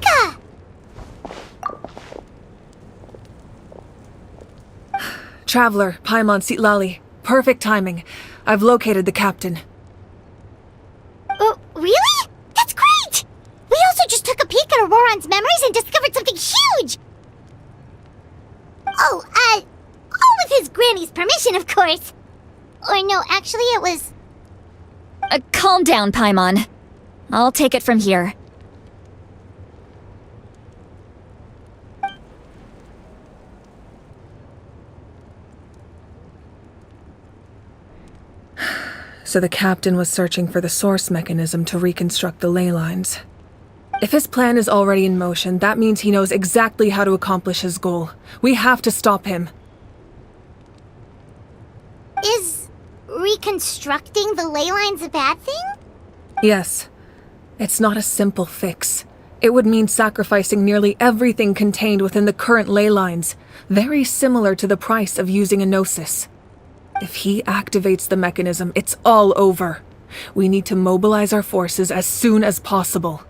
Eureka! Traveler, Paimon Sitlali. Perfect timing. I've located the captain. Really? That's great! We also just took a peek at Auroron's memories and discovered something huge! All with his granny's permission, of course. Or no, actually it was... Calm down, Paimon. I'll take it from here. So the captain was searching for the source mechanism to reconstruct the ley lines. If his plan is already in motion, that means he knows exactly how to accomplish his goal. We have to stop him. Is reconstructing the ley lines a bad thing? Yes. It's not a simple fix. It would mean sacrificing nearly everything contained within the current ley lines, very similar to the price of using a gnosis. If he activates the mechanism, it's all over. We need to mobilize our forces as soon as possible.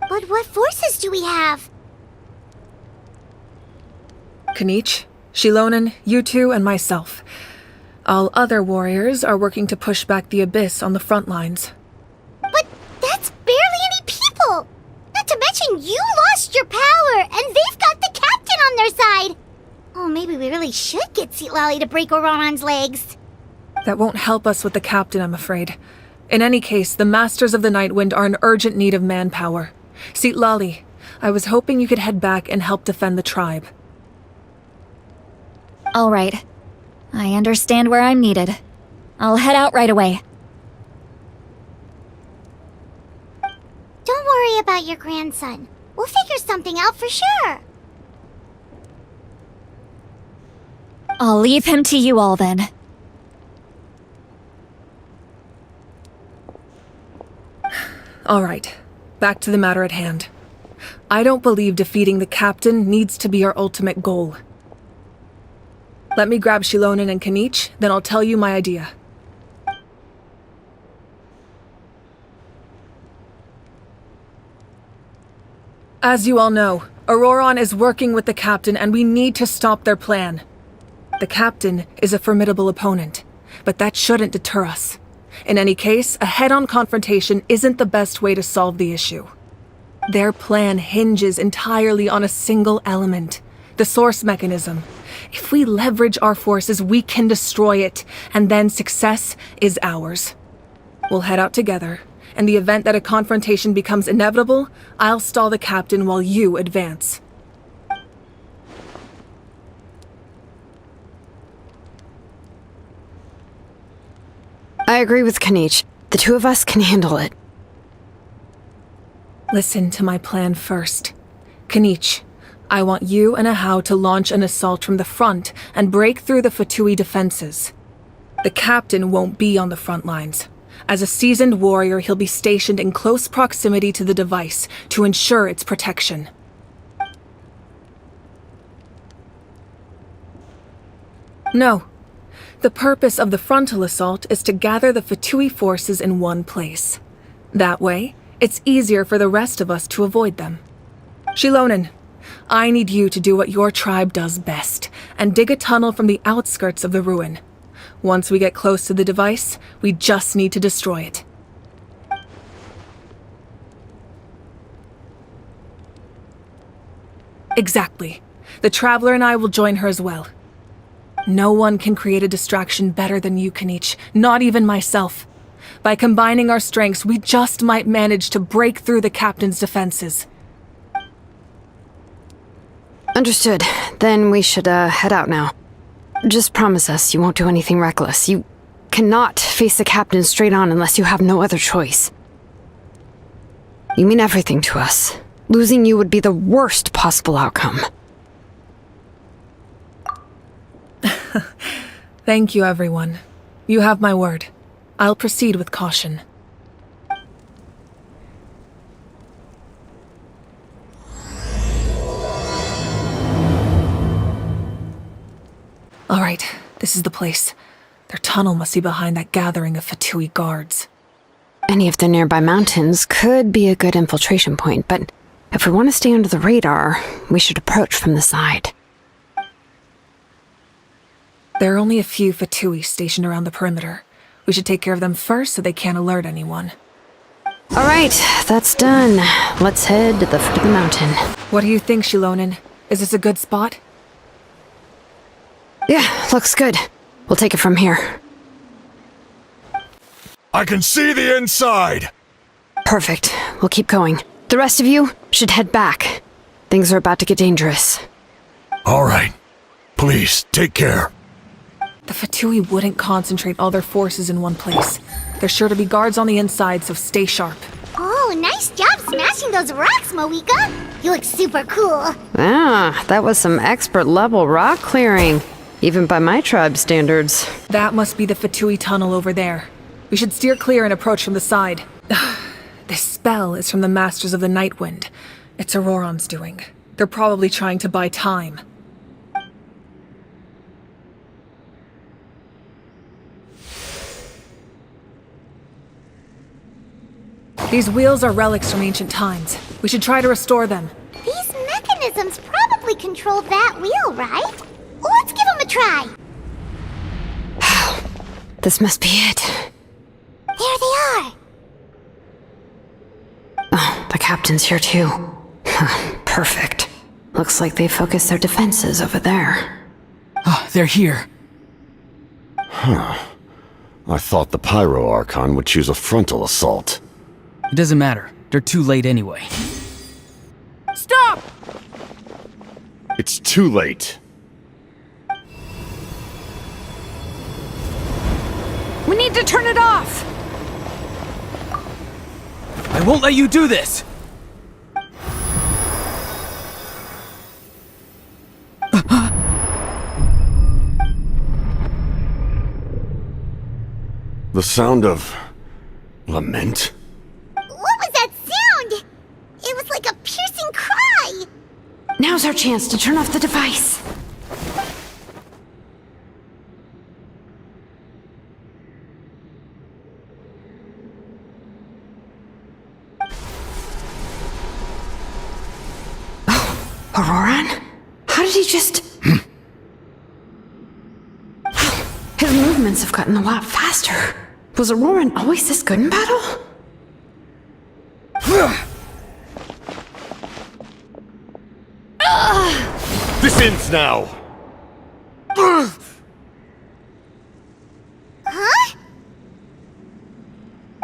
But what forces do we have? Kanich, Shilonen, you two, and myself. All other warriors are working to push back the Abyss on the front lines. But that's barely any people! Not to mention you lost your power, and they've got the captain on their side! Oh, maybe we really should get Sitlali to break Auroron's legs. That won't help us with the captain, I'm afraid. In any case, the Masters of the Nightwind are in urgent need of manpower. Sitlali, I was hoping you could head back and help defend the tribe. All right. I understand where I'm needed. I'll head out right away. Don't worry about your grandson. We'll figure something out for sure. I'll leave him to you all then. All right, back to the matter at hand. I don't believe defeating the captain needs to be our ultimate goal. Let me grab Shilonen and Kanich, then I'll tell you my idea. As you all know, Auroron is working with the captain and we need to stop their plan. The captain is a formidable opponent, but that shouldn't deter us. In any case, a head-on confrontation isn't the best way to solve the issue. Their plan hinges entirely on a single element, the source mechanism. If we leverage our forces, we can destroy it, and then success is ours. We'll head out together. In the event that a confrontation becomes inevitable, I'll stall the captain while you advance. I agree with Kanich. The two of us can handle it. Listen to my plan first. Kanich, I want you and Ahau to launch an assault from the front and break through the Fatui defenses. The captain won't be on the front lines. As a seasoned warrior, he'll be stationed in close proximity to the device to ensure its protection. No. The purpose of the frontal assault is to gather the Fatui forces in one place. That way, it's easier for the rest of us to avoid them. Shilonen, I need you to do what your tribe does best, and dig a tunnel from the outskirts of the ruin. Once we get close to the device, we just need to destroy it. Exactly. The Traveler and I will join her as well. No one can create a distraction better than you, Kanich, not even myself. By combining our strengths, we just might manage to break through the captain's defenses. Understood. Then we should, head out now. Just promise us you won't do anything reckless. You cannot face the captain straight on unless you have no other choice. You mean everything to us. Losing you would be the worst possible outcome. Thank you, everyone. You have my word. I'll proceed with caution. All right, this is the place. Their tunnel must be behind that gathering of Fatui guards. Any of the nearby mountains could be a good infiltration point, but If we want to stay under the radar, we should approach from the side. There are only a few Fatui stationed around the perimeter. We should take care of them first so they can't alert anyone. All right, that's done. Let's head to the foot of the mountain. What do you think, Shilonin? Is this a good spot? Yeah, looks good. We'll take it from here. I can see the inside! Perfect. We'll keep going. The rest of you should head back. Things are about to get dangerous. All right. Please, take care. The Fatui wouldn't concentrate all their forces in one place. There's sure to be guards on the inside, so stay sharp. Oh, nice job smashing those rocks, Moika. You look super cool. Ah, that was some expert-level rock clearing. Even by my tribe standards. That must be the Fatui tunnel over there. We should steer clear and approach from the side. This spell is from the Masters of the Night Wind. It's Auroron's doing. They're probably trying to buy time. These wheels are relics from ancient times. We should try to restore them. These mechanisms probably control that wheel, right? Let's give them a try. This must be it. There they are. Oh, the captain's here too. Perfect. Looks like they focused their defenses over there. Oh, they're here. I thought the Pyro Archon would choose a frontal assault. It doesn't matter. They're too late anyway. Stop! It's too late. We need to turn it off! I won't let you do this! The sound of lament? What was that sound? It was like a piercing cry. Now's our chance to turn off the device. Auroron? How did he just... His movements have gotten a lot faster. Was Auroron always this good in battle? This ends now! Huh?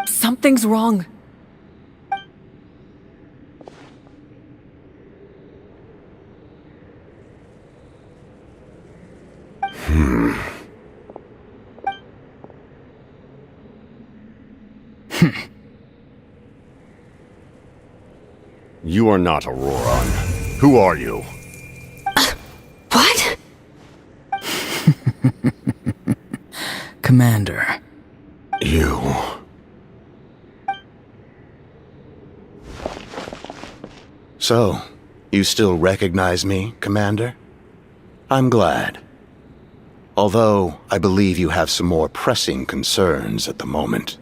Something's wrong. You are not Auroron. Who are you? What? Commander. You... So, you still recognize me, Commander? I'm glad. Although, I believe you have some more pressing concerns at the moment.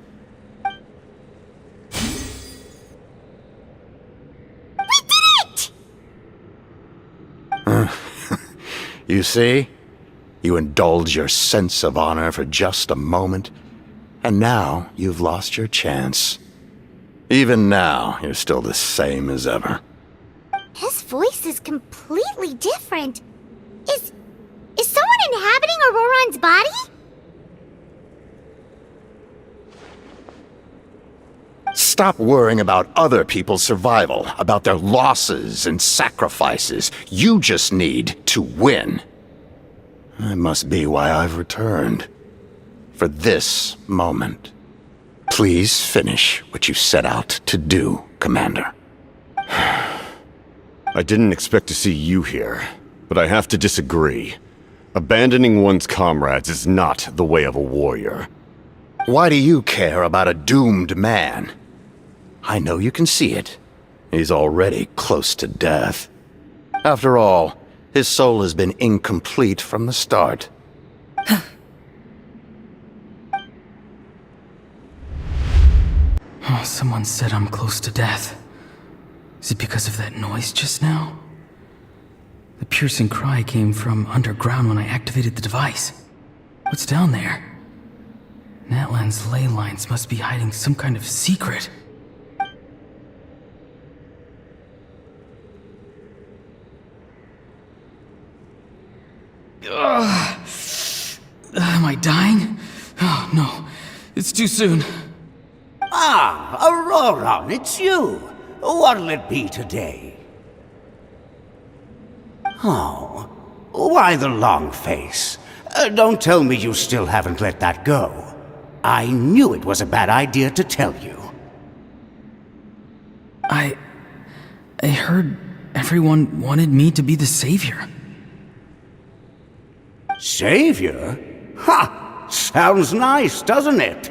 We did it! You see? You indulge your sense of honor for just a moment, and now you've lost your chance. Even now, you're still the same as ever. His voice is completely different. Is someone inhabiting Auroron's body? Stop worrying about other people's survival, about their losses and sacrifices. You just need to win. That must be why I've returned. For this moment. Please finish what you set out to do, Commander. I didn't expect to see you here, but I have to disagree. Abandoning one's comrades is not the way of a warrior. Why do you care about a doomed man? I know you can see it. He's already close to death. After all, his soul has been incomplete from the start. Oh, someone said I'm close to death. Is it because of that noise just now? The piercing cry came from underground when I activated the device. What's down there? Natlan's ley lines must be hiding some kind of secret. Am I dying? Oh, no. It's too soon. Ah, Auroron, it's you. What'll it be today? Oh, why the long face? Don't tell me you still haven't let that go. I knew it was a bad idea to tell you. I heard everyone wanted me to be the savior. Savior? Ha! Sounds nice, doesn't it?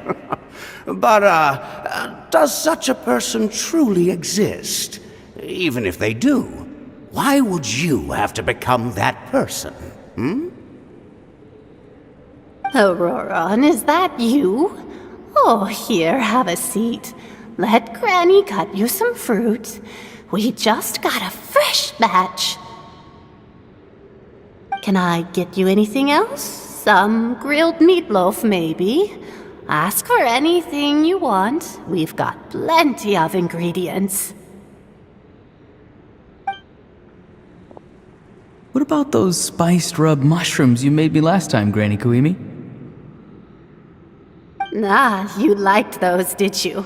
But, does such a person truly exist? Even if they do, why would you have to become that person, Auroron, is that you? Oh, here, have a seat. Let Granny cut you some fruit. We just got a fresh batch. Can I get you anything else? Some grilled meatloaf, maybe? Ask for anything you want. We've got plenty of ingredients. What about those spiced rub mushrooms you made me last time, Granny Kuimi? Ah, you liked those, did you?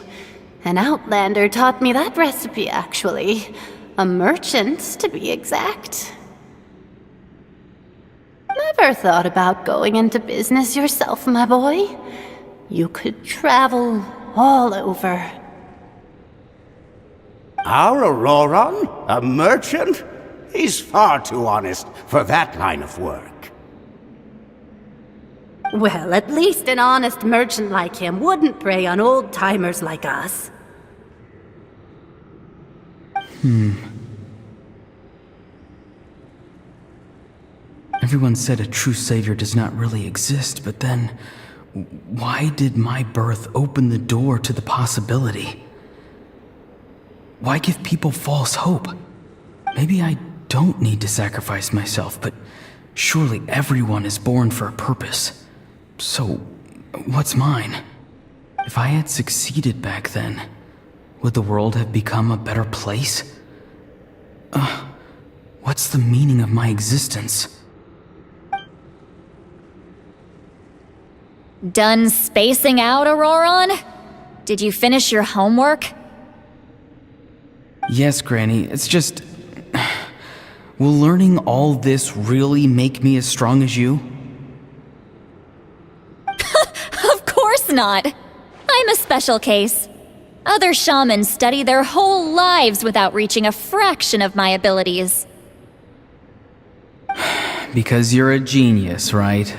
An outlander taught me that recipe, actually. A merchant, to be exact. Never thought about going into business yourself, my boy? You could travel all over. Our Auroron? A merchant? He's far too honest for that line of work. Well, at least an honest merchant like him wouldn't prey on old-timers like us. Everyone said a true savior does not really exist, but then why did my birth open the door to the possibility? Why give people false hope? Maybe I don't need to sacrifice myself, but surely everyone is born for a purpose. So, what's mine? If I had succeeded back then, would the world have become a better place? What's the meaning of my existence? Done spacing out, Auroron? Did you finish your homework? Yes, Granny, it's just... Will learning all this really make me as strong as you? Of course not! I'm a special case. Other shamans study their whole lives without reaching a fraction of my abilities. Because you're a genius, right?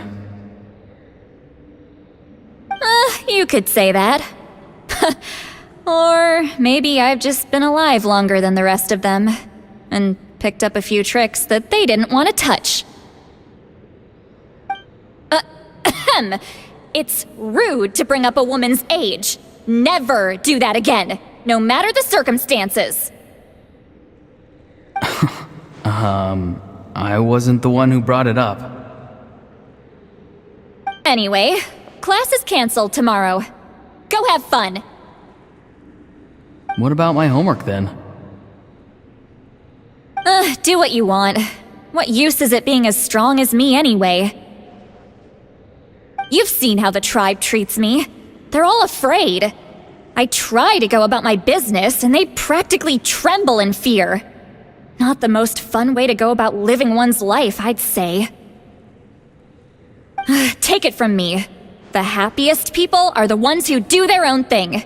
You could say that. Or maybe I've just been alive longer than the rest of them, and picked up a few tricks that they didn't want to touch. It's rude to bring up a woman's age. Never do that again, no matter the circumstances. I wasn't the one who brought it up. Anyway, class is canceled tomorrow. Go have fun. What about my homework then? Do what you want. What use is it being as strong as me anyway? You've seen how the tribe treats me. They're all afraid. I try to go about my business, and they practically tremble in fear. Not the most fun way to go about living one's life, I'd say. Take it from me. The happiest people are the ones who do their own thing.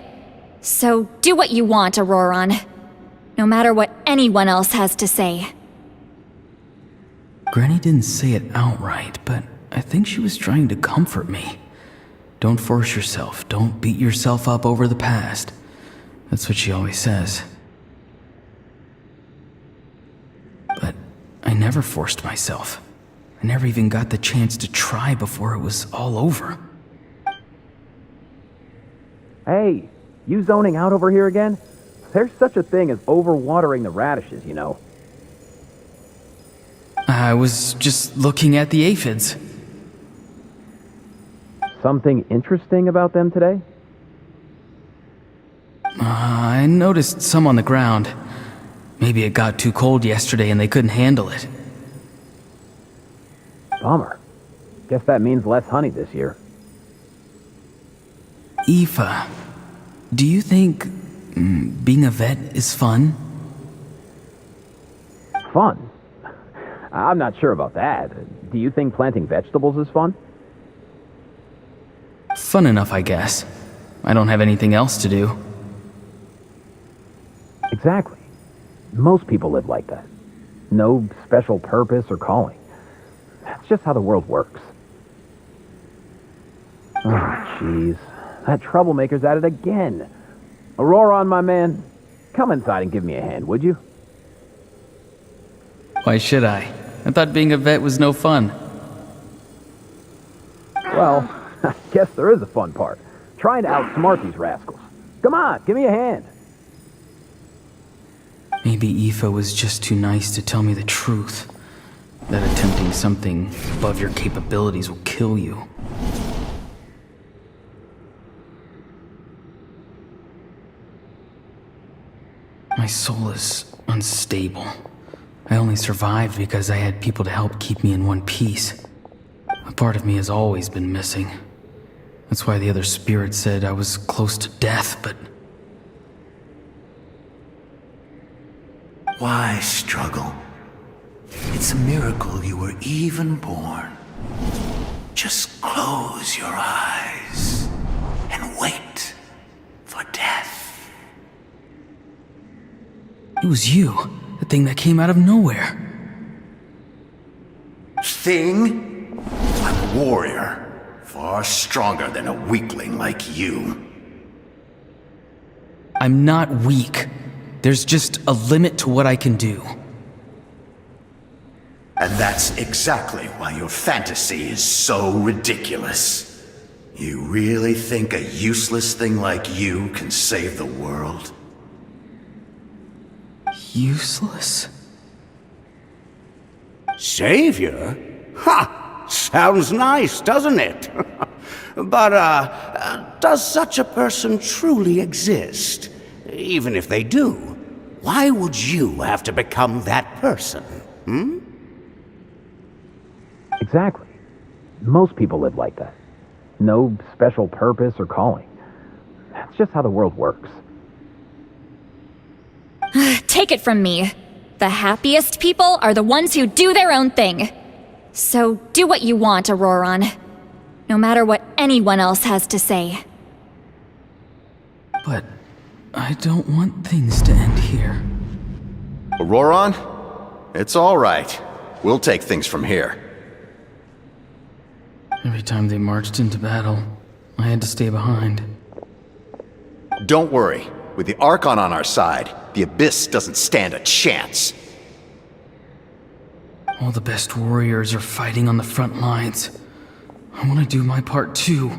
So do what you want, Auroron. No matter what anyone else has to say. Granny didn't say it outright, but I think she was trying to comfort me. Don't force yourself. Don't beat yourself up over the past. That's what she always says. But I never forced myself. I never even got the chance to try before it was all over. Hey, you zoning out over here again? There's such a thing as overwatering the radishes, you know. I was just looking at the aphids. Something interesting about them today? I noticed some on the ground. Maybe it got too cold yesterday and they couldn't handle it. Bummer. Guess that means less honey this year. Aoife, do you think being a vet is fun? Fun? I'm not sure about that. Do you think planting vegetables is fun? Fun enough, I guess. I don't have anything else to do. Exactly. Most people live like that. No special purpose or calling. That's just how the world works. Oh, jeez. That troublemaker's at it again. Auroron, my man, come inside and give me a hand, would you? Why should I? I thought being a vet was no fun. Well, I guess there is a fun part. Trying to outsmart these rascals. Come on, give me a hand. Maybe Aoife was just too nice to tell me the truth. That attempting something above your capabilities will kill you. My soul is unstable. I only survived because I had people to help keep me in one piece. A part of me has always been missing. That's why the other spirit said I was close to death, but... Why struggle? It's a miracle you were even born. Just close your eyes and wait for death. It was you, the thing that came out of nowhere. Thing? I'm a warrior, far stronger than a weakling like you. I'm not weak. There's just a limit to what I can do. And that's exactly why your fantasy is so ridiculous. You really think a useless thing like you can save the world? Useless? Savior? Ha! Sounds nice, doesn't it? But, does such a person truly exist? Even if they do, why would you have to become that person? Hmm? Exactly. Most people live like that. No special purpose or calling. That's just how the world works. Take it from me. The happiest people are the ones who do their own thing. So do what you want, Auroron. No matter what anyone else has to say. But I don't want things to end here. Auroron? It's all right. We'll take things from here. Every time they marched into battle, I had to stay behind. Don't worry. With the Archon on our side, the Abyss doesn't stand a chance. All the best warriors are fighting on the front lines. I want to do my part too.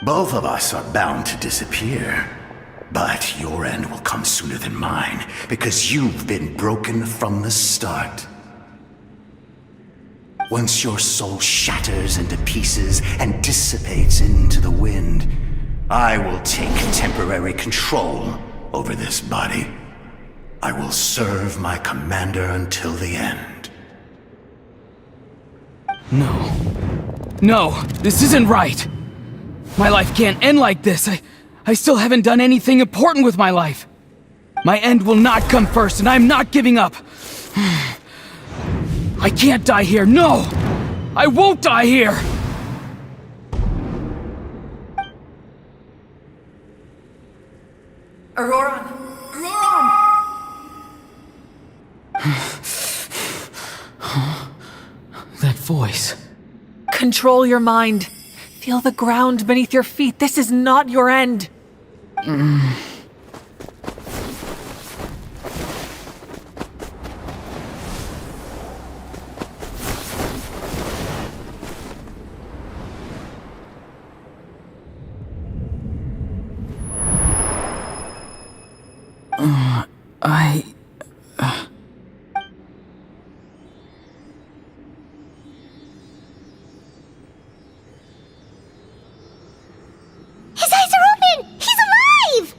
Both of us are bound to disappear. But your end will come sooner than mine, because you've been broken from the start. Once your soul shatters into pieces and dissipates into the wind, I will take temporary control over this body. I will serve my commander until the end. No. No, this isn't right. My life can't end like this. I still haven't done anything important with my life. My end will not come first, and I'm not giving up. I can't die here, no! I won't die here! Auroron! That voice. Control your mind. Feel the ground beneath your feet. This is not your end. His eyes are open! He's alive!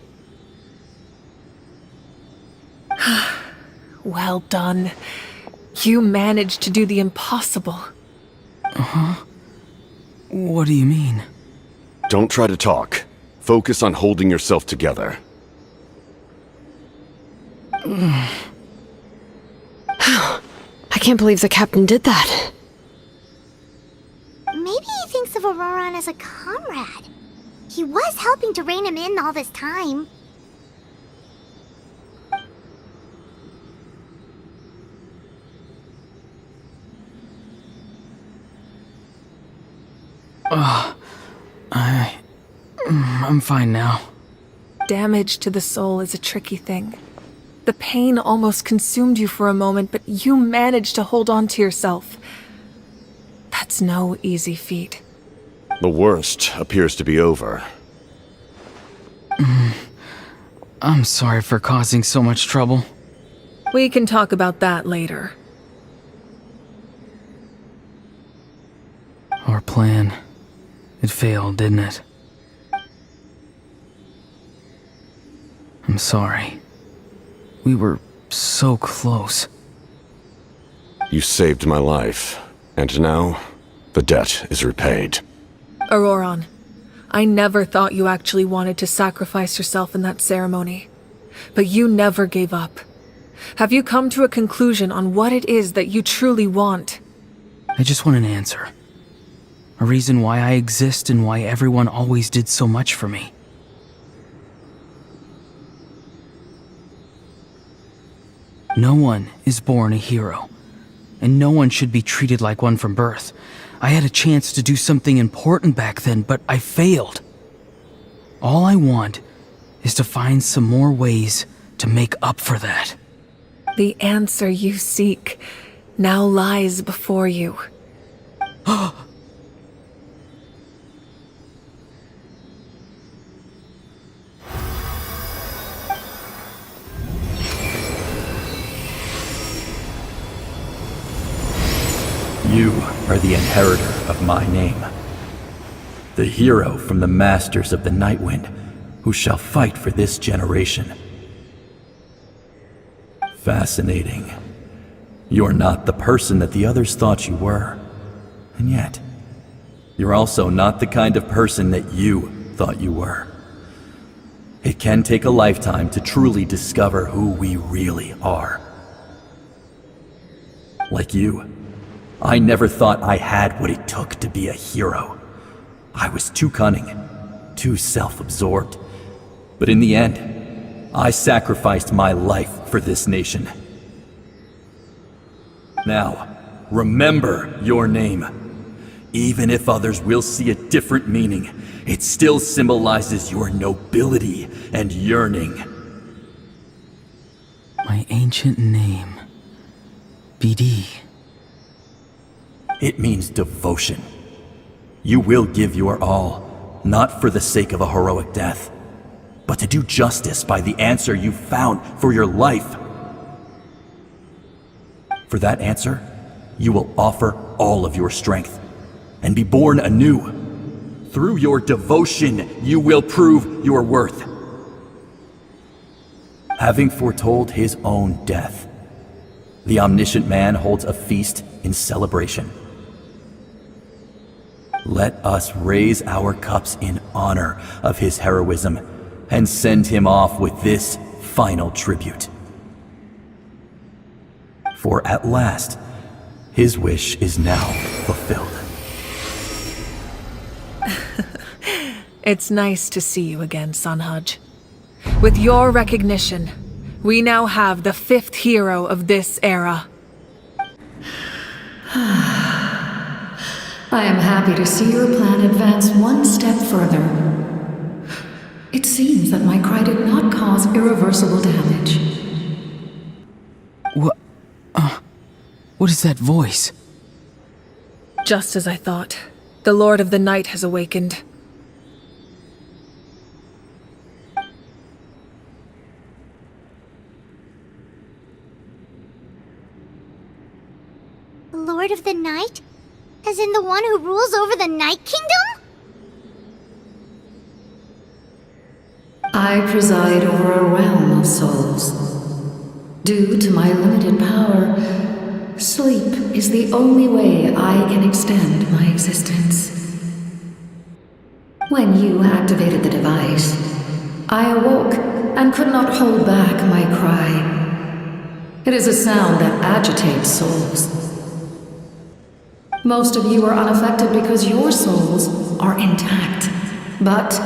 Well done. You managed to do the impossible. What do you mean? Don't try to talk. Focus on holding yourself together. I can't believe the captain did that. Maybe he thinks of Auroran as a comrade. He was helping to rein him in all this time. I'm fine now. Damage to the soul is a tricky thing. The pain almost consumed you for a moment, but you managed to hold on to yourself. That's no easy feat. The worst appears to be over. I'm sorry for causing so much trouble. We can talk about that later. Our plan. It failed, didn't it? I'm sorry. We were so close. You saved my life, and now the debt is repaid. Auroran, I never thought you actually wanted to sacrifice yourself in that ceremony. But you never gave up. Have you come to a conclusion on what it is that you truly want? I just want an answer. A reason why I exist and why everyone always did so much for me. No one is born a hero, and no one should be treated like one from birth. I had a chance to do something important back then, but I failed. All I want is to find some more ways to make up for that. The answer you seek now lies before you. You are the inheritor of my name. The hero from the masters of the Nightwind, who shall fight for this generation. Fascinating. You're not the person that the others thought you were. And yet, you're also not the kind of person that you thought you were. It can take a lifetime to truly discover who we really are. Like you, I never thought I had what it took to be a hero. I was too cunning, too self-absorbed. But in the end, I sacrificed my life for this nation. Now, remember your name. Even if others will see a different meaning, it still symbolizes your nobility and yearning. My ancient name. BD. It means devotion. You will give your all, not for the sake of a heroic death, but to do justice by the answer you found for your life. For that answer, you will offer all of your strength and be born anew. Through your devotion, you will prove your worth. Having foretold his own death, the omniscient man holds a feast in celebration. Let us raise our cups in honor of his heroism and send him off with this final tribute. For at last, his wish is now fulfilled. It's nice to see you again, Sanhaj. With your recognition, we now have the 5th hero of this era. I am happy to see your plan advance one step further. It seems that my cry did not cause irreversible damage. What is that voice? Just as I thought. The Lord of the Night has awakened. Lord of the Night? As in the one who rules over the Night Kingdom? I preside over a realm of souls. Due to my limited power, sleep is the only way I can extend my existence. When you activated the device, I awoke and could not hold back my cry. It is a sound that agitates souls. Most of you are unaffected because your souls are intact. But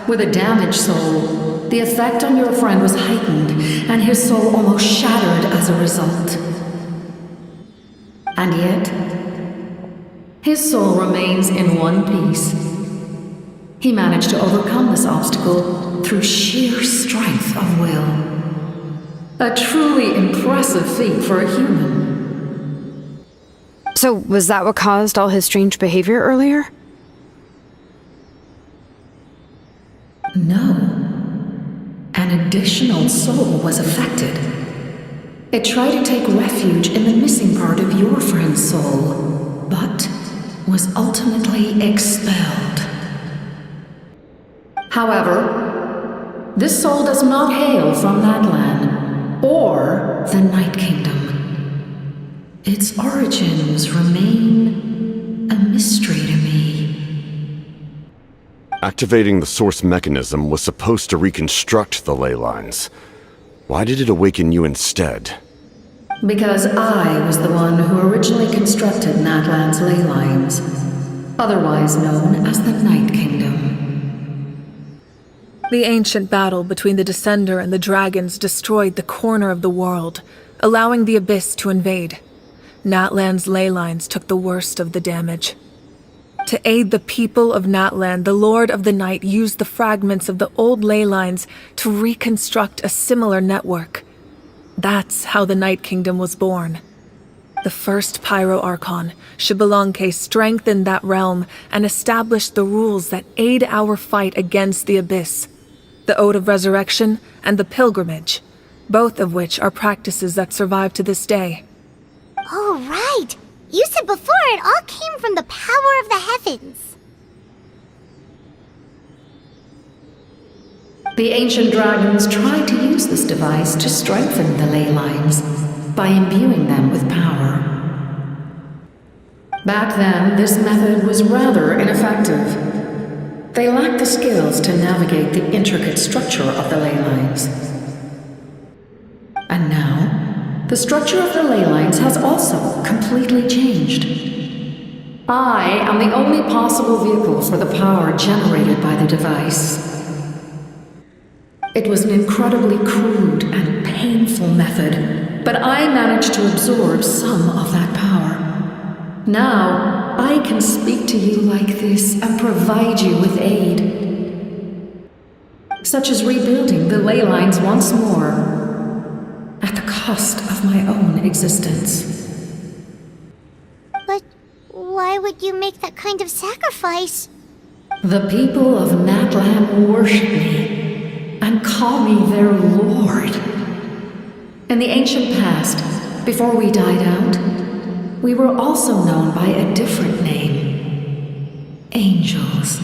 with a damaged soul, the effect on your friend was heightened, and his soul almost shattered as a result. And yet, his soul remains in one piece. He managed to overcome this obstacle through sheer strength of will. A truly impressive feat for a human. So, was that what caused all his strange behavior earlier? No. An additional soul was affected. It tried to take refuge in the missing part of your friend's soul, but was ultimately expelled. However, this soul does not hail from Natlan or the Night Kingdom. Its origins remain a mystery to me. Activating the source mechanism was supposed to reconstruct the ley lines. Why did it awaken you instead? Because I was the one who originally constructed Natlan's ley lines, otherwise known as the Night Kingdom. The ancient battle between the Descender and the dragons destroyed the corner of the world, allowing the Abyss to invade. Natlan's ley lines took the worst of the damage. To aid the people of Natlan, the Lord of the Night used the fragments of the old ley lines to reconstruct a similar network. That's how the Night Kingdom was born. The first Pyro Archon, Xbalanque, strengthened that realm and established the rules that aid our fight against the Abyss. The Ode of Resurrection and the Pilgrimage, both of which are practices that survive to this day. Oh, right! You said before it all came from the power of the heavens. The ancient dragons tried to use this device to strengthen the ley lines by imbuing them with power. Back then, this method was rather ineffective. They lacked the skills to navigate the intricate structure of the ley lines. And now, the structure of the ley lines has also completely changed. I am the only possible vehicle for the power generated by the device. It was an incredibly crude and painful method, but I managed to absorb some of that power. Now, I can speak to you like this and provide you with aid, such as rebuilding the ley lines once more, at the cost of my own existence. But why would you make that kind of sacrifice? The people of Natlan worship me and call me their lord. In the ancient past, before we died out, we were also known by a different name, angels.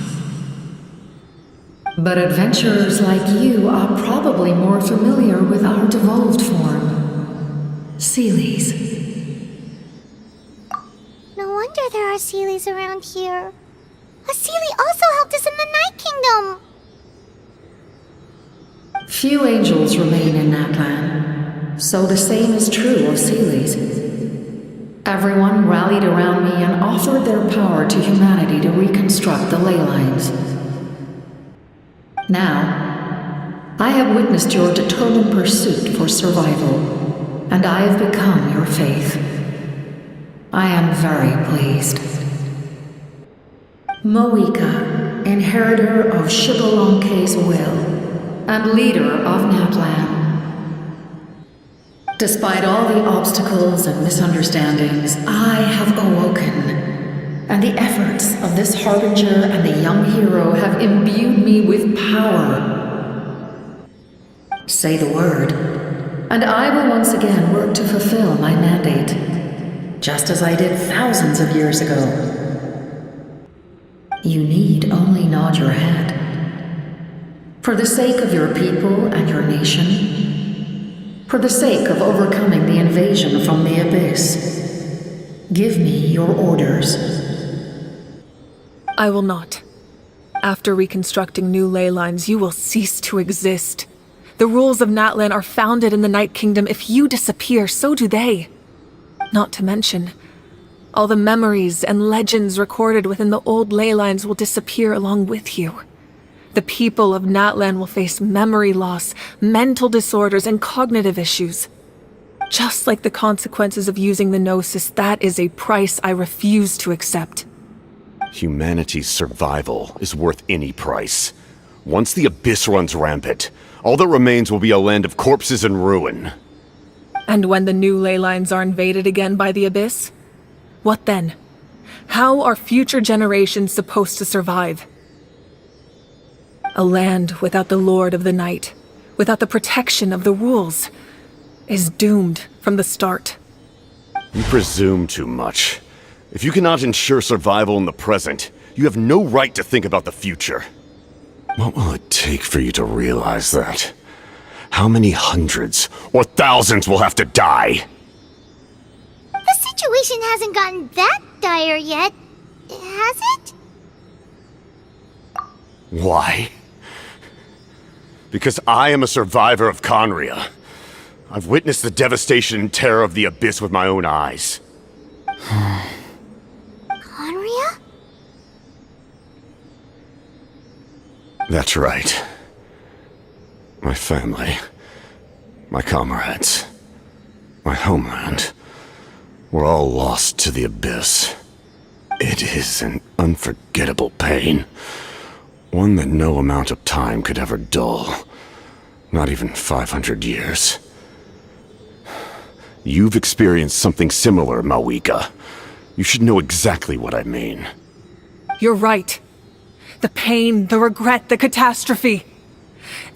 But adventurers like you are probably more familiar with our devolved form, Seelies. No wonder there are Seelies around here. A Seelie also helped us in the Night Kingdom. Few angels remain in Natlan, so the same is true of Seelies. Everyone rallied around me and offered their power to humanity to reconstruct the ley lines. Now, I have witnessed your determined pursuit for survival, and I have become your faith. I am very pleased. Moika, inheritor of Xbalanque's will, and leader of Natlan. Despite all the obstacles and misunderstandings, I have awoken, and the efforts of this harbinger and the young hero have imbued me with power. Say the word, and I will once again work to fulfill my mandate. just as I did thousands of years ago. You need only nod your head. For the sake of your people and your nation, for the sake of overcoming the invasion from the Abyss, give me your orders. I will not. After reconstructing new ley lines, you will cease to exist. The rules of Natlan are founded in the Night Kingdom. If you disappear, so do they. Not to mention, all the memories and legends recorded within the old ley lines will disappear along with you. The people of Natlan will face memory loss, mental disorders, and cognitive issues. Just like the consequences of using the Gnosis, that is a price I refuse to accept. Humanity's survival is worth any price. Once the Abyss runs rampant, all that remains will be a land of corpses and ruin. And when the new ley lines are invaded again by the Abyss? What then? How are future generations supposed to survive? A land without the Lord of the Night, without the protection of the rules, is doomed from the start. You presume too much. If you cannot ensure survival in the present, you have no right to think about the future. What will it take for you to realize that? How many hundreds or thousands will have to die? The situation hasn't gotten that dire yet, has it? Why? Because I am a survivor of Conria. I've witnessed the devastation and terror of the Abyss with my own eyes. Conria? That's right. My family, my comrades, my homeland, were all lost to the Abyss. It is an unforgettable pain. One that no amount of time could ever dull. Not even 500 years. You've experienced something similar, Mawika. You should know exactly what I mean. You're right. The pain, the regret, the catastrophe.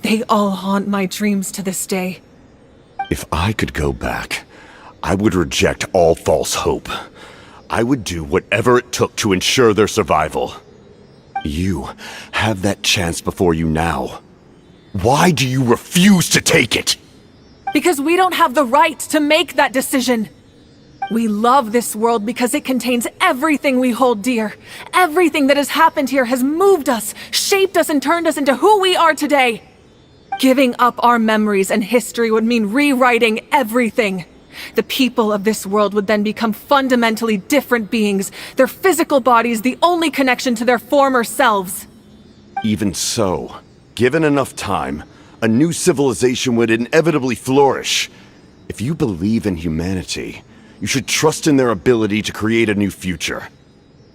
They all haunt my dreams to this day. If I could go back, I would reject all false hope. I would do whatever it took to ensure their survival. You have that chance before you now. Why do you refuse to take it? Because we don't have the right to make that decision. We love this world because it contains everything we hold dear. Everything that has happened here has moved us, shaped us, and turned us into who we are today. Giving up our memories and history would mean rewriting everything. The people of this world would then become fundamentally different beings, their physical bodies the only connection to their former selves. Even so, given enough time, a new civilization would inevitably flourish. If you believe in humanity, you should trust in their ability to create a new future.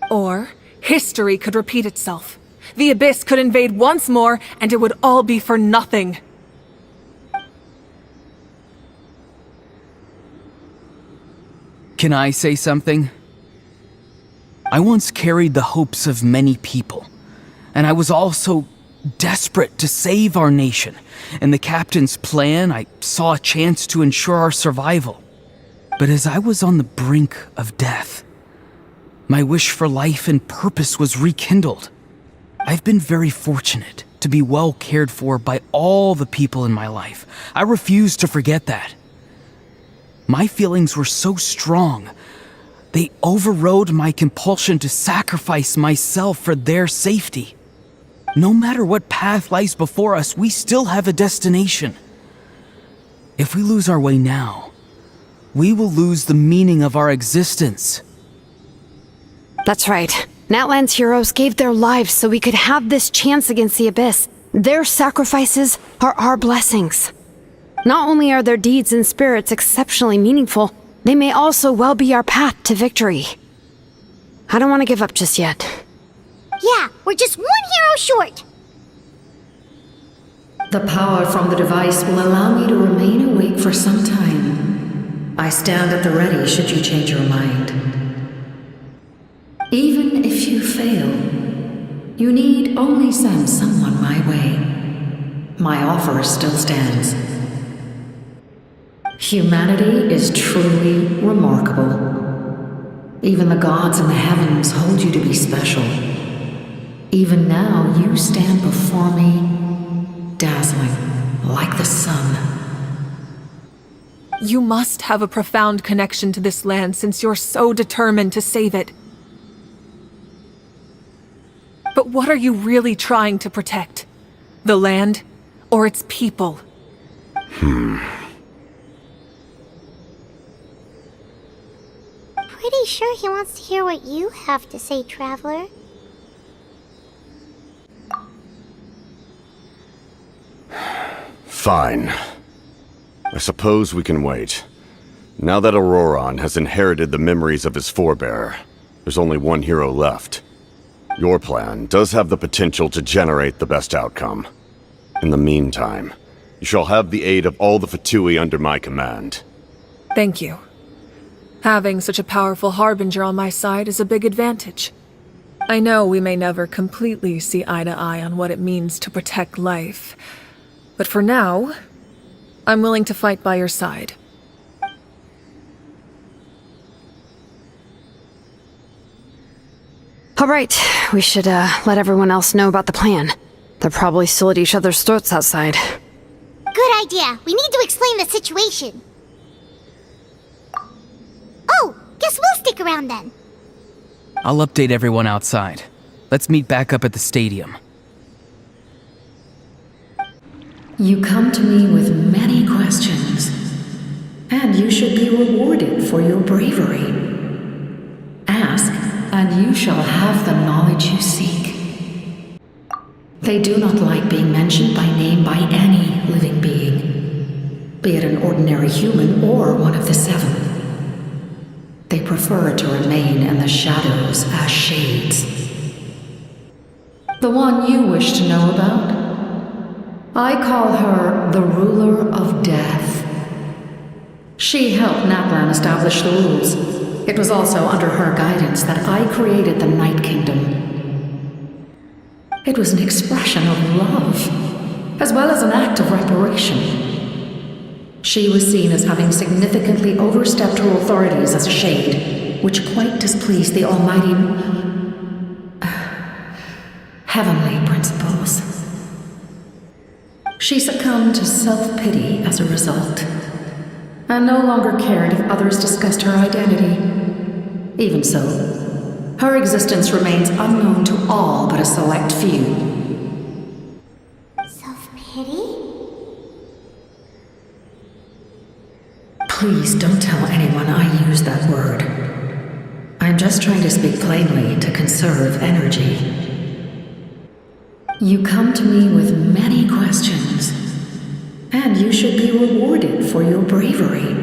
Or, history could repeat itself. The Abyss could invade once more, and it would all be for nothing. Can I say something? I once carried the hopes of many people, and I was also desperate to save our nation. In the captain's plan, I saw a chance to ensure our survival. But as I was on the brink of death, my wish for life and purpose was rekindled. I've been very fortunate to be well cared for by all the people in my life. I refuse to forget that. My feelings were so strong, they overrode my compulsion to sacrifice myself for their safety. No matter what path lies before us, we still have a destination. If we lose our way now, we will lose the meaning of our existence. That's right. Natlan's heroes gave their lives so we could have this chance against the Abyss. Their sacrifices are our blessings. Not only are their deeds and spirits exceptionally meaningful, they may also well be our path to victory. I don't want to give up just yet. Yeah, we're just one hero short. The power from the device will allow me to remain awake for some time. I stand at the ready should you change your mind. Even if you fail, you need only send someone my way. My offer still stands. Humanity is truly remarkable. Even the gods in the heavens hold you to be special. Even now, you stand before me, dazzling, like the sun. You must have a profound connection to this land since you're so determined to save it. But what are you really trying to protect? The land or its people? Pretty sure he wants to hear what you have to say, Traveler. Fine. I suppose we can wait. Now that Auroron has inherited the memories of his forebear, there's only one hero left. Your plan does have the potential to generate the best outcome. In the meantime, you shall have the aid of all the Fatui under my command. Thank you. Having such a powerful harbinger on my side is a big advantage. I know we may never completely see eye to eye on what it means to protect life, but for now, I'm willing to fight by your side. All right, we should let everyone else know about the plan. They're probably still at each other's throats outside. Good idea. We need to explain the situation. Oh, guess we'll stick around then. I'll update everyone outside. Let's meet back up at the stadium. You come to me with many questions, and you should be rewarded for your bravery. Ask, and you shall have the knowledge you seek. They do not like being mentioned by name by any living being, be it an ordinary human or one of the seven. They prefer to remain in the shadows as shades. The one you wish to know about? I call her the Ruler of Death. She helped Natlan establish the rules. It was also under her guidance that I created the Night Kingdom. It was an expression of love, as well as an act of reparation. She was seen as having significantly overstepped her authorities as a shade, which quite displeased the almighty heavenly principles. She succumbed to self-pity as a result, and no longer cared if others discussed her identity. Even so, her existence remains unknown to all but a select few. Self-pity? Please don't tell anyone I use that word. I'm just trying to speak plainly to conserve energy. You come to me with many questions, and you should be rewarded for your bravery.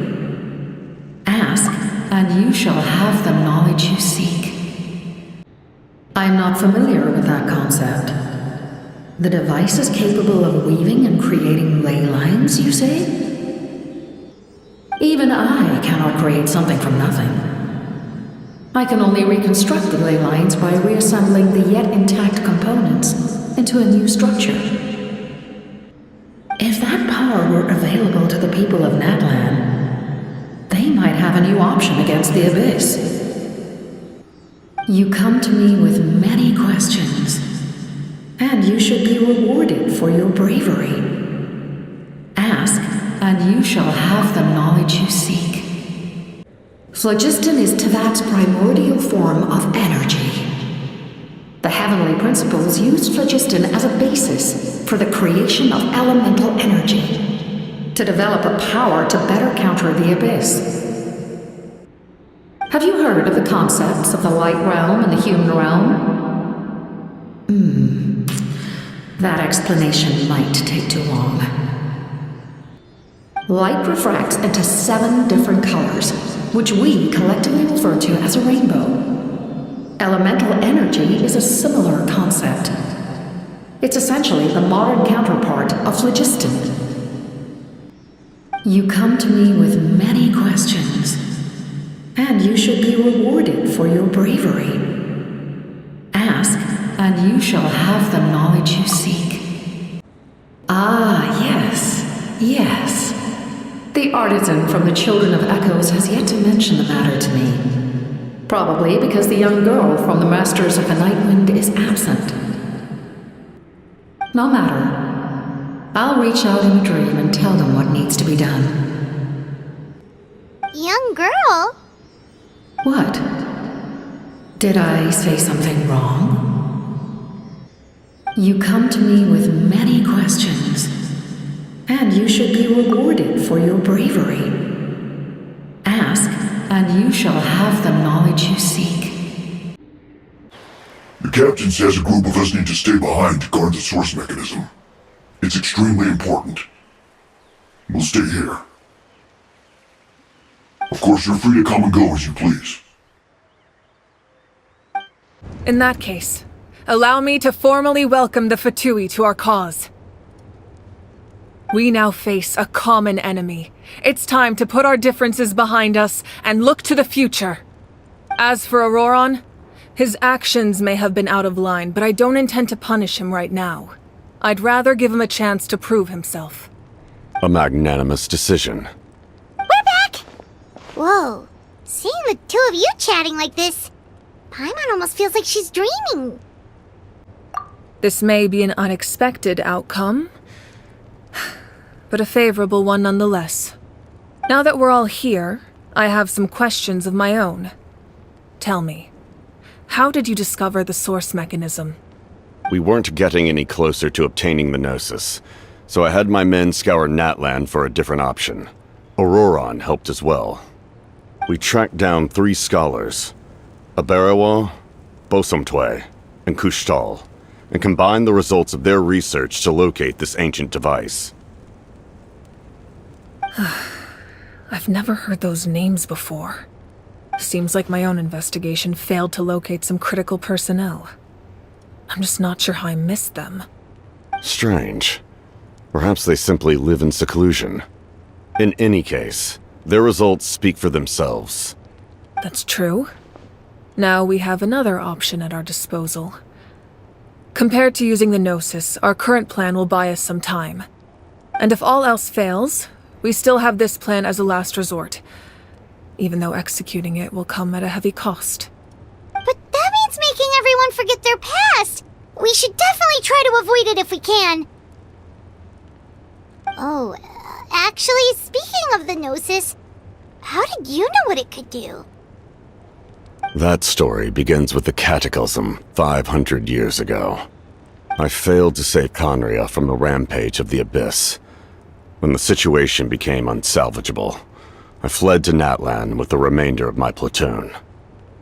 Ask, and you shall have the knowledge you seek. I'm not familiar with that concept. The device is capable of weaving and creating ley lines, you say? Even I cannot create something from nothing. I can only reconstruct the ley lines by reassembling the yet intact components into a new structure. If that power were available to the people of Natlan, they might have a new option against the Abyss. You come to me with many questions, and you should be rewarded for your bravery. Ask, and you shall have the knowledge you seek. Phlogiston is Teyvat's primordial form of energy. The heavenly principles used phlogiston as a basis for the creation of elemental energy, to develop a power to better counter the Abyss. Have you heard of the concepts of the light realm and the human realm? That explanation might take too long. Light refracts into 7 different colors, which we collectively refer to as a rainbow. Elemental energy is a similar concept. It's essentially the modern counterpart of phlogiston. You come to me with many questions, and you should be rewarded for your bravery. Ask, and you shall have the knowledge you seek. Ah, yes, yes. The artisan from the Children of Echoes has yet to mention the matter to me. Probably because the young girl from the Masters of the Nightwind is absent. No matter. I'll reach out in a dream and tell them what needs to be done. Young girl? What? Did I say something wrong? You come to me with many questions, and you should be rewarded for your bravery. Ask, and you shall have the knowledge you seek. The captain says a group of us need to stay behind to guard the source mechanism. It's extremely important. We'll stay here. Of course, you're free to come and go as you please. In that case, allow me to formally welcome the Fatui to our cause. We now face a common enemy. It's time to put our differences behind us and look to the future. As for Auroron, his actions may have been out of line, but I don't intend to punish him right now. I'd rather give him a chance to prove himself. A magnanimous decision. We're back! Whoa, seeing the two of you chatting like this, Paimon almost feels like she's dreaming. This may be an unexpected outcome, but a favorable one nonetheless. Now that we're all here, I have some questions of my own. Tell me, how did you discover the source mechanism? We weren't getting any closer to obtaining the Gnosis, so I had my men scour Natlan for a different option. Auroron helped as well. We tracked down 3 scholars, Aberawa, Bosomtwe, and Kushtal, and combined the results of their research to locate this ancient device. I've never heard those names before. Seems like my own investigation failed to locate some critical personnel. I'm just not sure how I missed them. Strange. Perhaps they simply live in seclusion. In any case, their results speak for themselves. That's true. Now we have another option at our disposal. Compared to using the Gnosis, our current plan will buy us some time. And if all else fails, we still have this plan as a last resort, even though executing it will come at a heavy cost. But that means making everyone forget their past! We should definitely try to avoid it if we can. Oh, actually, speaking of the Gnosis, how did you know what it could do? That story begins with the Cataclysm 500 years ago. I failed to save Conria from the rampage of the Abyss. When the situation became unsalvageable, I fled to Natlan with the remainder of my platoon,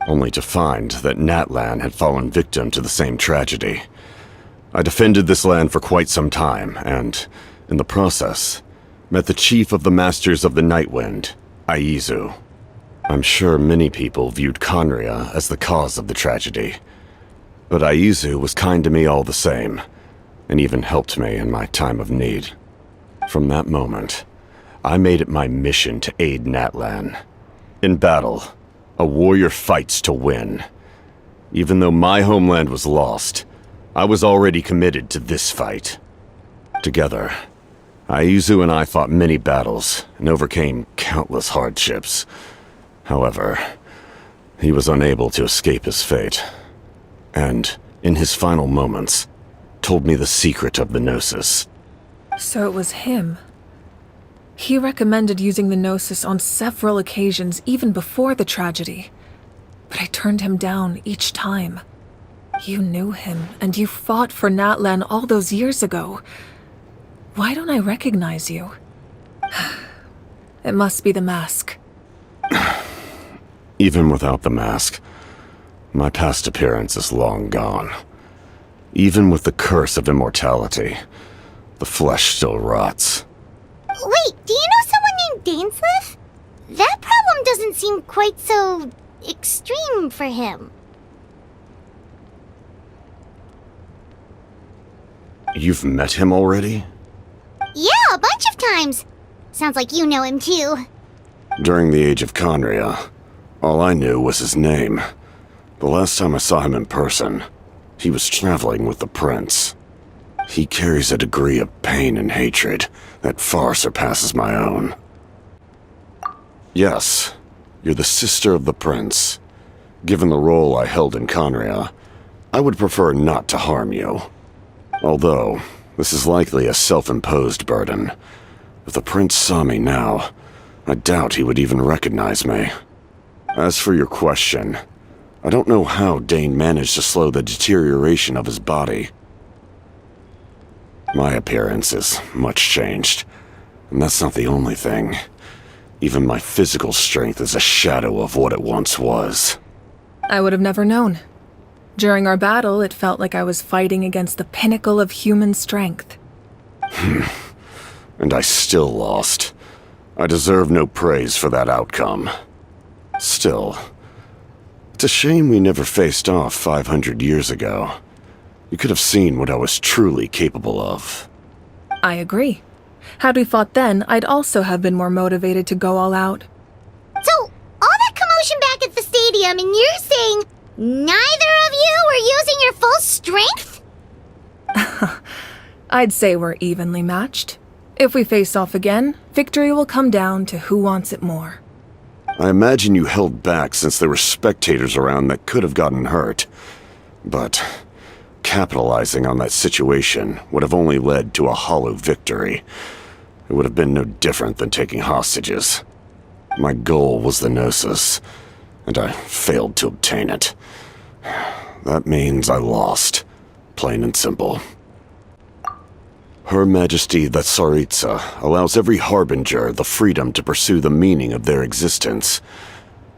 only to find that Natlan had fallen victim to the same tragedy. I defended this land for quite some time, and, in the process, met the chief of the Masters of the Nightwind, Aizu. I'm sure many people viewed Conria as the cause of the tragedy, but Aizu was kind to me all the same, and even helped me in my time of need. From that moment, I made it my mission to aid Natlan. In battle, a warrior fights to win. Even though my homeland was lost, I was already committed to this fight. Together, Aizu and I fought many battles and overcame countless hardships. However, he was unable to escape his fate, and, in his final moments, told me the secret of the Gnosis. So it was him. He recommended using the Gnosis on several occasions even before the tragedy, but I turned him down each time. You knew him, and you fought for Natlan all those years ago. Why don't I recognize you? It must be the mask. Even without the mask, my past appearance is long gone. Even with the curse of immortality, the flesh still rots. Wait, do you know someone named Dainsleif? That problem doesn't seem quite so extreme for him. You've met him already? Yeah, a bunch of times. Sounds like you know him too. During the age of Conria, all I knew was his name. The last time I saw him in person, he was traveling with the prince. He carries a degree of pain and hatred that far surpasses my own. Yes, you're the sister of the prince. Given the role I held in Conria, I would prefer not to harm you. Although, this is likely a self-imposed burden. If the prince saw me now, I doubt he would even recognize me. As for your question, I don't know how Dane managed to slow the deterioration of his body. My appearance is much changed, and that's not the only thing. Even my physical strength is a shadow of what it once was. I would have never known. During our battle, it felt like I was fighting against the pinnacle of human strength. And I still lost. I deserve no praise for that outcome. Still, it's a shame we never faced off 500 years ago. You could have seen what I was truly capable of. I agree. Had we fought then, I'd also have been more motivated to go all out. So, all that commotion back at the stadium, and you're saying neither of you were using your full strength? I'd say we're evenly matched. If we face off again, victory will come down to who wants it more. I imagine you held back since there were spectators around that could have gotten hurt. But capitalizing on that situation would have only led to a hollow victory. It would have been no different than taking hostages. My goal was the Gnosis, and I failed to obtain it. That means I lost, plain and simple. Her Majesty the Tsaritsa allows every Harbinger the freedom to pursue the meaning of their existence.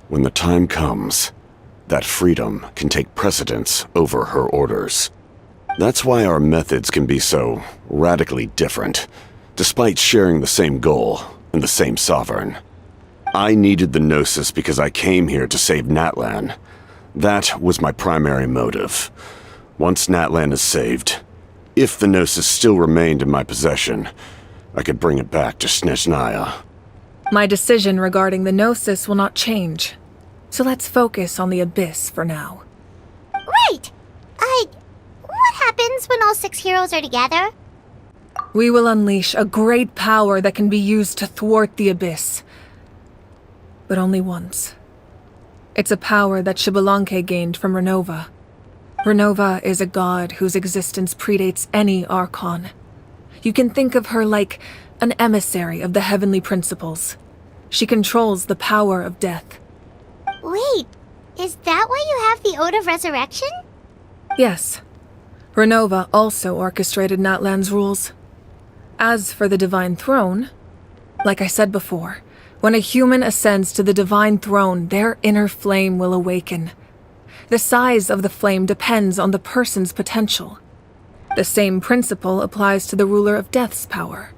When the time comes, that freedom can take precedence over her orders. That's why our methods can be so radically different, despite sharing the same goal and the same sovereign. I needed the Gnosis because I came here to save Natlan. That was my primary motive. Once Natlan is saved, if the Gnosis still remained in my possession, I could bring it back to Snezhnaya. My decision regarding the Gnosis will not change. So let's focus on the Abyss for now. Right! What happens when all 6 heroes are together? We will unleash a great power that can be used to thwart the Abyss. But only once. It's a power that Xbalanque gained from Renova. Renova is a god whose existence predates any Archon. You can think of her like an emissary of the heavenly principles. She controls the power of death. Wait, is that why you have the Ode of Resurrection? Yes. Renova also orchestrated Natlan's rules. As for the Divine Throne, like I said before, when a human ascends to the Divine Throne, their inner flame will awaken. The size of the flame depends on the person's potential. The same principle applies to the ruler of Death's power,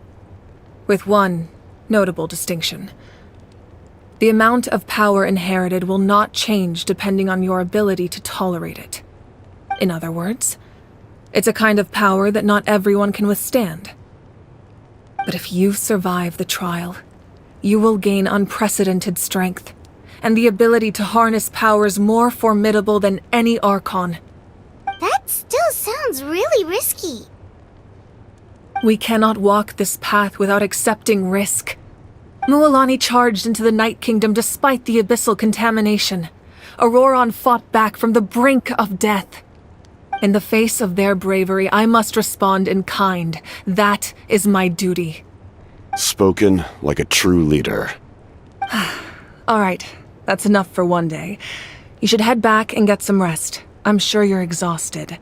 with one notable distinction. The amount of power inherited will not change depending on your ability to tolerate it. In other words, it's a kind of power that not everyone can withstand. But if you survive the trial, you will gain unprecedented strength, and the ability to harness powers more formidable than any Archon. That still sounds really risky. We cannot walk this path without accepting risk. Mualani charged into the Night Kingdom despite the abyssal contamination. Auroron fought back from the brink of death. In the face of their bravery, I must respond in kind. That is my duty. Spoken like a true leader. All right, that's enough for one day. You should head back and get some rest. I'm sure you're exhausted.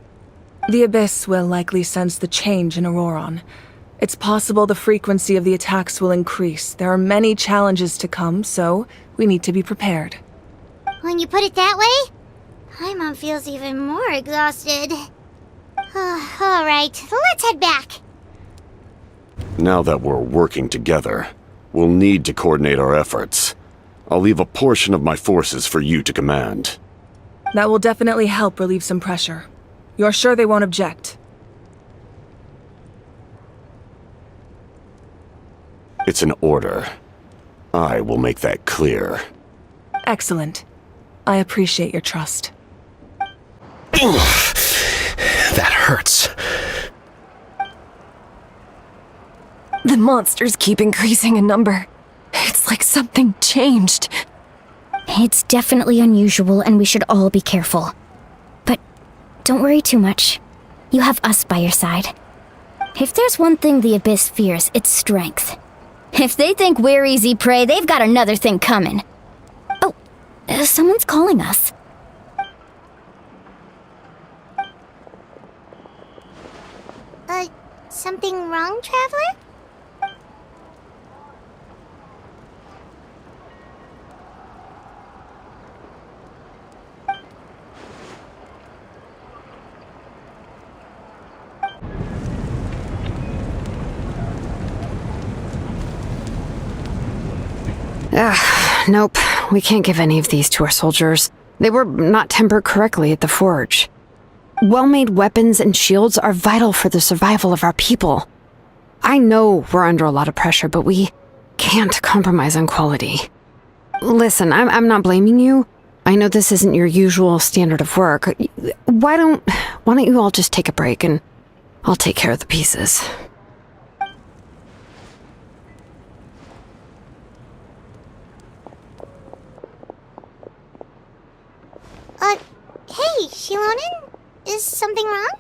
The Abyss will likely sense the change in Auroron. It's possible the frequency of the attacks will increase. There are many challenges to come, so we need to be prepared. When you put it that way, Paimon feels even more exhausted. Alright, let's head back. Now that we're working together, we'll need to coordinate our efforts. I'll leave a portion of my forces for you to command. That will definitely help relieve some pressure. You're sure they won't object? It's an order. I will make that clear. Excellent. I appreciate your trust. That hurts. The monsters keep increasing in number. It's like something changed. It's definitely unusual and we should all be careful. But don't worry too much. You have us by your side. If there's one thing the Abyss fears, it's strength. If they think we're easy prey, they've got another thing coming. Oh, someone's calling us. Something wrong, Traveler? Nope. We can't give any of these to our soldiers. They were not tempered correctly at the forge. Well-made weapons and shields are vital for the survival of our people. I know we're under a lot of pressure, but we can't compromise on quality. Listen, I'm not blaming you. I know this isn't your usual standard of work. Why don't you all just take a break and I'll take care of the pieces. Hey, Shilonin? Is something wrong?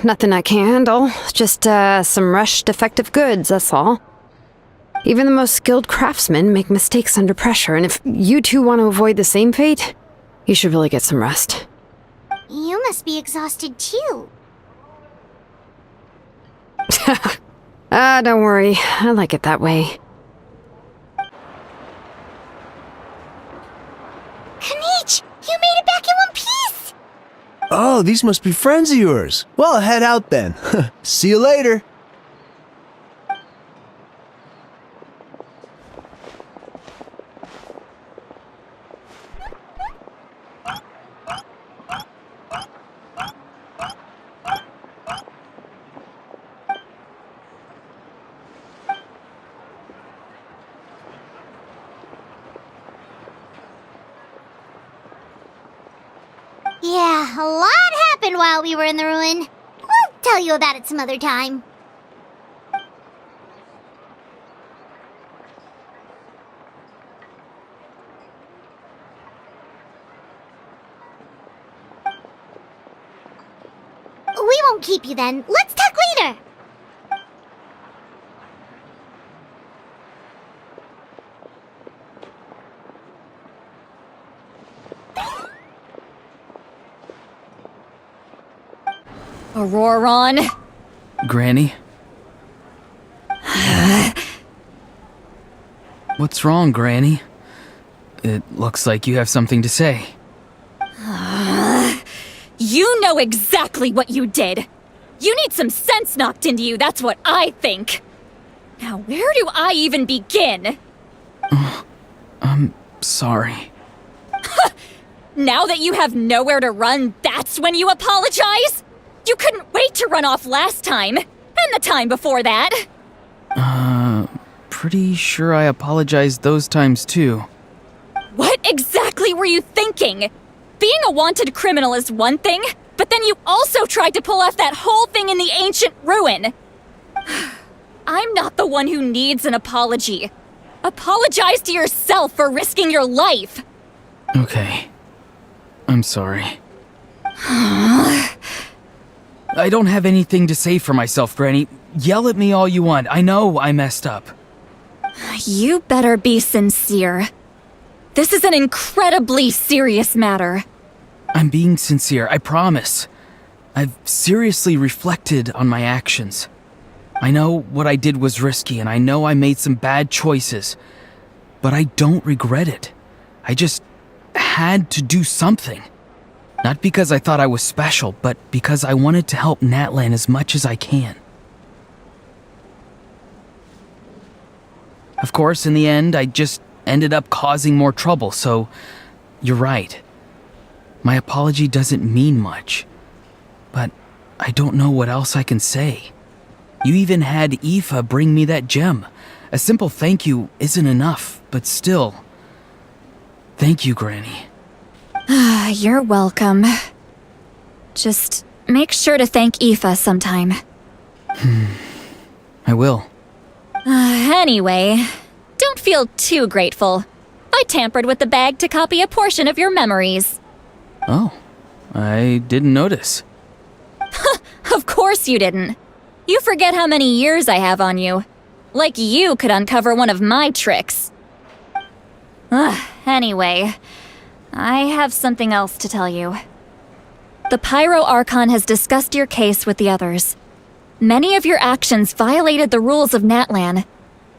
Nothing I can handle. Just, some rushed defective goods, that's all. Even the most skilled craftsmen make mistakes under pressure, and if you two want to avoid the same fate, you should really get some rest. You must be exhausted too. Don't worry. I like it that way. Kanich! You made it back in one piece! Oh, these must be friends of yours. Well, head out then. See you later. Yeah, a lot happened while we were in the ruin. We'll tell you about it some other time. We won't keep you then. Let's talk later. Auroron? Granny? What's wrong, Granny? It looks like you have something to say. You know exactly what you did. You need some sense knocked into you, that's what I think. Now, where do I even begin? I'm sorry. Now that you have nowhere to run, that's when you apologize? You couldn't wait to run off last time, and the time before that. Pretty sure I apologized those times too. What exactly were you thinking? Being a wanted criminal is one thing, but then you also tried to pull off that whole thing in the ancient ruin. I'm not the one who needs an apology. Apologize to yourself for risking your life. Okay. I'm sorry. I don't have anything to say for myself, Granny. Yell at me all you want. I know I messed up. You better be sincere. This is an incredibly serious matter. I'm being sincere, I promise. I've seriously reflected on my actions. I know what I did was risky, and I know I made some bad choices. But I don't regret it. I just had to do something. Not because I thought I was special, but because I wanted to help Natlan as much as I can. Of course, in the end, I just ended up causing more trouble, so you're right. My apology doesn't mean much, but I don't know what else I can say. You even had Aoife bring me that gem. A simple thank you isn't enough, but still. Thank you, Granny. You're welcome. Just make sure to thank Aoife sometime. I will. Anyway, don't feel too grateful. I I tampered with the bag to copy a portion of your memories. Oh, I didn't notice. Of course you didn't. You forget how many years I have on you. Like you could uncover one of my tricks. Anyway, I have something else to tell you. The Pyro Archon has discussed your case with the others. Many of your actions violated the rules of Natlan,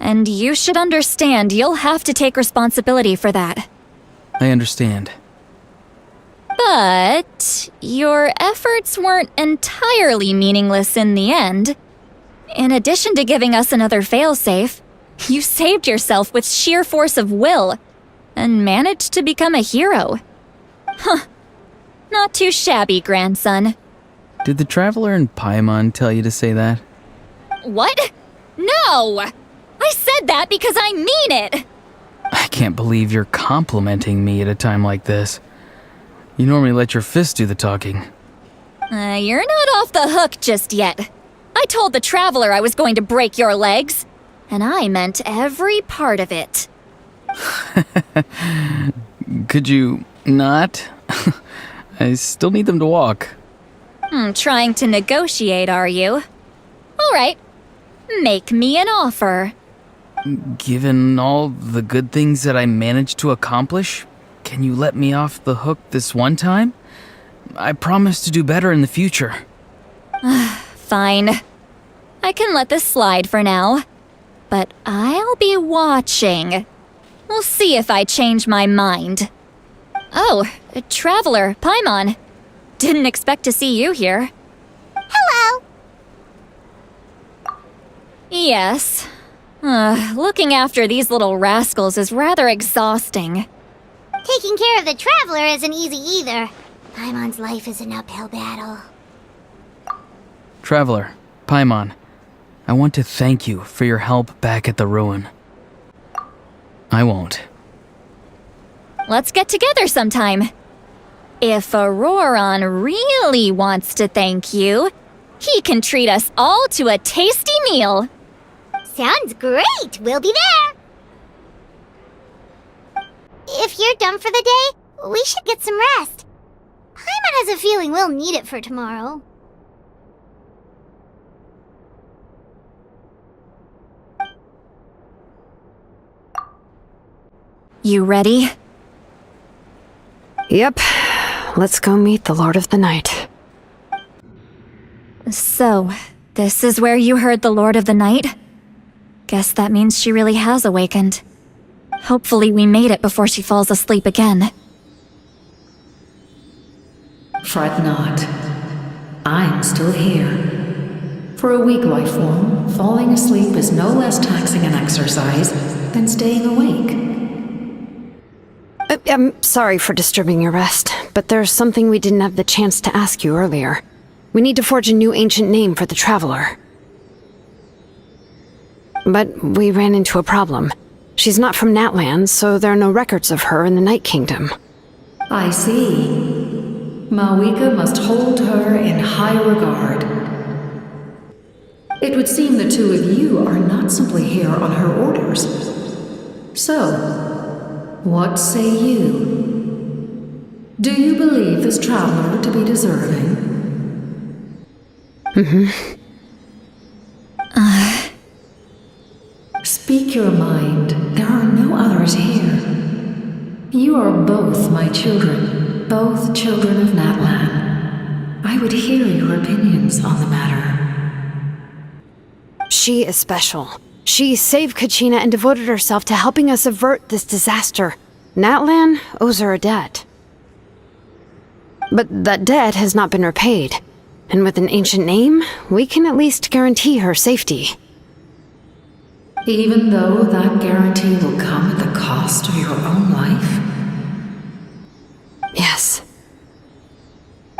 and you should understand you'll have to take responsibility for that. I understand. But your efforts weren't entirely meaningless in the end. In addition to giving us another failsafe, you saved yourself with sheer force of will and managed to become a hero. Huh. Not too shabby, grandson. Did the Traveler in Paimon tell you to say that? What? No! I said that because I mean it! I can't believe you're complimenting me at a time like this. You normally let your fists do the talking. You're not off the hook just yet. I told the Traveler I was going to break your legs, and I meant every part of it. Could you not? I still need them to walk. Trying to negotiate, are you? All right. Make me an offer. Given all the good things that I managed to accomplish, can you let me off the hook this one time? I promise to do better in the future. Fine. I can let this slide for now. But I'll be watching. We'll see if I change my mind. Oh, Traveler, Paimon. Didn't expect to see you here. Hello! Yes. Looking after these little rascals is rather exhausting. Taking care of the Traveler isn't easy either. Paimon's life is an uphill battle. Traveler, Paimon, I want to thank you for your help back at the ruin. I won't. Let's get together sometime. If Auroron really wants to thank you, he can treat us all to a tasty meal. Sounds great! We'll be there! If you're done for the day, we should get some rest. Paimon has a feeling we'll need it for tomorrow. You ready? Yep. Let's go meet the Lord of the Night. So, this is where you heard the Lord of the Night? Guess that means she really has awakened. Hopefully we made it before she falls asleep again. Fret not. I'm still here. For a weak life form, falling asleep is no less taxing an exercise than staying awake. I'm sorry for disturbing your rest, but there's something we didn't have the chance to ask you earlier. We need to forge a new ancient name for the Traveler. But we ran into a problem. She's not from Natlan, so there are no records of her in the Night Kingdom. I see. Mawika must hold her in high regard. It would seem the two of you are not simply here on her orders. So, what say you? Do you believe this Traveler to be deserving? Speak your mind. There are no others here. You are both my children, both children of Natlan. I would hear your opinions on the matter. She is special. She saved Kachina and devoted herself to helping us avert this disaster. Natlan owes her a debt. But that debt has not been repaid. And with an ancient name, we can at least guarantee her safety. Even though that guarantee will come at the cost of your own life? Yes.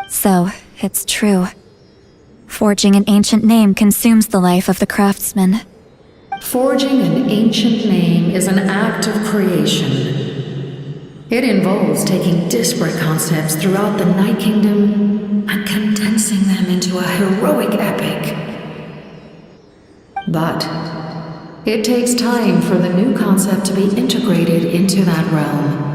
So, it's true. Forging an ancient name consumes the life of the craftsman. Forging an ancient name is an act of creation. It involves taking disparate concepts throughout the Night Kingdom and condensing them into a heroic epic. But It takes time for the new concept to be integrated into that realm.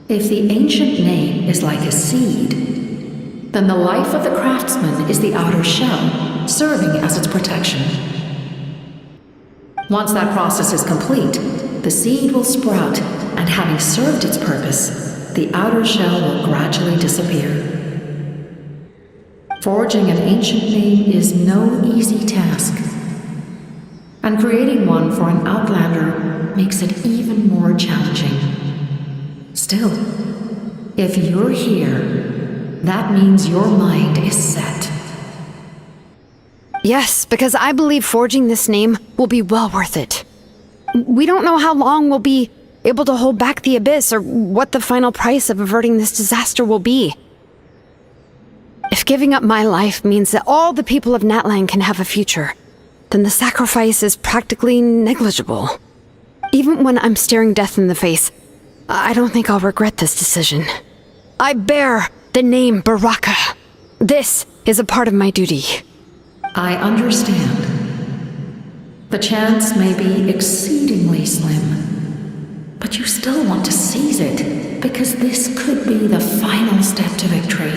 If the ancient name is like a seed, then the life of the craftsman is the outer shell, serving as its protection. Once that process is complete, the seed will sprout, and having served its purpose, the outer shell will gradually disappear. Forging an ancient name is no easy task, and creating one for an outlander makes it even more challenging. Still, if you're here, that means your mind is set. Yes, because I believe forging this name will be well worth it. We don't know how long we'll be able to hold back the abyss or what the final price of averting this disaster will be. If giving up my life means that all the people of Natlan can have a future, then the sacrifice is practically negligible. Even when I'm staring death in the face, I don't think I'll regret this decision. I bear the name Baraka. This is a part of my duty. I understand. The chance may be exceedingly slim, but you still want to seize it because this could be the final step to victory.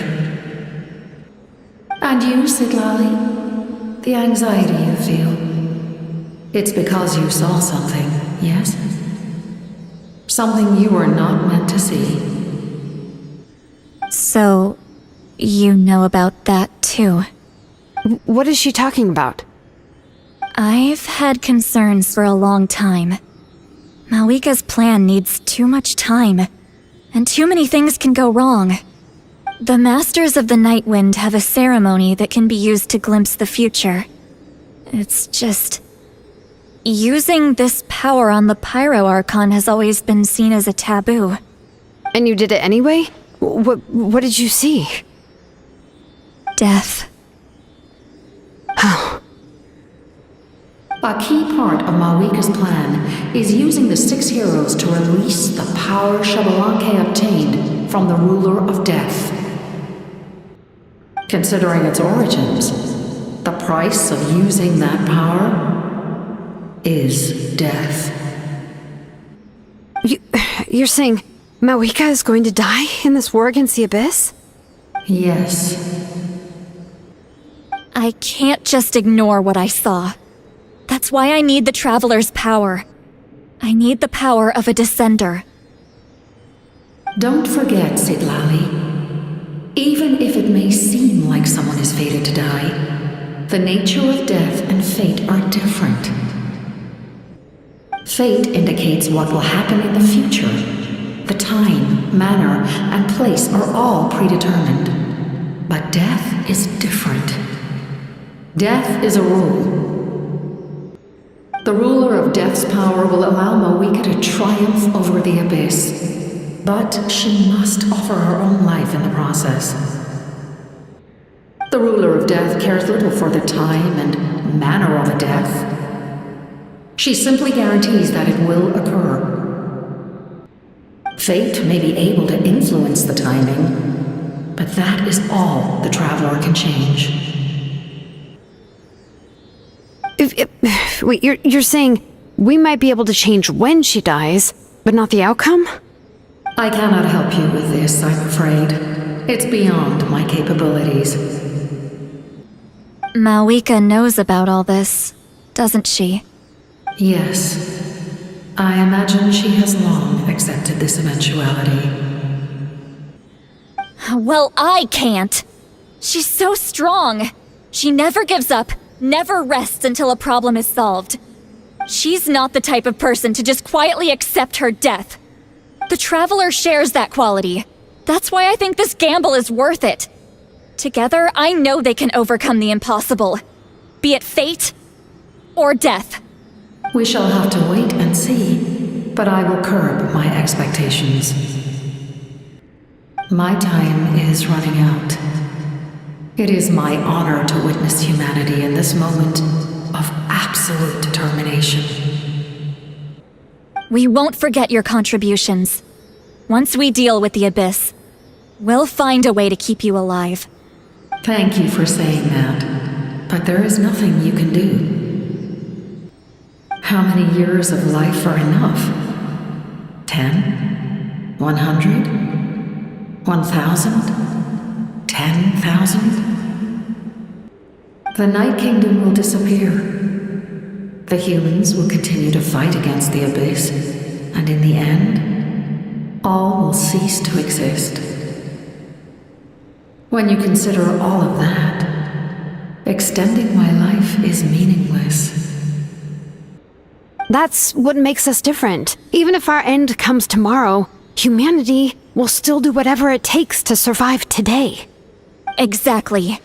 And you, Siglali, the anxiety you feel, it's because you saw something, yes? Something you were not meant to see. So, you know about that too. What is she talking about? I've had concerns for a long time. Malika's plan needs too much time, and too many things can go wrong. The Masters of the Night Wind have a ceremony that can be used to glimpse the future. It's just... using this power on the Pyro Archon has always been seen as a taboo. And you did it anyway? What did you see? Death. Oh. A key part of Malika's plan is using the 6 heroes to release the power Xbalanque obtained from the ruler of death. Considering its origins, the price of using that power is death. You're saying Malika is going to die in this war against the Abyss? Yes. I can't just ignore what I saw. That's why I need the Traveler's power. I need the power of a Descender. Don't forget, Siglali. Even if it may seem like someone is fated to die, the nature of death and fate are different. Fate indicates what will happen in the future. The time, manner, and place are all predetermined. But death is different. Death is a rule. The ruler of Death's power will allow Malika to triumph over the Abyss. But she must offer her own life in the process. The ruler of Death cares little for the time and manner of a death. She simply guarantees that it will occur. Fate may be able to influence the timing, but that is all the Traveler can change. Wait, you're saying we might be able to change when she dies, but not the outcome? I cannot help you with this, I'm afraid. It's beyond my capabilities. Malika knows about all this, doesn't she? Yes. I imagine she has long accepted this eventuality. Well, I can't. She's so strong. She never gives up, never rests until a problem is solved. She's not the type of person to just quietly accept her death. The Traveler shares that quality. That's why I think this gamble is worth it. Together, I know they can overcome the impossible. Be it fate or death. We shall have to wait and see, but I will curb my expectations. My time is running out. It is my honor to witness humanity in this moment of absolute determination. We won't forget your contributions. Once we deal with the Abyss, we'll find a way to keep you alive. Thank you for saying that, but there is nothing you can do. How many years of life are enough? 10? 100? 1,000? 10,000? The Night Kingdom will disappear. The humans will continue to fight against the Abyss, and in the end, all will cease to exist. When you consider all of that, extending my life is meaningless. That's what makes us different. Even if our end comes tomorrow, humanity will still do whatever it takes to survive today. Exactly.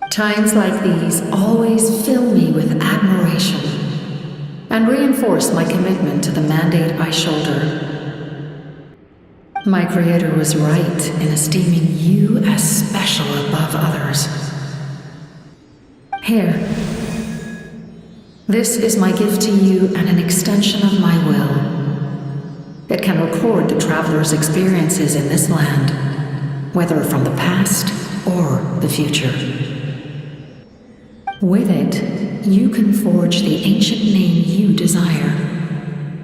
Times like these always fill me with admiration and reinforce my commitment to the mandate I shoulder. My creator was right in esteeming you as special above others. Here. This is my gift to you and an extension of my will. It can record the traveler's experiences in this land, whether from the past or the future. With it, you can forge the ancient name you desire,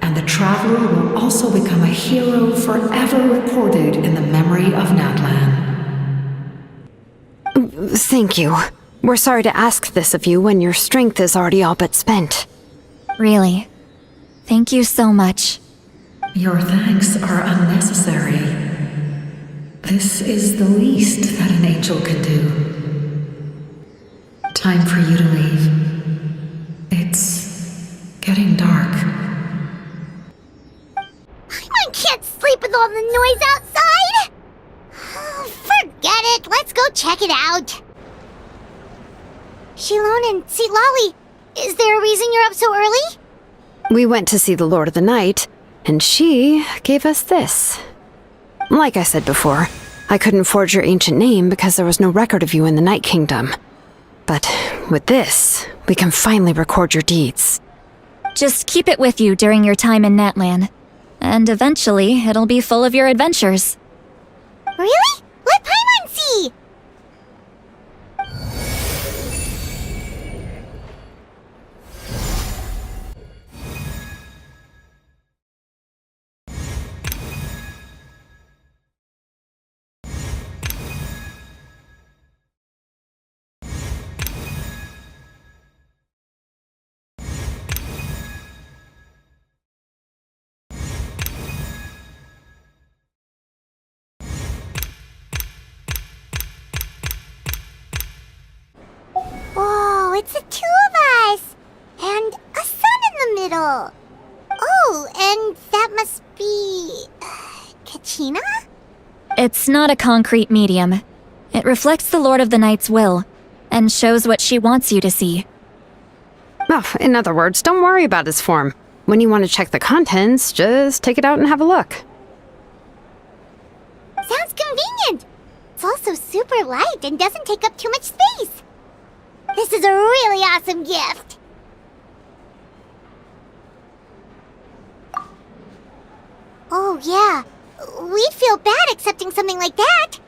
and the traveler will also become a hero forever recorded in the memory of Natlan. Thank you. We're sorry to ask this of you when your strength is already all but spent. Really. Thank you so much. Your thanks are unnecessary. This is the least that an angel can do. Time for you to leave. It's getting dark. I can't sleep with all the noise outside! Forget it, let's go check it out. Shilon and Sitlali, is there a reason you're up so early? We went to see the Lord of the Night, and she gave us this. Like I said before, I couldn't forge your ancient name because there was no record of you in the Night Kingdom. But with this, we can finally record your deeds. Just keep it with you during your time in Natlan. And eventually, it'll be full of your adventures. Really? Let Paimon see! Whoa, it's the two of us! And a sun in the middle! Oh, and that must be... Kachina? It's not a concrete medium. It reflects the Lord of the Night's will, and shows what she wants you to see. Oh, in other words, don't worry about his form. When you want to check the contents, just take it out and have a look. Sounds convenient! It's also super light and doesn't take up too much space. This is a really awesome gift! Oh, yeah. We'd feel bad accepting something like that.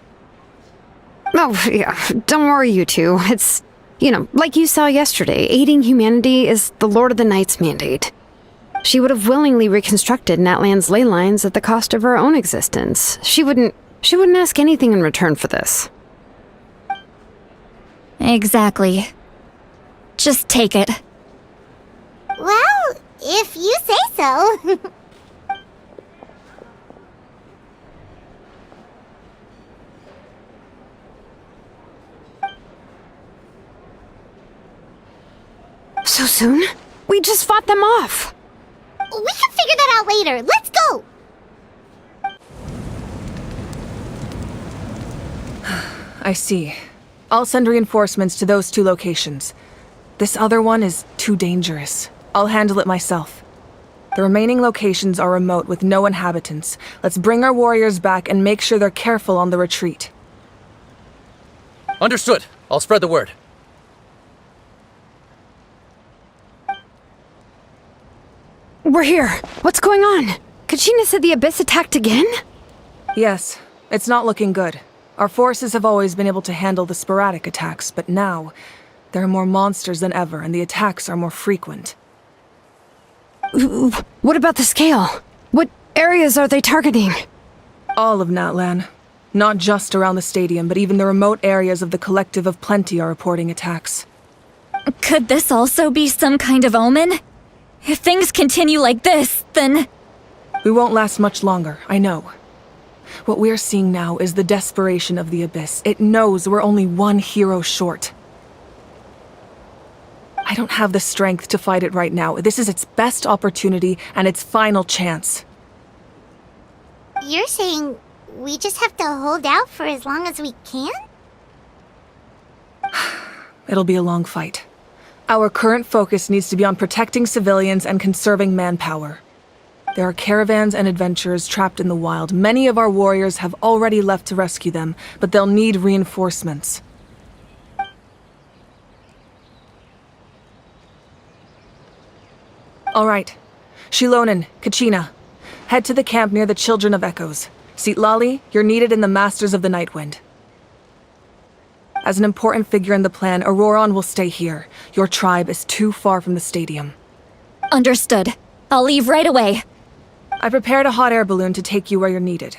Oh, yeah, don't worry, you two. It's, like you saw yesterday, aiding humanity is the Lord of the Night's mandate. She would have willingly reconstructed Natlan's ley lines at the cost of her own existence. She wouldn't ask anything in return for this. Exactly. Just take it. Well, if you say so. So soon? We just fought them off. We can figure that out later. Let's go! I see. I'll send reinforcements to those two locations. This other one is too dangerous. I'll handle it myself. The remaining locations are remote with no inhabitants. Let's bring our warriors back and make sure they're careful on the retreat. Understood. I'll spread the word. We're here. What's going on? Kachina said the Abyss attacked again? Yes. It's not looking good. Our forces have always been able to handle the sporadic attacks, but now, there are more monsters than ever, and the attacks are more frequent. What about the scale? What areas are they targeting? All of Natlan. Not just around the stadium, but even the remote areas of the Collective of Plenty are reporting attacks. Could this also be some kind of omen? If things continue like this, then... We won't last much longer, I know. What we're seeing now is the desperation of the Abyss. It knows we're only one hero short. I don't have the strength to fight it right now. This is its best opportunity and its final chance. You're saying we just have to hold out for as long as we can? It'll be a long fight. Our current focus needs to be on protecting civilians and conserving manpower. There are caravans and adventurers trapped in the wild. Many of our warriors have already left to rescue them, but they'll need reinforcements. All right. Shilonen, Kachina, head to the camp near the Children of Echoes. Citlali, you're needed in the Masters of the Nightwind. As an important figure in the plan, Auroron will stay here. Your tribe is too far from the stadium. Understood. I'll leave right away. I prepared a hot air balloon to take you where you're needed.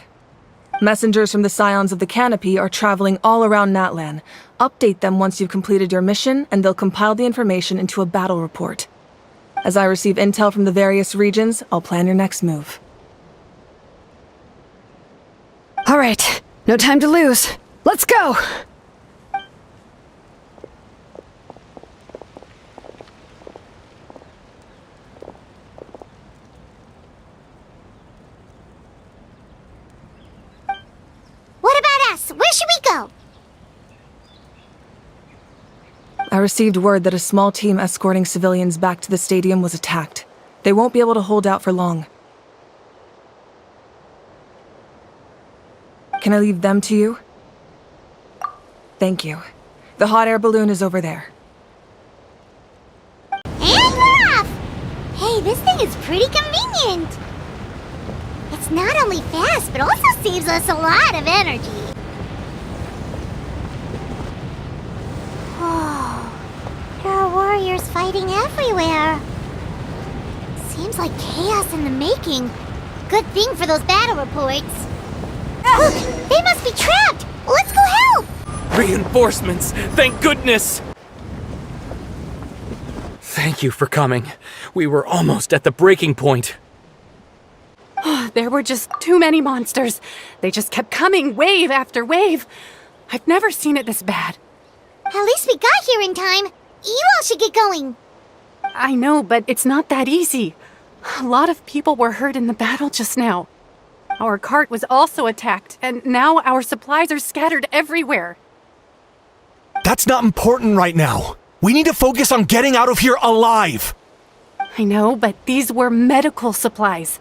Messengers from the Scions of the Canopy are traveling all around Natlan. Update them once you've completed your mission, and they'll compile the information into a battle report. As I receive intel from the various regions, I'll plan your next move. All right, no time to lose. Let's go! What about us? Where should we go? I received word that a small team escorting civilians back to the stadium was attacked. They won't be able to hold out for long. Can I leave them to you? Thank you. The hot air balloon is over there. And we're off! Hey, this thing is pretty convenient. It's not only fast, but also saves us a lot of energy. There are warriors fighting everywhere. Seems like chaos in the making. Good thing for those battle reports. Look, they must be trapped! Let's go help! Reinforcements! Thank goodness! Thank you for coming. We were almost at the breaking point. There were just too many monsters. They just kept coming, wave after wave. I've never seen it this bad. At least we got here in time. You all should get going. I know, but it's not that easy. A lot of people were hurt in the battle just now. Our cart was also attacked, and now our supplies are scattered everywhere. That's not important right now. We need to focus on getting out of here alive. I know, but these were medical supplies.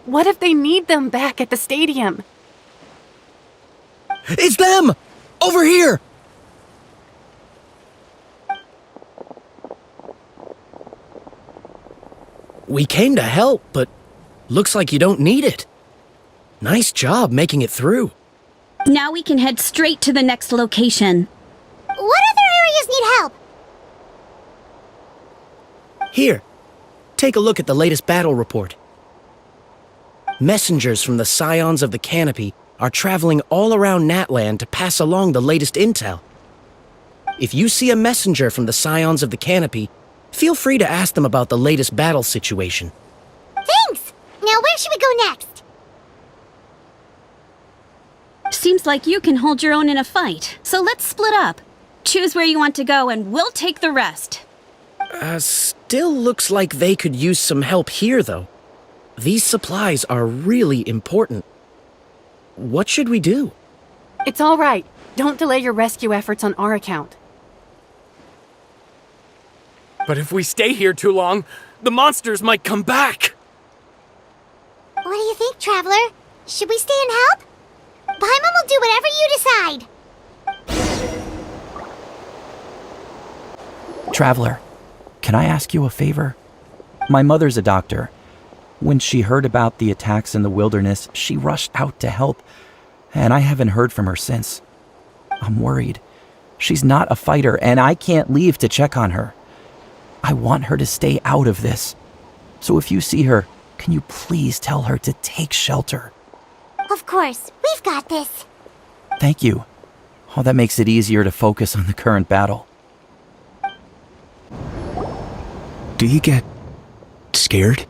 What if they need them back at the stadium? It's them! Over here! We came to help, but looks like you don't need it. Nice job making it through. Now we can head straight to the next location. What other areas need help? Here, take a look at the latest battle report. Messengers from the Scions of the Canopy are traveling all around Natlan to pass along the latest intel. If you see a messenger from the Scions of the Canopy, feel free to ask them about the latest battle situation. Thanks! Now where should we go next? Seems like you can hold your own in a fight, so let's split up. Choose where you want to go and we'll take the rest. Still looks like they could use some help here, though. These supplies are really important. What should we do? It's all right. Don't delay your rescue efforts on our account. But if we stay here too long, the monsters might come back! What do you think, Traveler? Should we stay and help? Paimon will do whatever you decide. Traveler, can I ask you a favor? My mother's a doctor. When she heard about the attacks in the wilderness, she rushed out to help, and I haven't heard from her since. I'm worried. She's not a fighter, and I can't leave to check on her. I want her to stay out of this. So if you see her, can you please tell her to take shelter? Of course, we've got this. Thank you. Oh, that makes it easier to focus on the current battle. Do you get scared?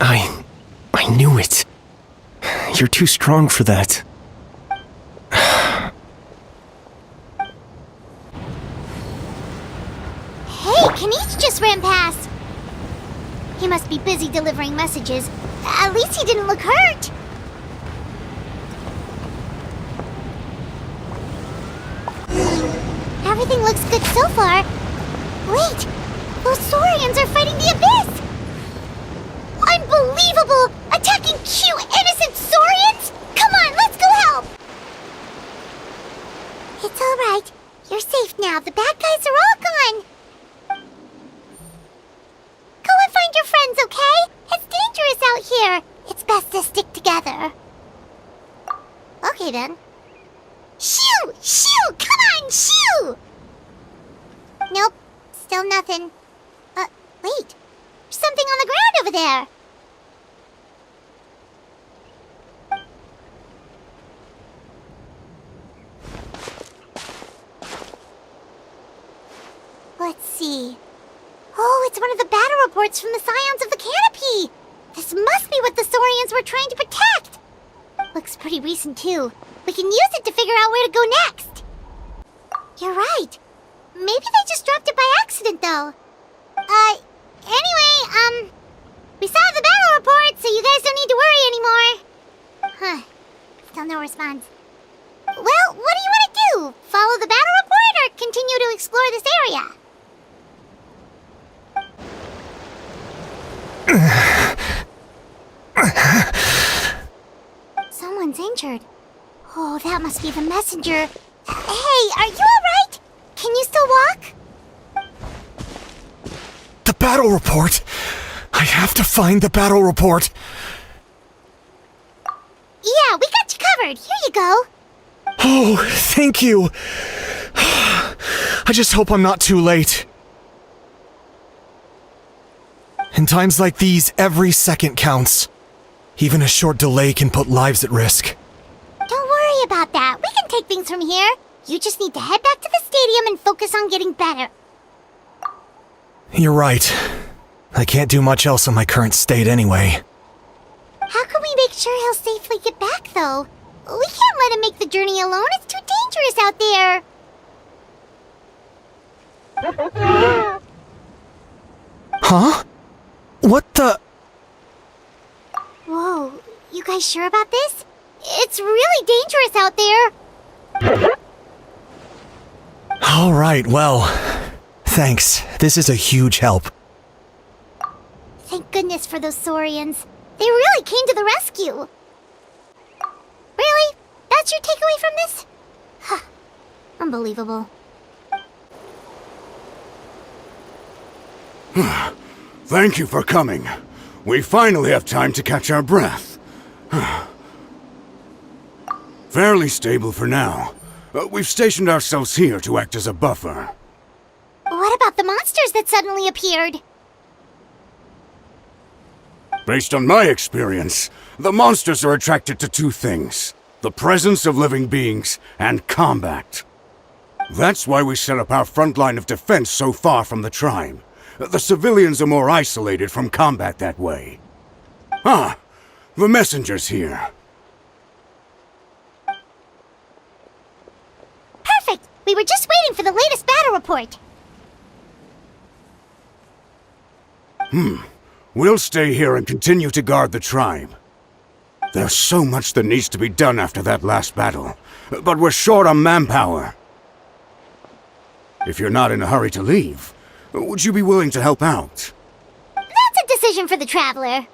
I knew it. You're too strong for that. Hey, Kanish just ran past. He must be busy delivering messages. At least he didn't look hurt. Everything looks good so far. Wait, those Saurians are fighting the Abyss! Unbelievable! Attacking cute, innocent Saurians? Come on, let's go help! It's alright. You're safe now. The bad guys are all gone. Go and find your friends, okay? It's dangerous out here. It's best to stick together. Okay, then. Shoo! Shoo! Come on, shoo! Nope. Still nothing. Wait. There's something on the ground over there. Let's see. Oh, it's one of the battle reports from the Scions of the Canopy! This must be what the Saurians were trying to protect! Looks pretty recent, too. We can use it to figure out where to go next. You're right. Maybe they just dropped it by accident, though. Anyway, we saw the battle report, so you guys don't need to worry anymore. Huh. Still no response. Well, what do you want to do? Follow the battle report or continue to explore this area? Someone's injured. Oh, that must be the messenger. Hey, are you alright? Can you still walk? The battle report! I have to find the battle report! Yeah, we got you covered. Here you go. Oh, thank you! I just hope I'm not too late. In times like these, every second counts. Even a short delay can put lives at risk. Don't worry about that. We can take things from here. You just need to head back to the stadium and focus on getting better. You're right. I can't do much else in my current state anyway. How can we make sure he'll safely get back, though? We can't let him make the journey alone. It's too dangerous out there. Huh? What the? Whoa, you guys sure about this? It's really dangerous out there. All right, well, thanks. This is a huge help. Thank goodness for those Saurians. They really came to the rescue. Really? That's your takeaway from this? Huh. Unbelievable. Thank you for coming. We finally have time to catch our breath. Fairly stable for now. We've stationed ourselves here to act as a buffer. What about the monsters that suddenly appeared? Based on my experience, the monsters are attracted to two things: the presence of living beings and combat. That's why we set up our front line of defense so far from the tribe. The civilians are more isolated from combat that way. Ah, the messenger's here. Perfect! We were just waiting for the latest battle report. We'll stay here and continue to guard the tribe. There's so much that needs to be done after that last battle, but we're short on manpower. If you're not in a hurry to leave, would you be willing to help out? That's a decision for the Traveler.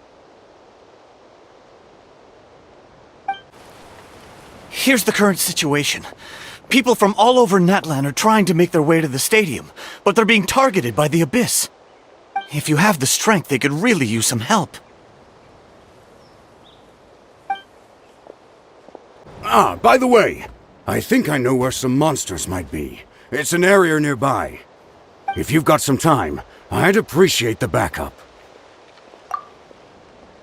Here's the current situation. People from all over Natlan are trying to make their way to the stadium, but they're being targeted by the Abyss. If you have the strength, they could really use some help. Ah, by the way, I think I know where some monsters might be. It's an area nearby. If you've got some time, I'd appreciate the backup.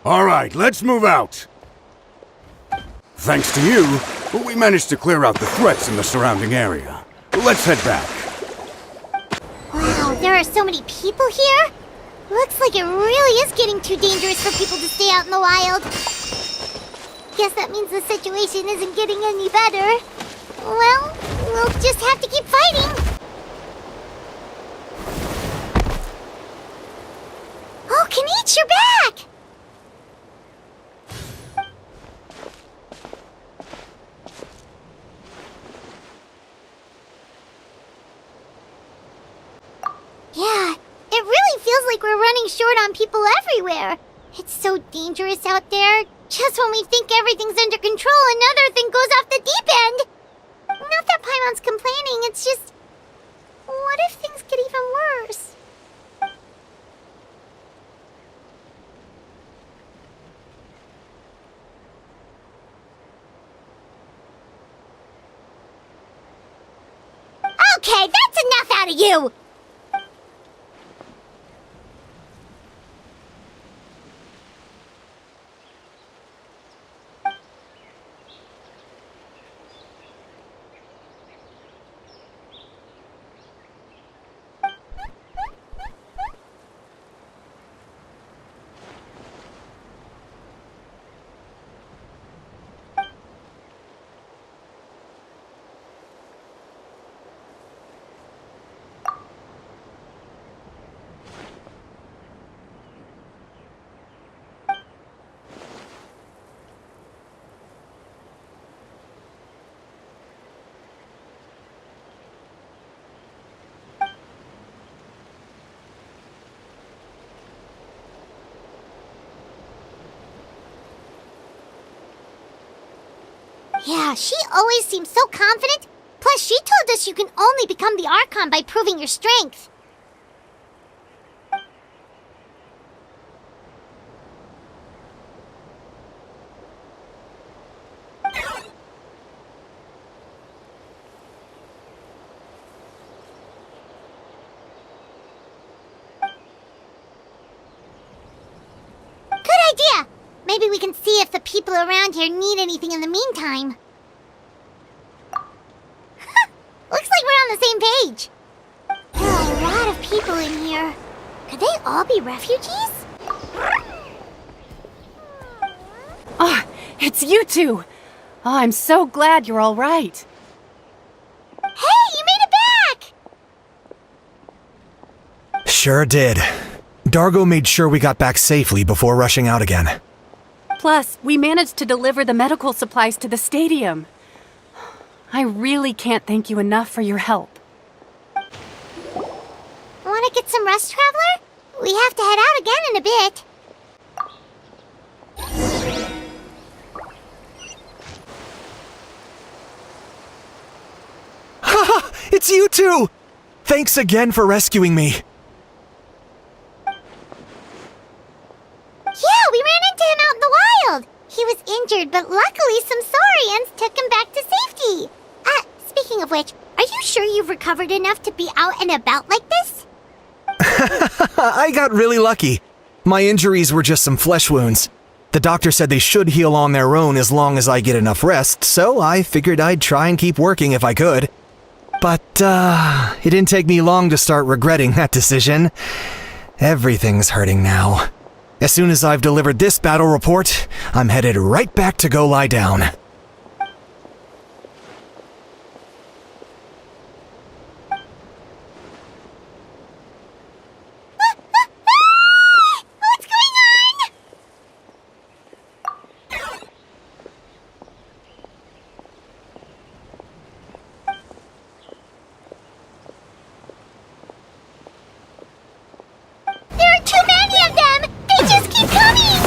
All right, let's move out. Thanks to you, we managed to clear out the threats in the surrounding area. Let's head back. Wow, there are so many people here. Looks like it really is getting too dangerous for people to stay out in the wild. Guess that means the situation isn't getting any better. Well, we'll just have to keep fighting. Oh, Kanichi, you're back! Yeah, it really feels like we're running short on people everywhere. It's so dangerous out there. Just when we think everything's under control, another thing goes off the deep end. Not that Paimon's complaining, it's just... What if things get even worse? Okay, that's enough out of you! Yeah, she always seems so confident. Plus, she told us you can only become the Archon by proving your strength. Good idea! Maybe we can see if the people around here need anything in the meantime. Looks like we're on the same page. There are a lot of people in here. Could they all be refugees? Ah, it's you two! Oh, I'm so glad you're all right. Hey, you made it back! Sure did. Dargo made sure we got back safely before rushing out again. Plus, we managed to deliver the medical supplies to the stadium. I really can't thank you enough for your help. Want to get some rest, Traveler? We have to head out again in a bit. Haha! It's you two! Thanks again for rescuing me. Yeah, we ran into him out in the wild. He was injured, but luckily some saurians took him back to safety. Speaking of which, are you sure you've recovered enough to be out and about like this? I got really lucky. My injuries were just some flesh wounds. The doctor said they should heal on their own as long as I get enough rest, so I figured I'd try and keep working if I could. But, it didn't take me long to start regretting that decision. Everything's hurting now. As soon as I've delivered this battle report, I'm headed right back to go lie down. What's going on? There are too many of them! They just keep coming!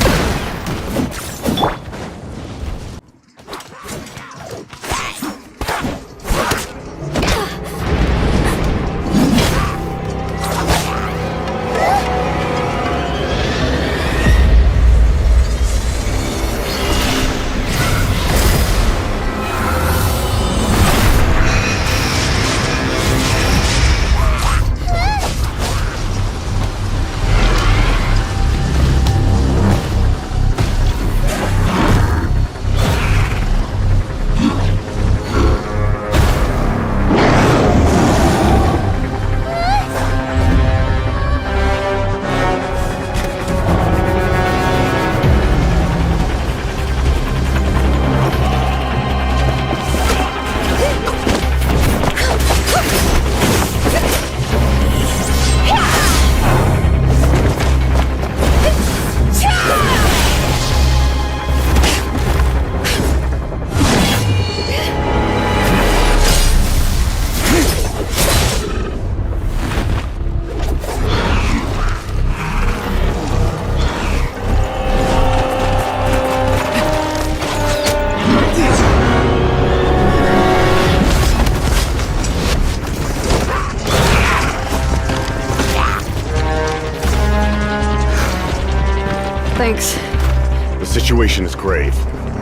The situation is grave.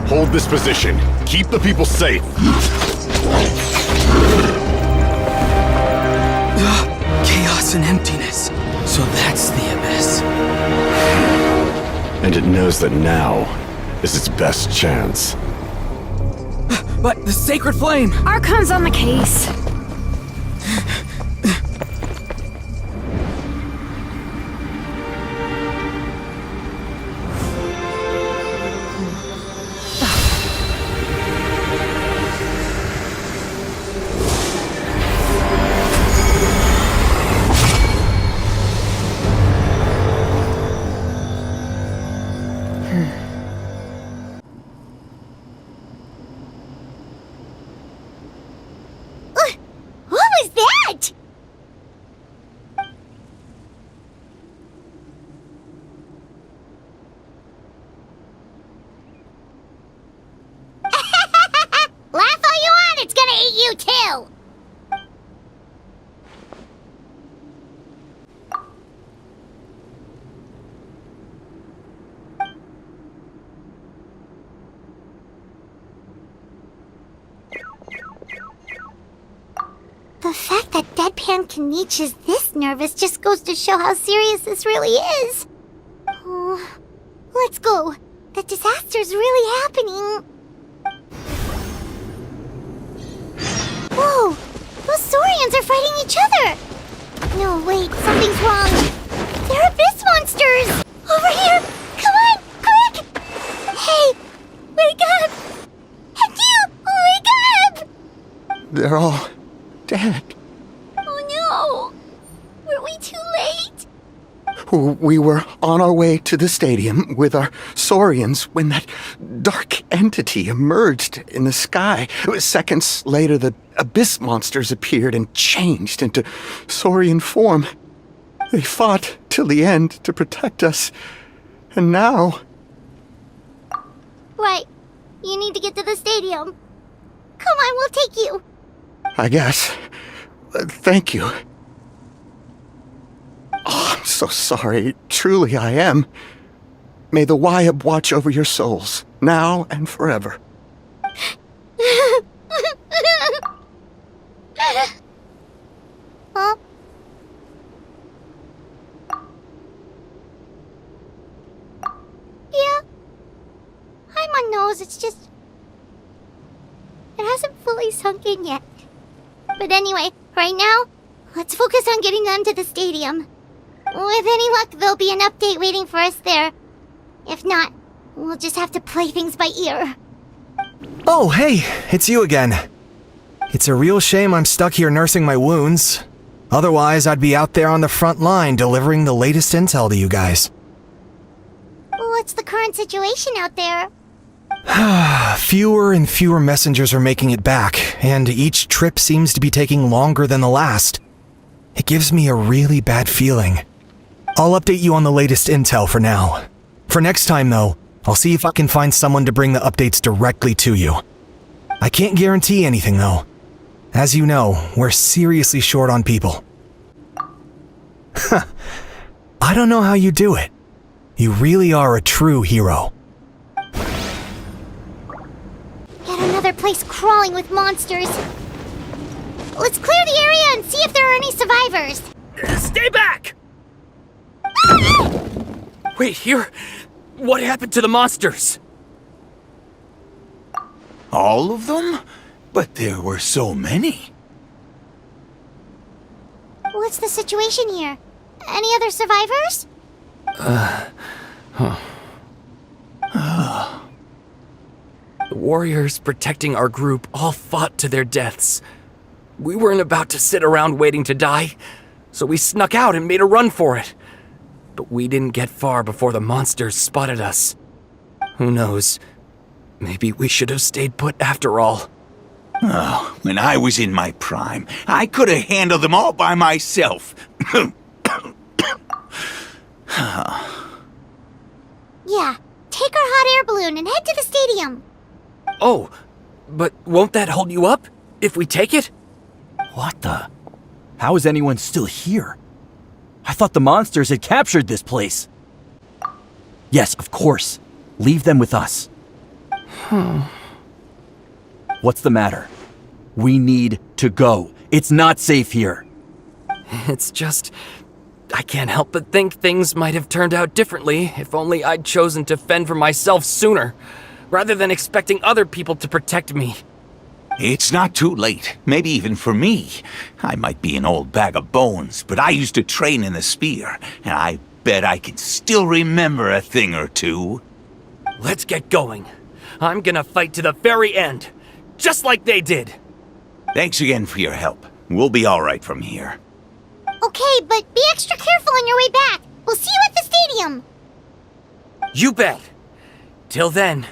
Hold this position. Keep the people safe. Chaos and emptiness. So that's the abyss. And it knows that now is its best chance. But the sacred flame! Archon's on the case. What was that? Laugh all you want, it's gonna eat you too! The fact that Deadpan Kanich is this nervous just goes to show how serious this really is. Oh, let's go. The disaster's really happening. Whoa! Those Saurians are fighting each other! No, wait, something's wrong. They're abyss monsters! Over here! Come on, quick! Hey, wake up! And you, wake up! They're all dead. Oh no! Were we too late? We were on our way to the stadium with our Saurians when that dark entity emerged in the sky. Seconds later, the abyss monsters appeared and changed into Saurian form. They fought till the end to protect us. And now... Right. You need to get to the stadium. Come on, we'll take you. I guess. Thank you. Oh, I'm so sorry. Truly I am. May the Wyab watch over your souls, now and forever. Huh? Yeah. I'm on nose, it's just... It hasn't fully sunk in yet. But anyway, right now, let's focus on getting them to the stadium. With any luck, there'll be an update waiting for us there. If not, we'll just have to play things by ear. Oh, hey, it's you again. It's a real shame I'm stuck here nursing my wounds. Otherwise, I'd be out there on the front line delivering the latest intel to you guys. What's the current situation out there? Fewer and fewer messengers are making it back, and each trip seems to be taking longer than the last. It gives me a really bad feeling. I'll update you on the latest intel for now. For next time, though, I'll see if I can find someone to bring the updates directly to you. I can't guarantee anything, though. As you know, we're seriously short on people. I don't know how you do it. You really are a true hero. Yet another place crawling with monsters. Let's clear the area and see if there are any survivors. Stay back! Wait, here? What happened to the monsters? All of them? But there were so many. What's the situation here? Any other survivors? The warriors protecting our group all fought to their deaths. We weren't about to sit around waiting to die, so we snuck out and made a run for it. But we didn't get far before the monsters spotted us. Who knows? Maybe we should have stayed put after all. Oh, when I was in my prime, I could have handled them all by myself. Yeah, take our hot air balloon and head to the stadium. Oh, but won't that hold you up if we take it? What the? How is anyone still here? I thought the monsters had captured this place. Yes, of course. Leave them with us. What's the matter? We need to go. It's not safe here. It's just... I can't help but think things might have turned out differently if only I'd chosen to fend for myself sooner, rather than expecting other people to protect me. It's not too late, maybe even for me. I might be an old bag of bones, but I used to train in the spear, and I bet I can still remember a thing or two. Let's get going. I'm gonna fight to the very end, just like they did. Thanks again for your help. We'll be all right from here. Okay, but be extra careful on your way back. We'll see you at the stadium. You bet. Till then.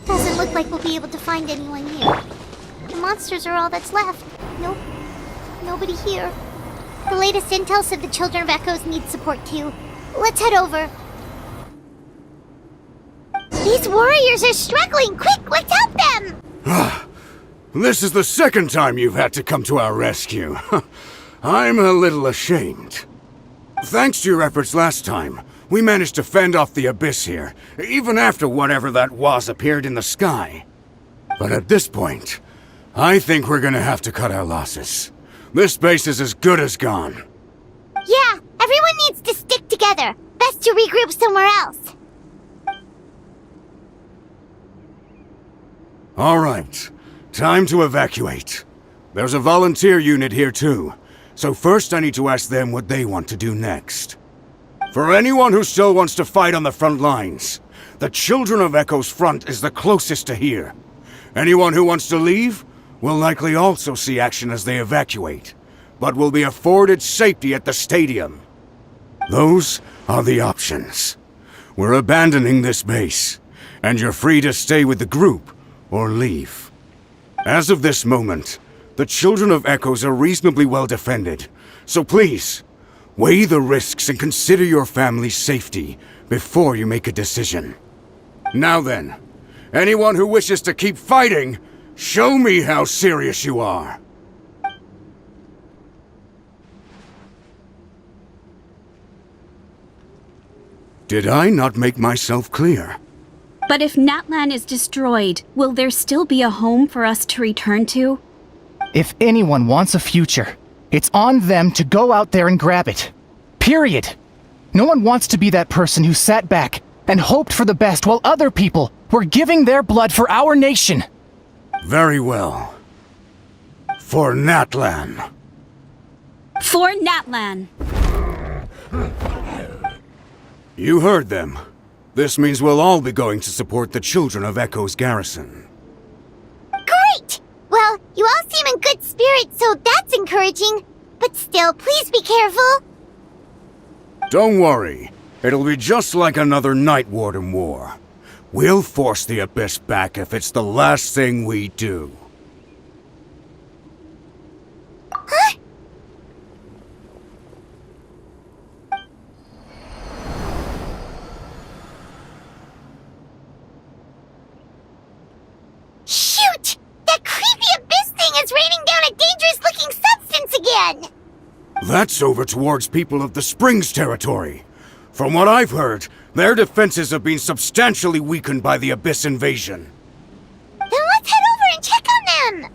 Doesn't look like we'll be able to find anyone here. The monsters are all that's left. Nope. Nobody here. The latest intel said the Children of Echoes need support too. Let's head over. These warriors are struggling! Quick, let's help them! This is the second time you've had to come to our rescue. I'm a little ashamed. Thanks to your efforts last time, we managed to fend off the abyss here, even after whatever that was appeared in the sky. But at this point, I think we're gonna have to cut our losses. This base is as good as gone. Yeah, everyone needs to stick together. Best to regroup somewhere else. All right, time to evacuate. There's a volunteer unit here too, so first I need to ask them what they want to do next. For anyone who still wants to fight on the front lines, the Children of Echo's front is the closest to here. Anyone who wants to leave will likely also see action as they evacuate, but will be afforded safety at the stadium. Those are the options. We're abandoning this base, and you're free to stay with the group or leave. As of this moment, the Children of Echoes are reasonably well defended, so please, weigh the risks and consider your family's safety before you make a decision. Now then, anyone who wishes to keep fighting, show me how serious you are. Did I not make myself clear? But if Natlan is destroyed, will there still be a home for us to return to? If anyone wants a future, it's on them to go out there and grab it. Period. No one wants to be that person who sat back and hoped for the best while other people were giving their blood for our nation. Very well. For Natlan. For Natlan. You heard them. This means we'll all be going to support the Children of Echo's garrison. Great! Well, you all seem in good spirits, so that's encouraging. But still, please be careful. Don't worry. It'll be just like another Night Warden war. We'll force the Abyss back if it's the last thing we do. Huh? Shoot! That creepy Abyss thing is raining down a dangerous-looking substance again! That's over towards people of the Springs territory. From what I've heard, their defenses have been substantially weakened by the Abyss invasion. Then let's head over and check on them!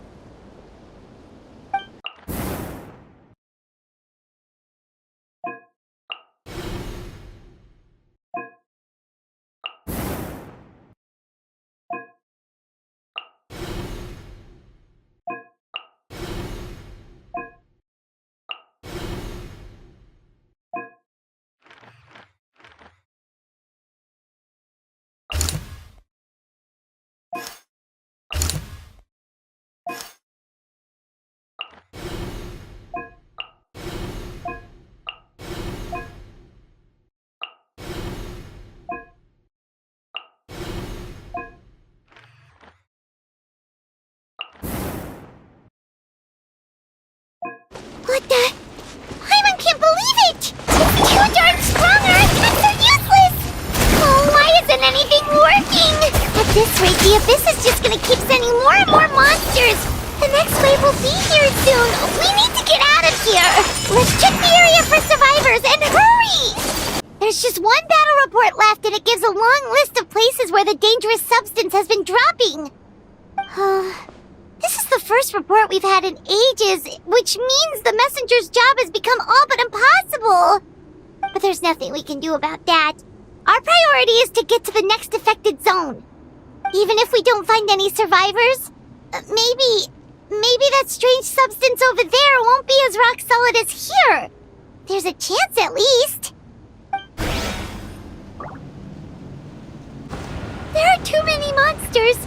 What the? Hyman can't believe it! It's too darn strong, our attacks are useless! Oh, why isn't anything working? At this rate, the Abyss is just gonna keep sending more and more monsters! The next wave will be here soon! We need to get out of here! Let's check the area for survivors, and hurry! There's just one battle report left, and it gives a long list of places where the dangerous substance has been dropping. This is the first report we've had in ages, which means the messenger's job has become all but impossible. But there's nothing we can do about that. Our priority is to get to the next affected zone. Even if we don't find any survivors, maybe that strange substance over there won't be as rock solid as here. There's a chance at least. There are too many monsters.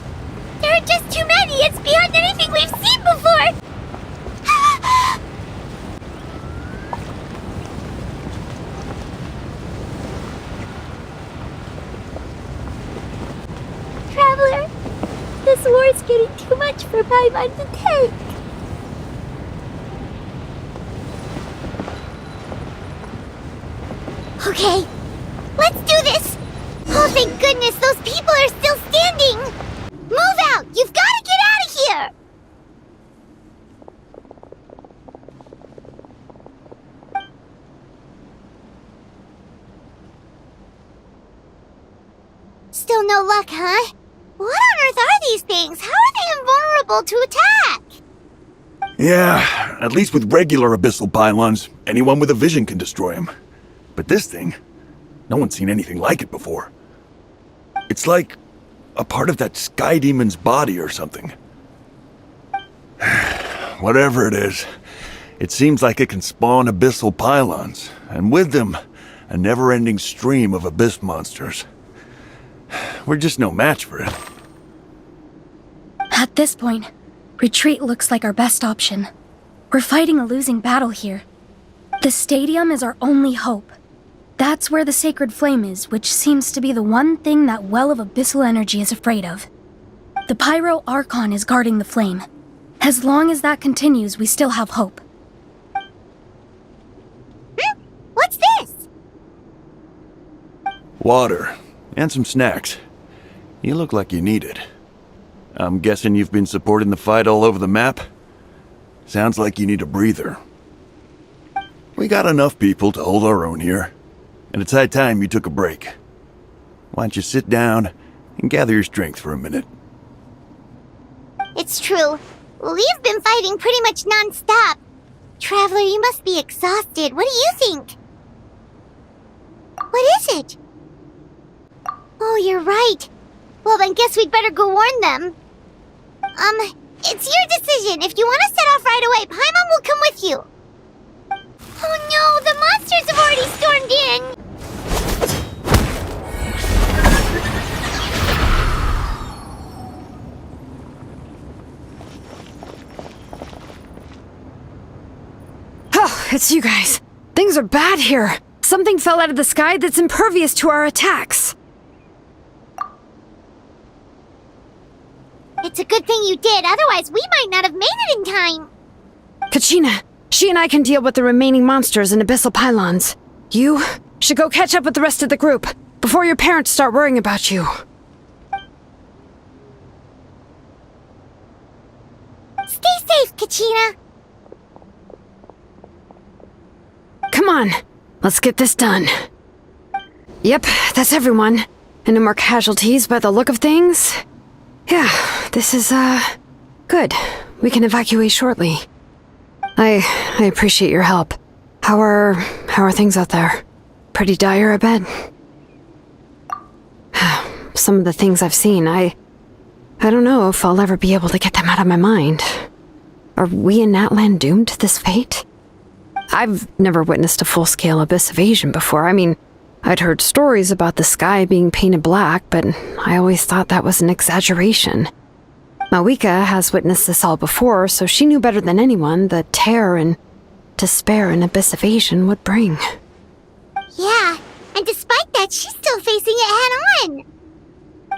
There are just too many. It's beyond anything we've seen before. Traveler, this war's getting too much for my mind to take. Okay, let's do this. Oh, thank goodness, those people are still standing. Move out! You've got to get out of here! Still no luck, huh? What on earth are these things? How are they invulnerable to attack? Yeah, at least with regular abyssal pylons, anyone with a vision can destroy them. But this thing, no one's seen anything like it before. It's like a part of that sky demon's body or something. Whatever it is, it seems like it can spawn abyssal pylons, and with them, a never-ending stream of abyss monsters. We're just no match for it. At this point, retreat looks like our best option. We're fighting a losing battle here. The stadium is our only hope. That's where the sacred flame is, which seems to be the one thing that well of abyssal energy is afraid of. The Pyro Archon is guarding the flame. As long as that continues, we still have hope. What's this? Water, and some snacks. You look like you need it. I'm guessing you've been supporting the fight all over the map? Sounds like you need a breather. We got enough people to hold our own here. And it's high time you took a break. Why don't you sit down and gather your strength for a minute? It's true. We've been fighting pretty much non-stop. Traveler, you must be exhausted. What do you think? What is it? Oh, you're right. Well, then guess we'd better go warn them. It's your decision. If you want to set off right away, Paimon will come with you. Oh no, the monsters have already stormed in! Oh, it's you guys. Things are bad here. Something fell out of the sky that's impervious to our attacks. It's a good thing you did, otherwise we might not have made it in time. Kachina, she and I can deal with the remaining monsters and abyssal pylons. You should go catch up with the rest of the group before your parents start worrying about you. Stay safe, Kachina. Come on, let's get this done. Yep, that's everyone. And no more casualties by the look of things. Yeah, this is, good. We can evacuate shortly. I appreciate your help. How are things out there? Pretty dire, I bet. Some of the things I've seen, I don't know if I'll ever be able to get them out of my mind. Are we in Natlan doomed to this fate? I've never witnessed a full-scale abyss invasion before. I mean, I'd heard stories about the sky being painted black, but I always thought that was an exaggeration. Mawika has witnessed this all before, so she knew better than anyone the terror and despair an abyss invasion would bring. Yeah, and despite that, she's still facing it head-on.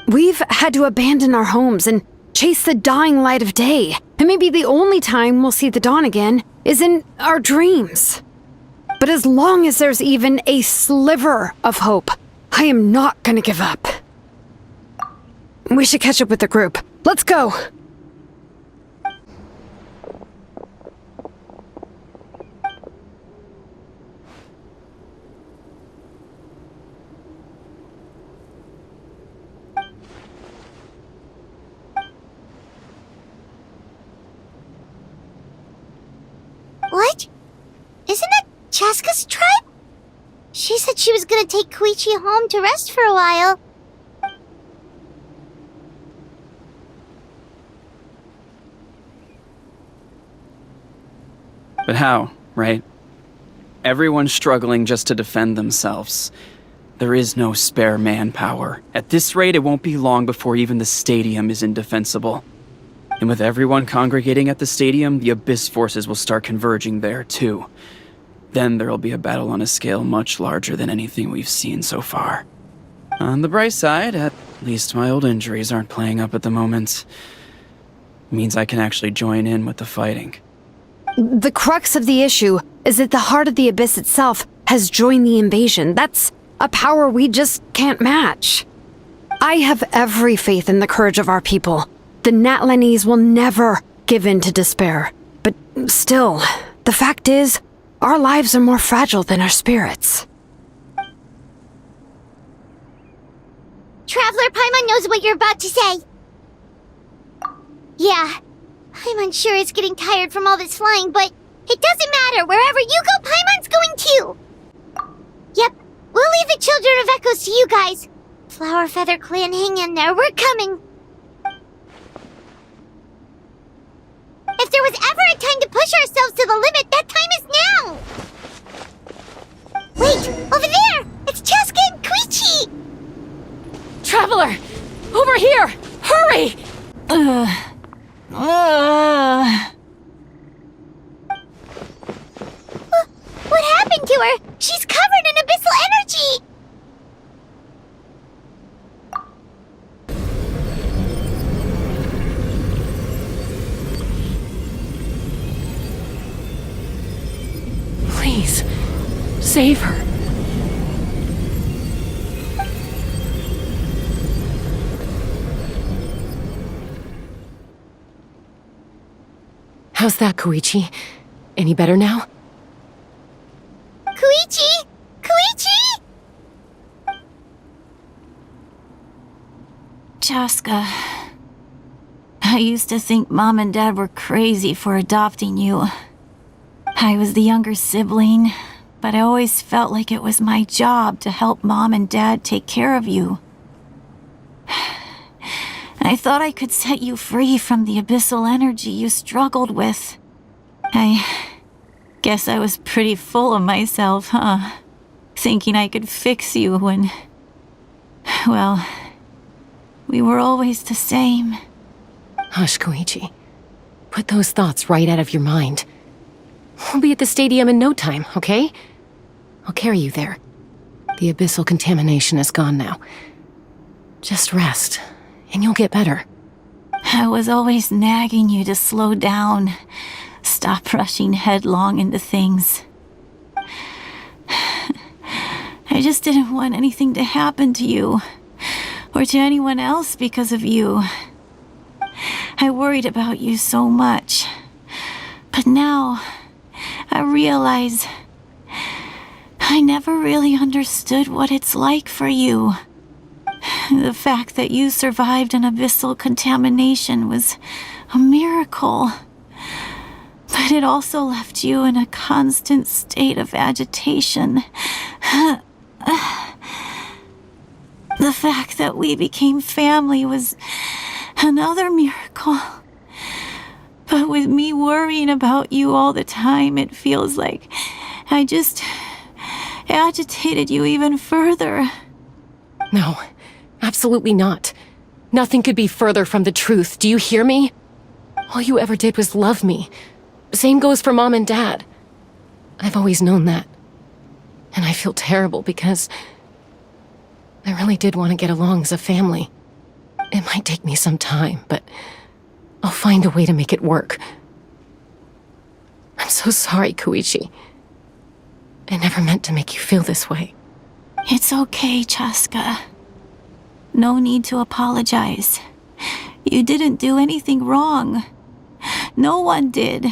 We've had to abandon our homes and chase the dying light of day, and maybe the only time we'll see the dawn again is in our dreams. But as long as there's even a sliver of hope, I am not gonna give up. We should catch up with the group. Let's go! said she was gonna take Koichi home to rest for a while. But how, right? Everyone's struggling just to defend themselves. There is no spare manpower. At this rate, it won't be long before even the stadium is indefensible. And with everyone congregating at the stadium, the Abyss forces will start converging there, too. Then there'll be a battle on a scale much larger than anything we've seen so far. On the bright side, at least my old injuries aren't playing up at the moment. Means I can actually join in with the fighting. The crux of the issue is that the heart of the Abyss itself has joined the invasion. That's a power we just can't match. I have every faith in the courage of our people. The Natlanese will never give in to despair. But still, the fact is, our lives are more fragile than our spirits. Traveler Paimon knows what you're about to say. Yeah, Paimon's sure is getting tired from all this flying, but it doesn't matter. Wherever you go, Paimon's going too. Yep, we'll leave the Children of Echoes to you guys. Flower Feather Clan, hang in there. We're coming. If there was ever a time to push ourselves to the limit, that time is now! Wait, over there! It's Cheska and Koichi! Traveler! Over here! Hurry! What happened to her? She's covered in abyssal energy! Please, save her. How's that, Koichi? Any better now? Koichi! Koichi! Cheska, I used to think Mom and Dad were crazy for adopting you. I was the younger sibling, but I always felt like it was my job to help Mom and Dad take care of you. I thought I could set you free from the abyssal energy you struggled with. I guess I was pretty full of myself, huh? Thinking I could fix you when... well, we were always the same. Hush, Koichi. Put those thoughts right out of your mind. We'll be at the stadium in no time, okay? I'll carry you there. The abyssal contamination is gone now. Just rest, and you'll get better. I was always nagging you to slow down. Stop rushing headlong into things. I just didn't want anything to happen to you, or to anyone else because of you. I worried about you so much. But now, I realize I never really understood what it's like for you. The fact that you survived an abyssal contamination was a miracle. But it also left you in a constant state of agitation. The fact that we became family was another miracle. But with me worrying about you all the time, it feels like I just agitated you even further. No, absolutely not. Nothing could be further from the truth. Do you hear me? All you ever did was love me. Same goes for Mom and Dad. I've always known that. And I feel terrible because I really did want to get along as a family. It might take me some time, but I'll find a way to make it work. I'm so sorry, Koichi. I never meant to make you feel this way. It's okay, Cheska. No need to apologize. You didn't do anything wrong. No one did.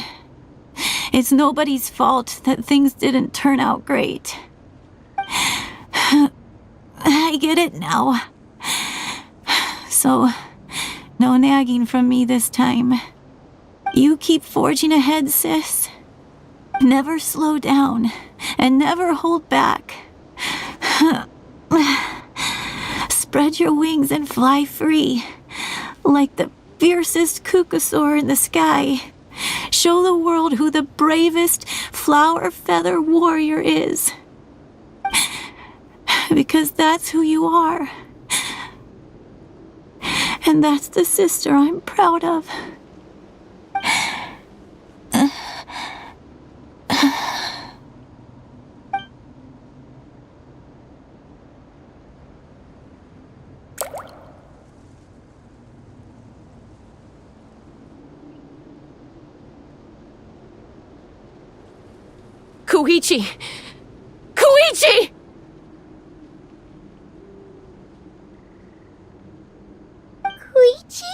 It's nobody's fault that things didn't turn out great. I get it now. So, no nagging from me this time. You keep forging ahead, sis. Never slow down, and never hold back. spread your wings and fly free, like the fiercest kukasaur in the sky. Show the world who the bravest flower feather warrior is. Because that's who you are. And that's the sister I'm proud of. Koichi! Koichi! Koichi?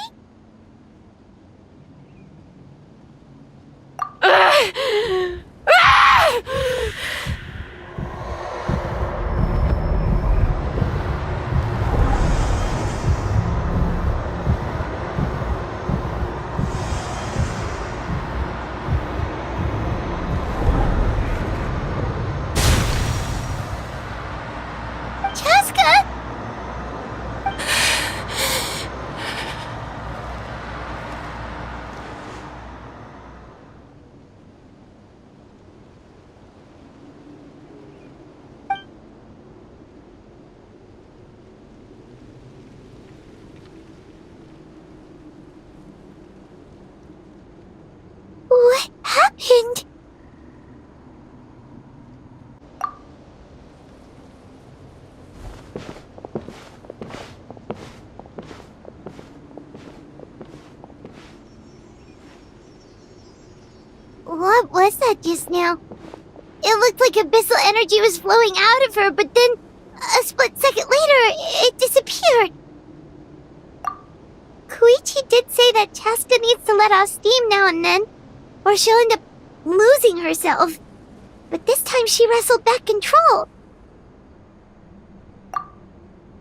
Chaska! What happened? What was that just now? It looked like abyssal energy was flowing out of her, but then, a split second later, it disappeared. Koichi did say that Chaska needs to let off steam now and then, or she'll end up losing herself. But this time she wrestled back control.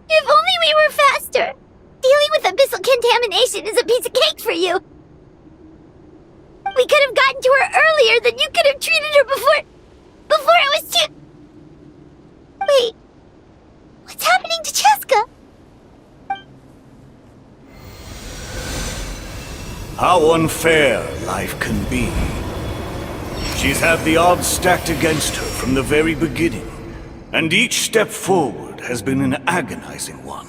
If only we were faster! Dealing with abyssal contamination is a piece of cake for you! We could have gotten to her earlier, then you could have treated her before it was too... Wait, what's happening to Chaska? How unfair life can be. She's had the odds stacked against her from the very beginning, and each step forward has been an agonizing one.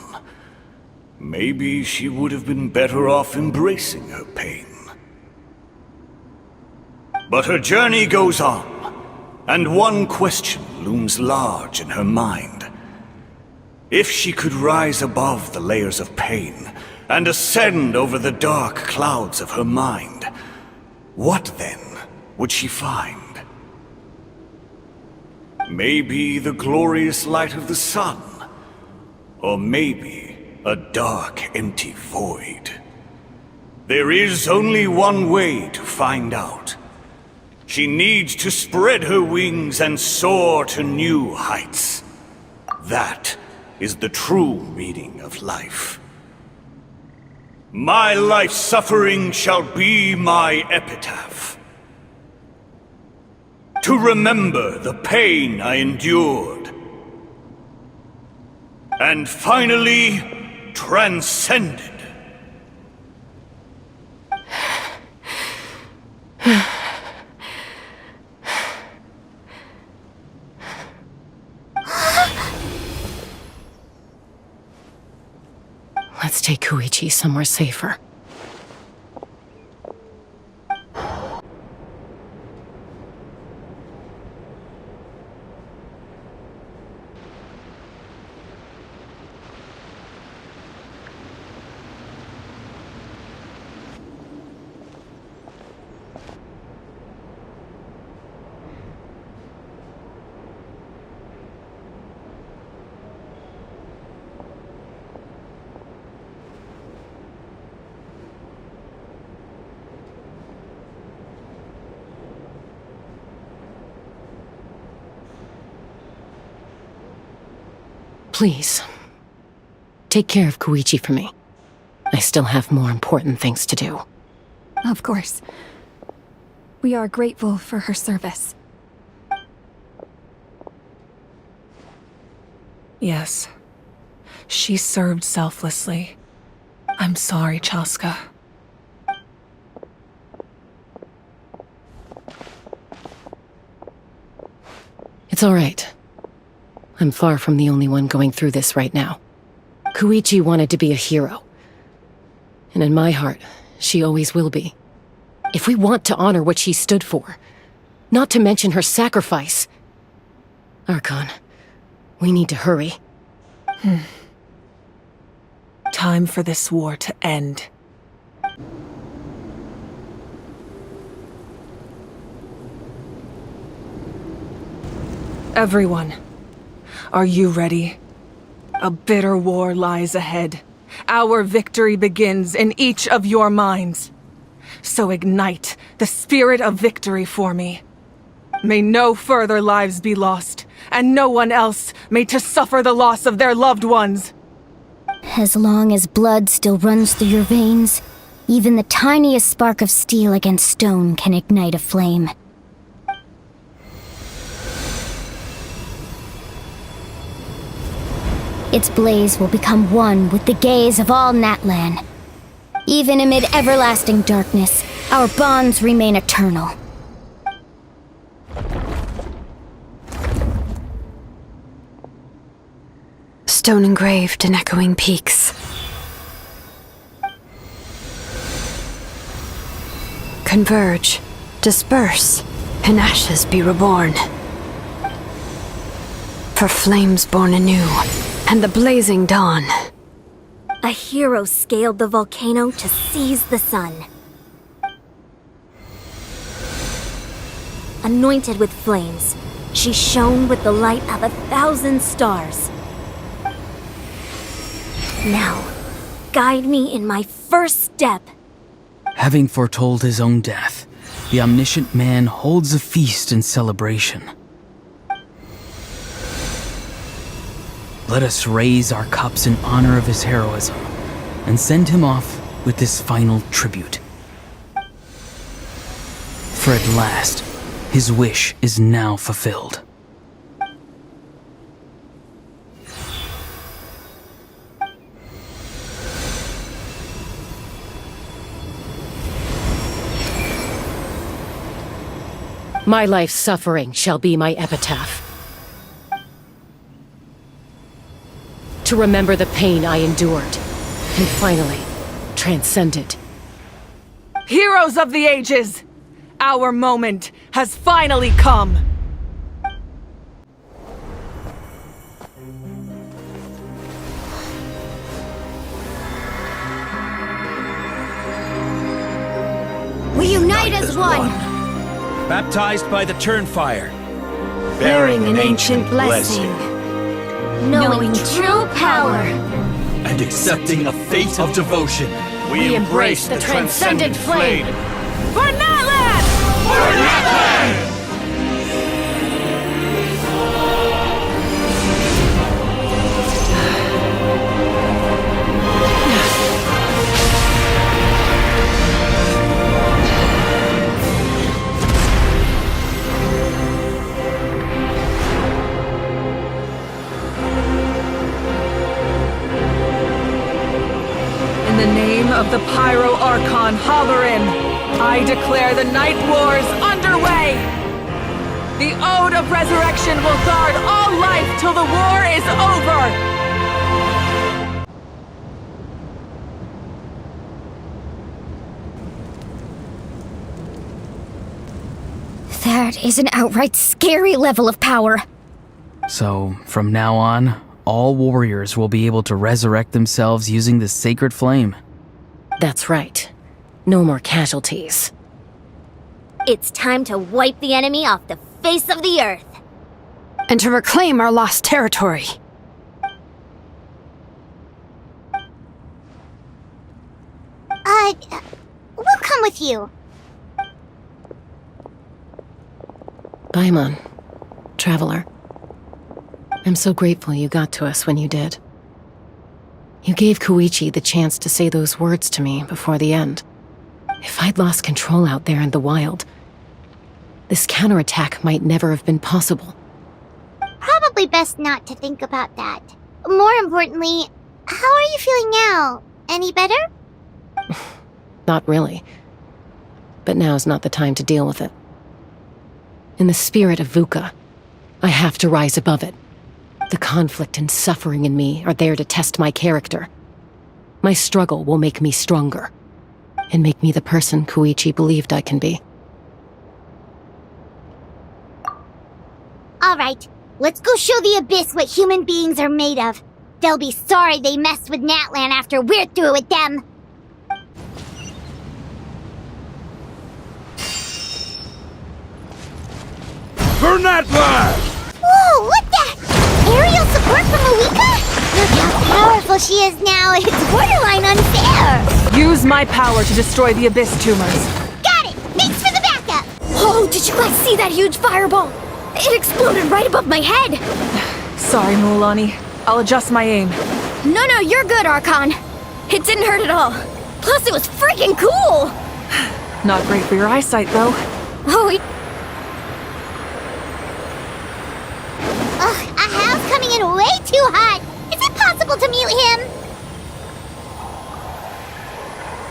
Maybe she would have been better off embracing her pain. But her journey goes on, and one question looms large in her mind. If she could rise above the layers of pain and ascend over the dark clouds of her mind, what then would she find? Maybe the glorious light of the sun, or maybe a dark, empty void. There is only one way to find out. She needs to spread her wings and soar to new heights. That is the true meaning of life. My life's suffering shall be my epitaph. To remember the pain I endured. And finally, transcended. Let's take Koichi somewhere safer. Please, take care of Koichi for me. I still have more important things to do. Of course. We are grateful for her service. Yes. She served selflessly. I'm sorry, Chaska. It's all right. I'm far from the only one going through this right now. Koichi wanted to be a hero. And in my heart, she always will be. If we want to honor what she stood for, not to mention her sacrifice. Archon, we need to hurry. Time for this war to end. Everyone, are you ready? A bitter war lies ahead. Our victory begins in each of your minds. So ignite the spirit of victory for me. May no further lives be lost, and no one else may to suffer the loss of their loved ones. As long as blood still runs through your veins, even the tiniest spark of steel against stone can ignite a flame. Its blaze will become one with the gaze of all Natlan. Even amid everlasting darkness, our bonds remain eternal. Stone engraved in echoing peaks. Converge, disperse, in ashes be reborn. For flames born anew, and the blazing dawn. A hero scaled the volcano to seize the sun. Anointed with flames, she shone with the light of 1,000 stars. Now, guide me in my first step. Having foretold his own death, the omniscient man holds a feast in celebration. Let us raise our cups in honor of his heroism and send him off with this final tribute. For at last, his wish is now fulfilled. My life's suffering shall be my epitaph. To remember the pain I endured, and finally, transcended. Heroes of the ages! Our moment has finally come! We unite as one! Baptized by the Turnfire. Bearing an ancient blessing. Knowing true power. And accepting a fate of devotion. We embrace the transcendent flame. For Natlan! For Natlan! In the name of the Pyro Archon Halloran, I declare the Night Wars underway! The Ode of Resurrection will guard all life till the war is over! That is an outright scary level of power. So, from now on, all warriors will be able to resurrect themselves using the sacred flame. That's right. No more casualties. It's time to wipe the enemy off the face of the earth. And to reclaim our lost territory. We'll come with you. Paimon, traveler. I'm so grateful you got to us when you did. You gave Koichi the chance to say those words to me before the end. If I'd lost control out there in the wild, this counterattack might never have been possible. Probably best not to think about that. more importantly, how are you feeling now? Any better? Not really. But now's not the time to deal with it. In the spirit of VUCA, I have to rise above it. The conflict and suffering in me are there to test my character. My struggle will make me stronger, and make me the person Koichi believed I can be. Alright, let's go show the Abyss what human beings are made of. They'll be sorry they messed with Natlan after we're through with them. For Natlan! Whoa, what the? Aerial support from Malika? Look how powerful she is now. It's borderline unfair. Use my power to destroy the Abyss tumors. Got it. Thanks for the backup. Oh, did you guys see that huge fireball? It exploded right above my head. Sorry, Mualani. I'll adjust my aim. No, you're good, Archon. It didn't hurt at all. Plus, it was freaking cool. Not great for your eyesight, though. Oh, Ugh, a house coming in way too hot. Is it possible to mute him?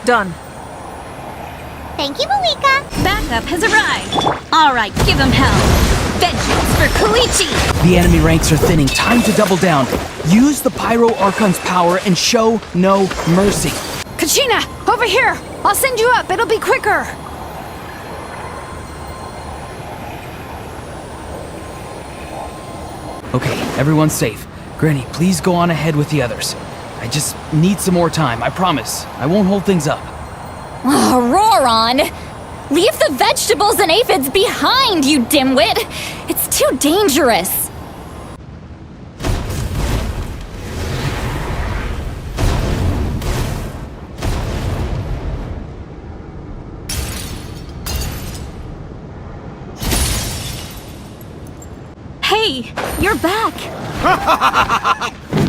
Done. Thank you, Malika. Backup has arrived. All right, give him hell. Vengeance for Koichi. The enemy ranks are thinning. Time to double down. Use the Pyro Archon's power and show no mercy. Kachina, over here! I'll send you up, it'll be quicker! Okay, everyone's safe. Granny, please go on ahead with the others. I just need some more time, I promise. I won't hold things up. Oh, Roron! Leave the vegetables and aphids behind, you dimwit! It's too dangerous! Hey, you're back.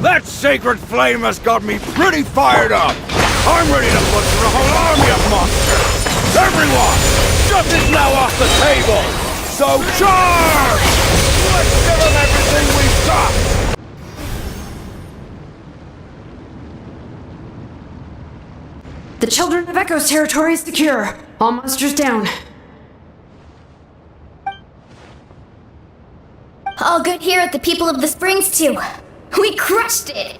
That sacred flame has got me pretty fired up. I'm ready to butcher a whole army of monsters. Everyone, justice now off the table. So charge! Let's give them everything we've got. The Children of Echo's territory is secure. All monsters down. All good here at the People of the Springs, too. We crushed it!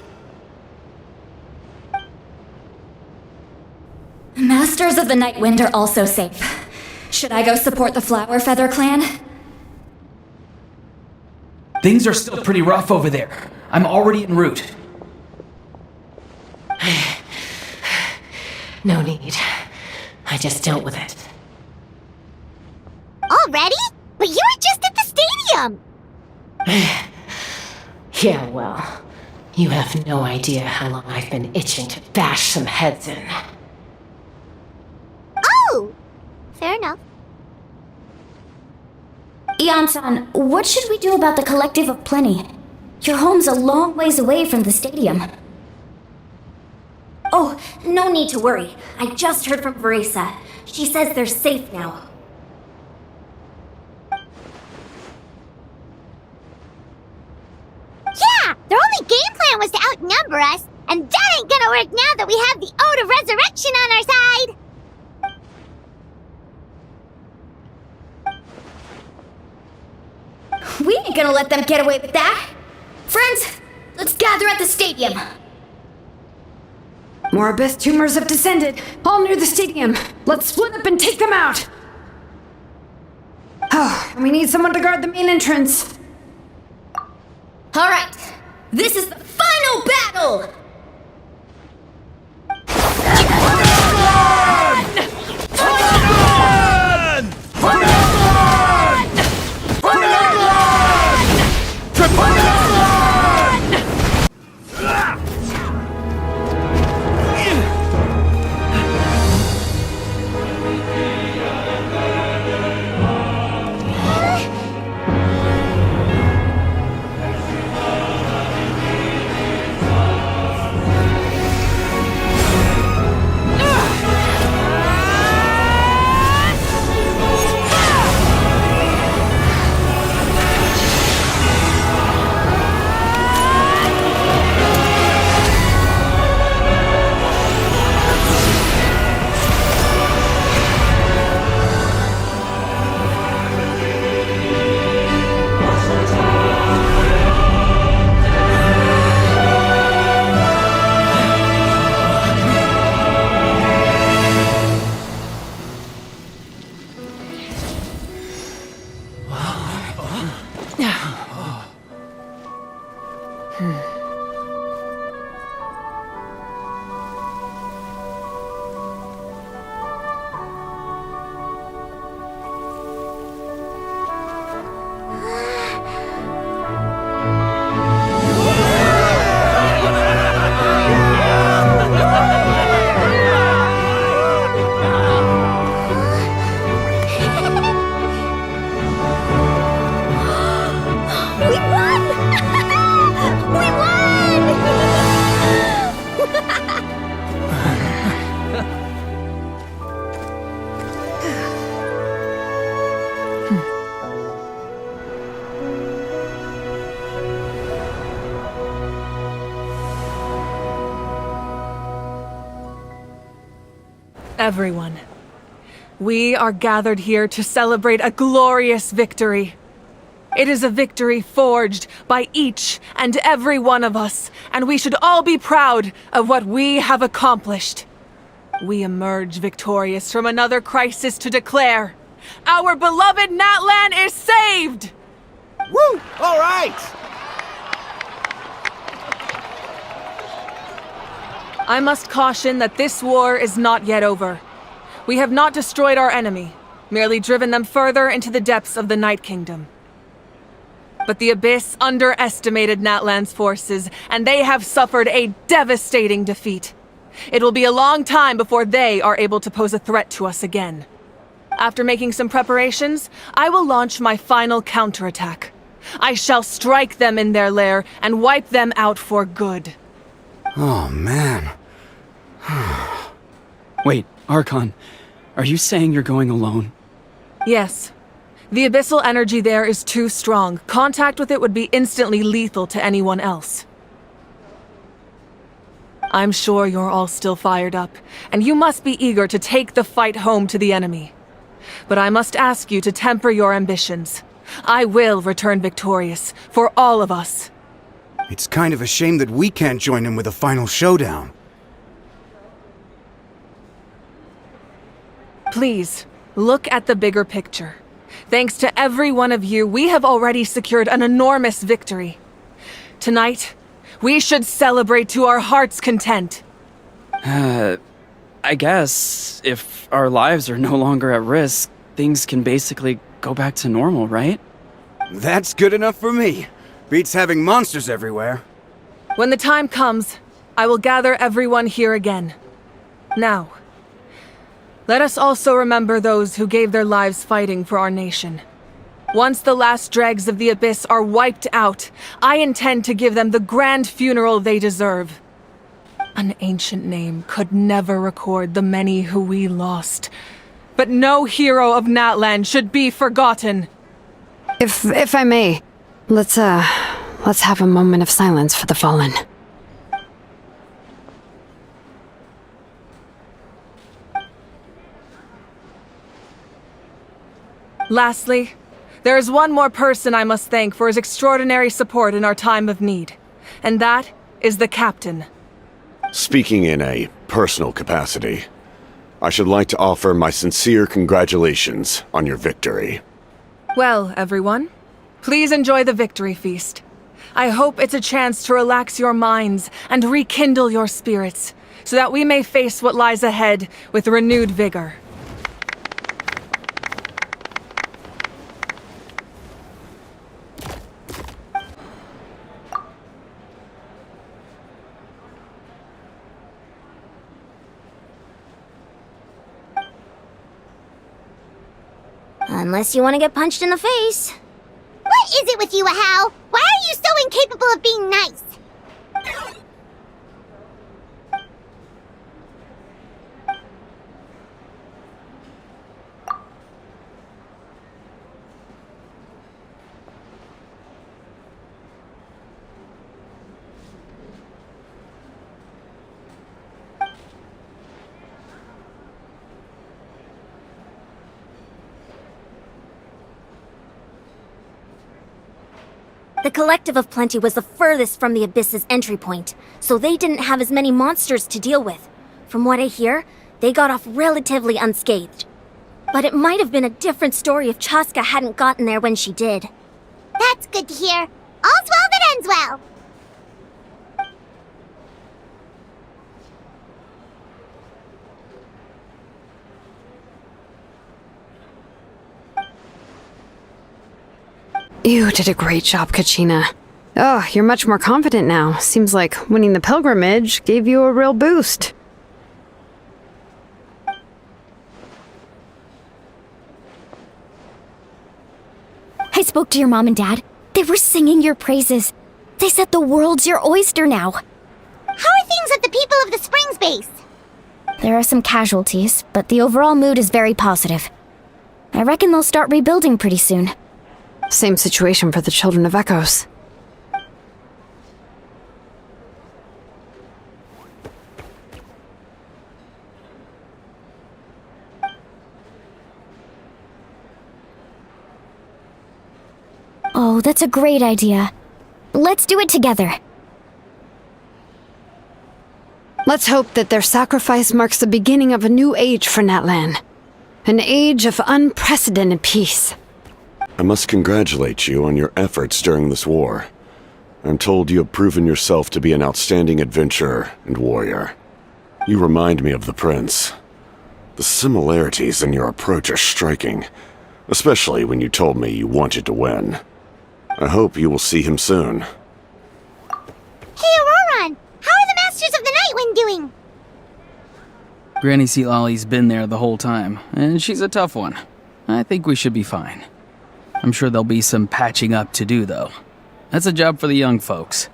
Masters of the Night Wind are also safe. Should I go support the Flower Feather clan? Things are still pretty rough over there. I'm already en route. No need. I just dealt with it. Already? But you were just at the stadium! Yeah, well, you have no idea how long I've been itching to bash some heads in. Oh! Fair enough. Ian-san, what should we do about the Collective of Plenty? Your home's a long ways away from the stadium. Oh, no need to worry. I just heard from Veresa. She says they're safe now. Yeah! Their only game plan was to outnumber us, and that ain't gonna work now that we have the Ode of Resurrection on our side! We ain't gonna let them get away with that! Friends, let's gather at the stadium! More Abyss tumors have descended, all near the stadium. Let's split up and take them out! Oh, we need someone to guard the main entrance. Alright, this is the final battle! Everyone, we are gathered here to celebrate a glorious victory. It is a victory forged by each and every one of us, and we should all be proud of what we have accomplished. We emerge victorious from another crisis to declare, our beloved Natlan is saved! Woo! All right! I must caution that this war is not yet over. We have not destroyed our enemy, merely driven them further into the depths of the Night Kingdom. But the Abyss underestimated Natlan's forces, and they have suffered a devastating defeat. It will be a long time before they are able to pose a threat to us again. After making some preparations, I will launch my final counterattack. I shall strike them in their lair and wipe them out for good. Oh, man. Wait, Archon, are you saying you're going alone? Yes. The abyssal energy there is too strong. Contact with it would be instantly lethal to anyone else. I'm sure you're all still fired up, and you must be eager to take the fight home to the enemy. But I must ask you to temper your ambitions. I will return victorious, for all of us. It's kind of a shame that we can't join him with a final showdown. Please, look at the bigger picture. Thanks to every one of you, we have already secured an enormous victory. Tonight, we should celebrate to our heart's content. I guess if our lives are no longer at risk, things can basically go back to normal, right? That's good enough for me. Beats having monsters everywhere. When the time comes, I will gather everyone here again. Now, let us also remember those who gave their lives fighting for our nation. Once the last dregs of the Abyss are wiped out, I intend to give them the grand funeral they deserve. An ancient name could never record the many who we lost. But no hero of Natlan should be forgotten. If I may, let's have a moment of silence for the fallen. Lastly, there is one more person I must thank for his extraordinary support in our time of need, and that is the Captain. Speaking in a personal capacity, I should like to offer my sincere congratulations on your victory. Well, everyone, please enjoy the victory feast. I hope it's a chance to relax your minds and rekindle your spirits, so that we may face what lies ahead with renewed vigor. Unless you want to get punched in the face. What is it with you, Ahau? Why are you so incapable of being nice? The Collective of Plenty was the furthest from the Abyss's entry point, so they didn't have as many monsters to deal with. From what I hear, they got off relatively unscathed. But it might have been a different story if Chaska hadn't gotten there when she did. That's good to hear. All's well that ends well. You did a great job, Kachina. Oh, you're much more confident now. Seems like winning the pilgrimage gave you a real boost. I spoke to your mom and dad. They were singing your praises. They said the world's your oyster now. How are things at the People of the Springs base? There are some casualties, but the overall mood is very positive. I reckon they'll start rebuilding pretty soon. Same situation for the Children of Echoes. Oh, that's a great idea. Let's do it together. Let's hope that their sacrifice marks the beginning of a new age for Natlan. An age of unprecedented peace. I must congratulate you on your efforts during this war. I'm told you have proven yourself to be an outstanding adventurer and warrior. You remind me of the prince. The similarities in your approach are striking, especially when you told me you wanted to win. I hope you will see him soon. Hey, Auroran! How are the Masters of the Nightwind doing? Granny Sealolly's been there the whole time, and she's a tough one. I think we should be fine. I'm sure there'll be some patching up to do, though. That's a job for the young folks.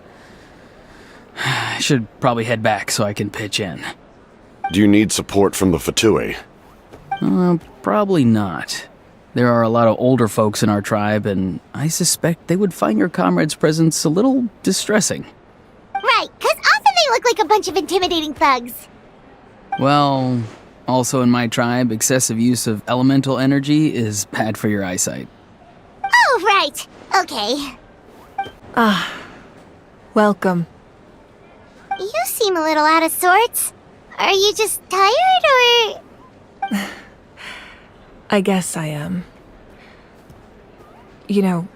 I should probably head back so I can pitch in. Do you need support from the Fatui? Probably not. There are a lot of older folks in our tribe, and I suspect they would find your comrade's presence a little distressing. Right, 'cause often they look like a bunch of intimidating thugs. Well, also in my tribe, excessive use of elemental energy is bad for your eyesight. Oh, right. Okay. Ah, welcome. You seem a little out of sorts. Are you just tired, or...? I guess I am. You know,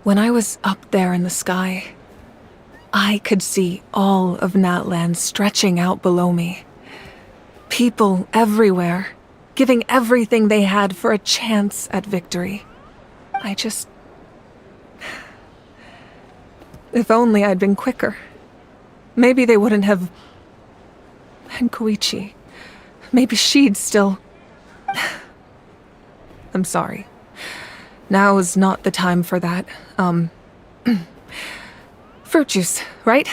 when I was up there in the sky, I could see all of Natlan stretching out below me. People everywhere, giving everything they had for a chance at victory. If only I'd been quicker. Maybe they wouldn't have... And Koichi. Maybe she'd still... I'm sorry. Now is not the time for that. Fruit juice, right?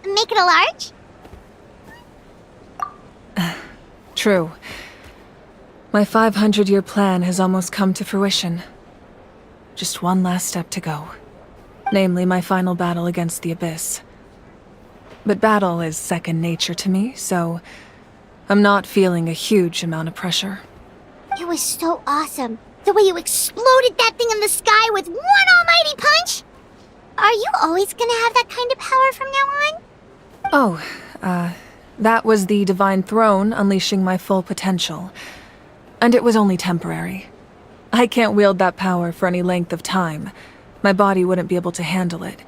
Make it a large? True. My 500-year plan has almost come to fruition. Just one last step to go. Namely, my final battle against the Abyss. But battle is second nature to me, so I'm not feeling a huge amount of pressure. It was so awesome. The way you exploded that thing in the sky with one almighty punch! Are you always gonna have that kind of power from now on? Oh, that was the Divine Throne unleashing my full potential. And it was only temporary. I can't wield that power for any length of time. My body wouldn't be able to handle it.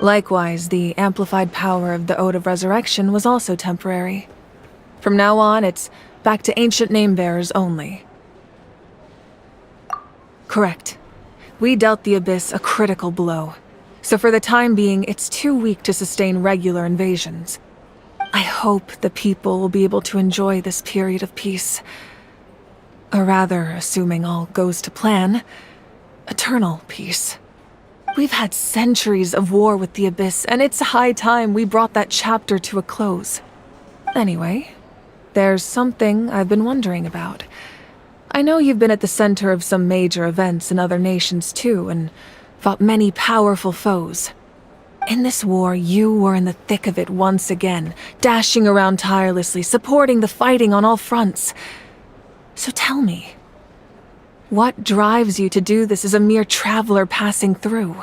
Likewise, the amplified power of the Ode of Resurrection was also temporary. From now on, it's back to ancient name-bearers only. Correct. We dealt the Abyss a critical blow. So for the time being, it's too weak to sustain regular invasions. I hope the people will be able to enjoy this period of peace. Or rather, assuming all goes to plan, eternal peace. We've had centuries of war with the Abyss, and it's high time we brought that chapter to a close. Anyway, there's something I've been wondering about. I know you've been at the center of some major events in other nations too, and fought many powerful foes. In this war, you were in the thick of it once again, dashing around tirelessly, supporting the fighting on all fronts. So tell me, what drives you to do this as a mere traveler passing through?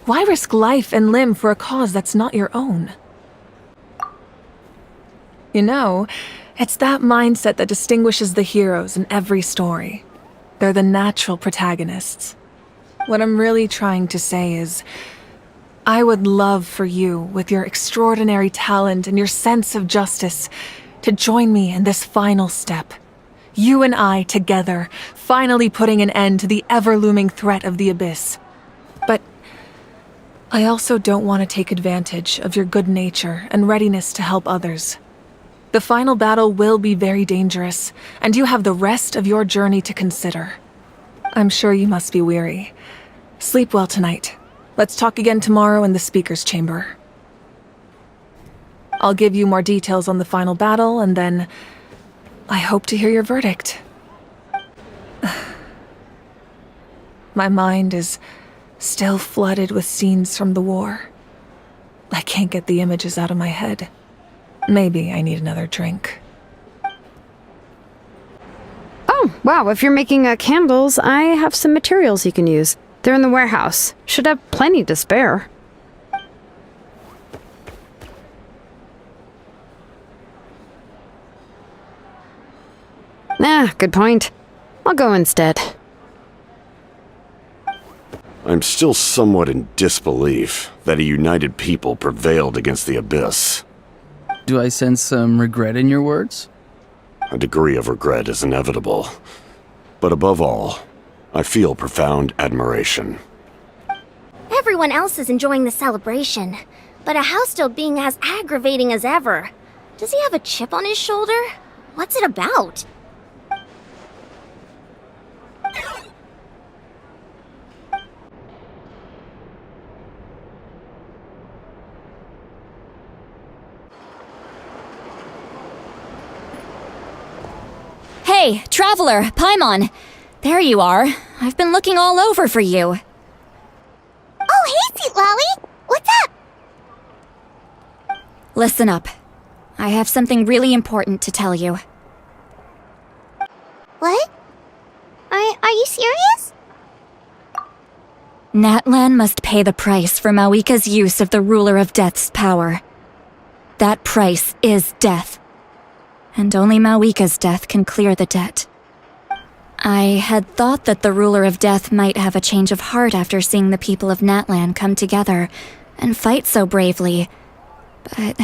Why risk life and limb for a cause that's not your own? You know, it's that mindset that distinguishes the heroes in every story. They're the natural protagonists. What I'm really trying to say is, I would love for you, with your extraordinary talent and your sense of justice, to join me in this final step. You and I together, finally putting an end to the ever-looming threat of the Abyss. But I also don't want to take advantage of your good nature and readiness to help others. The final battle will be very dangerous, and you have the rest of your journey to consider. I'm sure you must be weary. Sleep well tonight. Let's talk again tomorrow in the speaker's chamber. I'll give you more details on the final battle, and then I hope to hear your verdict. My mind is still flooded with scenes from the war. I can't get the images out of my head. Maybe I need another drink. Oh, wow, if you're making candles, I have some materials you can use. They're in the warehouse. Should have plenty to spare. Good point. I'll go instead. I'm still somewhat in disbelief that a united people prevailed against the Abyss. Do I sense some regret in your words? A degree of regret is inevitable. But above all, I feel profound admiration. Everyone else is enjoying the celebration, but a house still being as aggravating as ever. Does he have a chip on his shoulder? What's it about? Hey, Traveler, Paimon. There you are. I've been looking all over for you. Oh, hey, Sweet Lolly! What's up? Listen up. I have something really important to tell you. What? Are you serious? Natlan must pay the price for Mawika's use of the Ruler of Death's power. That price is death. And only Mawika's death can clear the debt. I had thought that the Ruler of Death might have a change of heart after seeing the people of Natlan come together and fight so bravely, but...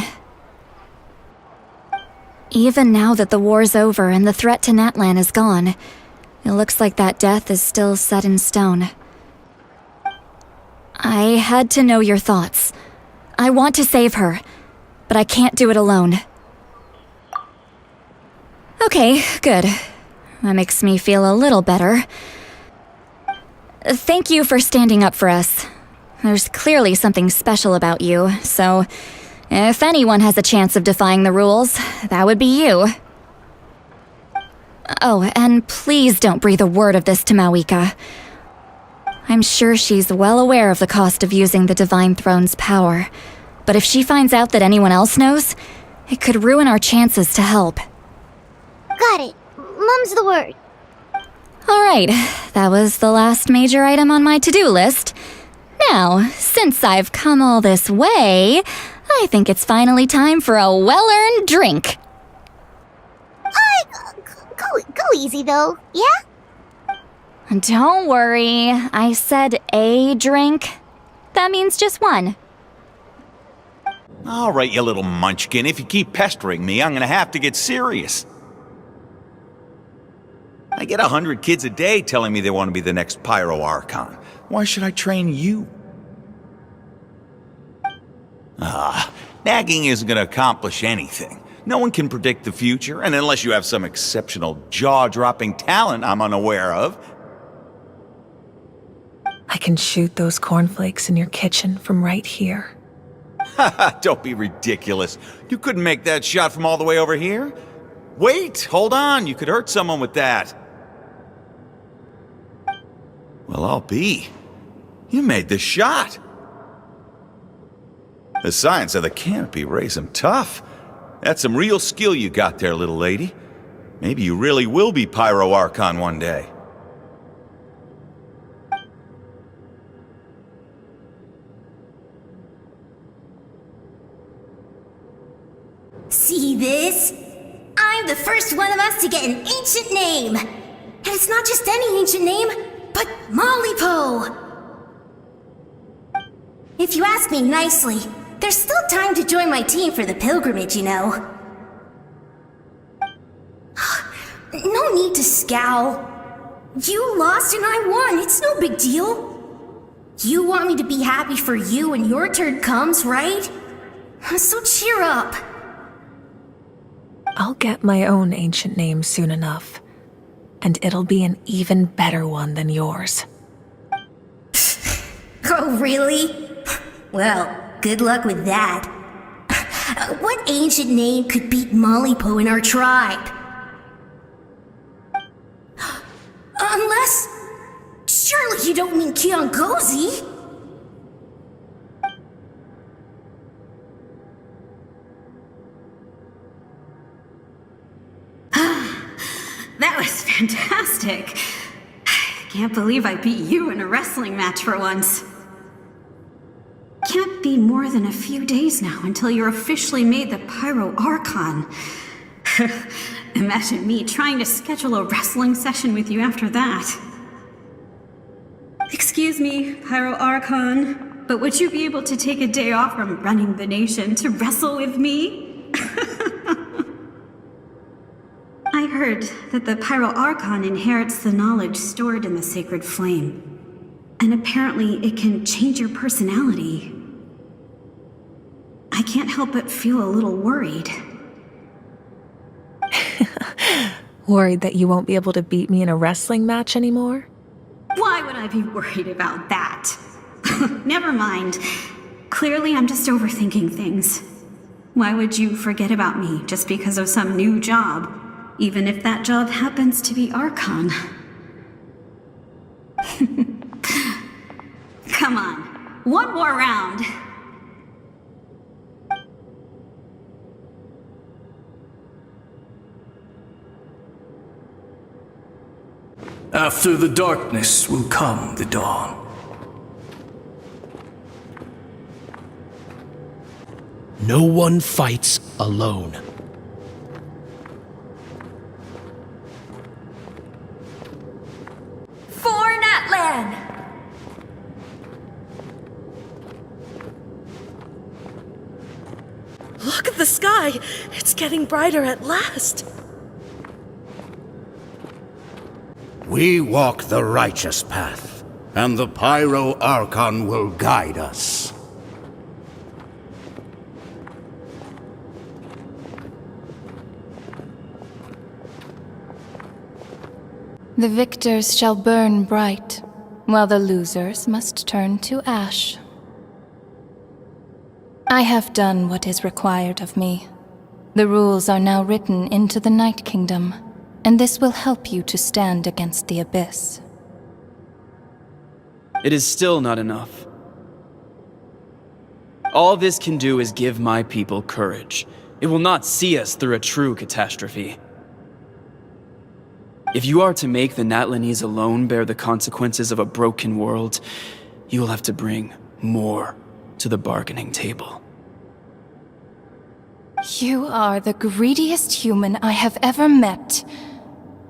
Even now that the war's over and the threat to Natlan is gone, it looks like that death is still set in stone. I had to know your thoughts. I want to save her, but I can't do it alone. Okay, good. That makes me feel a little better. Thank you for standing up for us. There's clearly something special about you, so if anyone has a chance of defying the rules, that would be you. Oh, and please don't breathe a word of this to Mawika. I'm sure she's well aware of the cost of using the Divine Throne's power, but if she finds out that anyone else knows, it could ruin our chances to help. Got it. Mum's the word. Alright, that was the last major item on my to-do list. Now, since I've come all this way, I think it's finally time for a well-earned drink. Go easy though, yeah? Don't worry, I said a drink. That means just one. All right, you little munchkin. If you keep pestering me, I'm gonna have to get serious. I get 100 kids a day telling me they want to be the next Pyro Archon. Why should I train you? Nagging isn't gonna accomplish anything. No one can predict the future, and unless you have some exceptional jaw-dropping talent I'm unaware of. I can shoot those cornflakes in your kitchen from right here. Haha, don't be ridiculous. You couldn't make that shot from all the way over here? Wait, hold on, you could hurt someone with that. Well, I'll be. You made the shot. The science of the canopy raised him tough. That's some real skill you got there, little lady. Maybe you really will be Pyro Archon one day. See this? I'm the first one of us to get an ancient name. And it's not just any ancient name, but Malipo. If you ask me nicely, there's still time to join my team for the pilgrimage, you know. No need to scowl. You lost and I won, it's no big deal. You want me to be happy for you when your turn comes, right? So cheer up. I'll get my own ancient name soon enough, and it'll be an even better one than yours. Oh, really? Well, good luck with that. What ancient name could beat Malipo in our tribe? Unless... surely you don't mean Kiongozi? That was fantastic. I can't believe I beat you in a wrestling match for once. Can't be more than a few days now until you're officially made the Pyro Archon. Imagine me trying to schedule a wrestling session with you after that. Excuse me, Pyro Archon, but would you be able to take a day off from running the nation to wrestle with me? I heard that the Pyro Archon inherits the knowledge stored in the sacred flame. And apparently it can change your personality. I can't help but feel a little worried. Worried that you won't be able to beat me in a wrestling match anymore? Why would I be worried about that? Never mind. Clearly I'm just overthinking things. Why would you forget about me just because of some new job? Even if that job happens to be Archon. Come on, one more round. After the darkness will come the dawn. No one fights alone. For Natlan! Look at the sky! It's getting brighter at last! We walk the righteous path, and the Pyro Archon will guide us. The victors shall burn bright, while the losers must turn to ash. I have done what is required of me. The rules are now written into the Night Kingdom, and this will help you to stand against the Abyss. It is still not enough. All this can do is give my people courage. It will not see us through a true catastrophe. If you are to make the Natlanese alone bear the consequences of a broken world, you will have to bring more to the bargaining table. You are the greediest human I have ever met,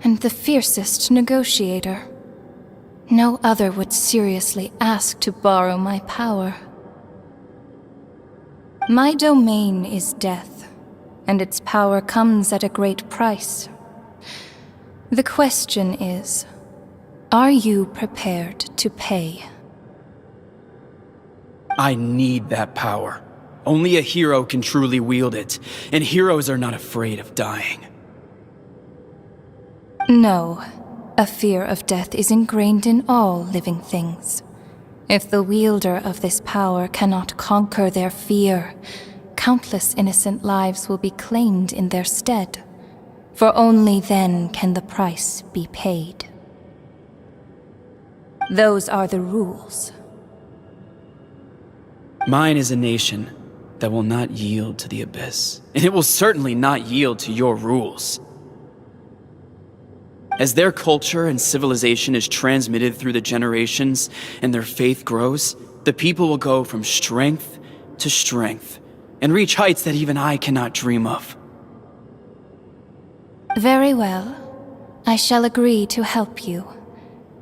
and the fiercest negotiator. No other would seriously ask to borrow my power. My domain is death, and its power comes at a great price. The question is, are you prepared to pay? I need that power. Only a hero can truly wield it, and heroes are not afraid of dying. No, a fear of death is ingrained in all living things. If the wielder of this power cannot conquer their fear, countless innocent lives will be claimed in their stead. For only then can the price be paid. Those are the rules. Mine is a nation that will not yield to the Abyss, and it will certainly not yield to your rules. As their culture and civilization is transmitted through the generations and their faith grows, the people will go from strength to strength and reach heights that even I cannot dream of. Very well. I shall agree to help you.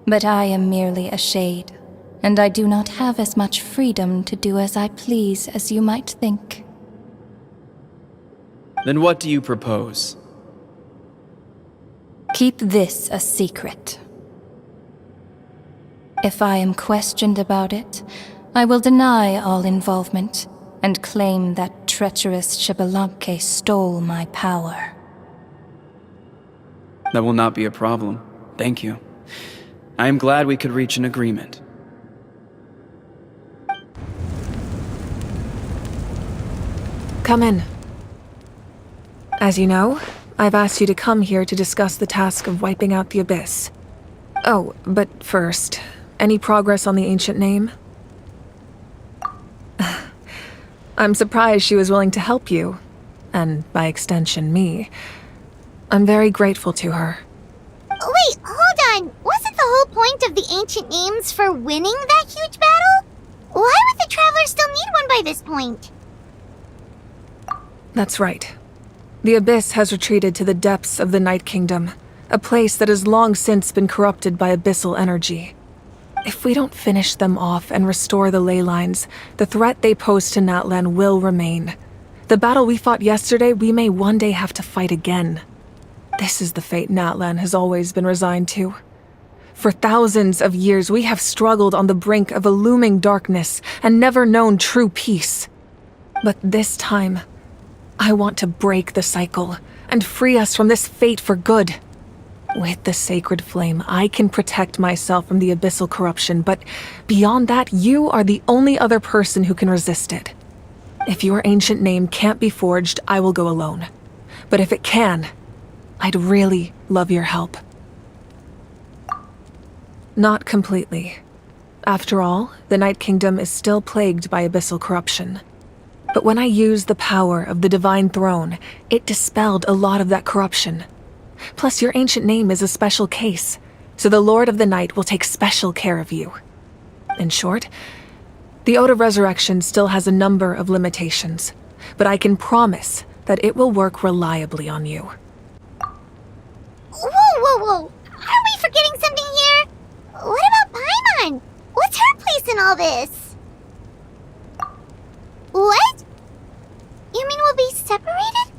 But I am merely a shade, and I do not have as much freedom to do as I please as you might think. Then what do you propose? Keep this a secret. If I am questioned about it, I will deny all involvement and claim that treacherous Xbalanque stole my power. That will not be a problem. Thank you. I am glad we could reach an agreement. Come in. As you know, I've asked you to come here to discuss the task of wiping out the Abyss. Oh, but first, any progress on the ancient name? I'm surprised she was willing to help you, and by extension me. I'm very grateful to her. on! Wasn't the whole point of the ancient names for winning that huge battle? Why would the Traveler still need one by this point? That's right. The Abyss has retreated to the depths of the Night Kingdom, a place that has long since been corrupted by abyssal energy. If we don't finish them off and restore the ley lines, the threat they pose to Natlan will remain. The battle we fought yesterday, we may one day have to fight again. This is the fate Natlan has always been resigned to. For thousands of years, we have struggled on the brink of a looming darkness and never known true peace. But this time, I want to break the cycle and free us from this fate for good. With the sacred flame, I can protect myself from the abyssal corruption, but beyond that, you are the only other person who can resist it. If your ancient name can't be forged, I will go alone. But if it can, I'd really love your help. Not completely. After all, the Night Kingdom is still plagued by abyssal corruption. But when I used the power of the Divine Throne, it dispelled a lot of that corruption. Plus, your ancient name is a special case, so the Lord of the Night will take special care of you. In short, the Ode of Resurrection still has a number of limitations, but I can promise that it will work reliably on you. Whoa! Are we forgetting something here? What about Paimon? What's her place in all this? What? You mean we'll be separated?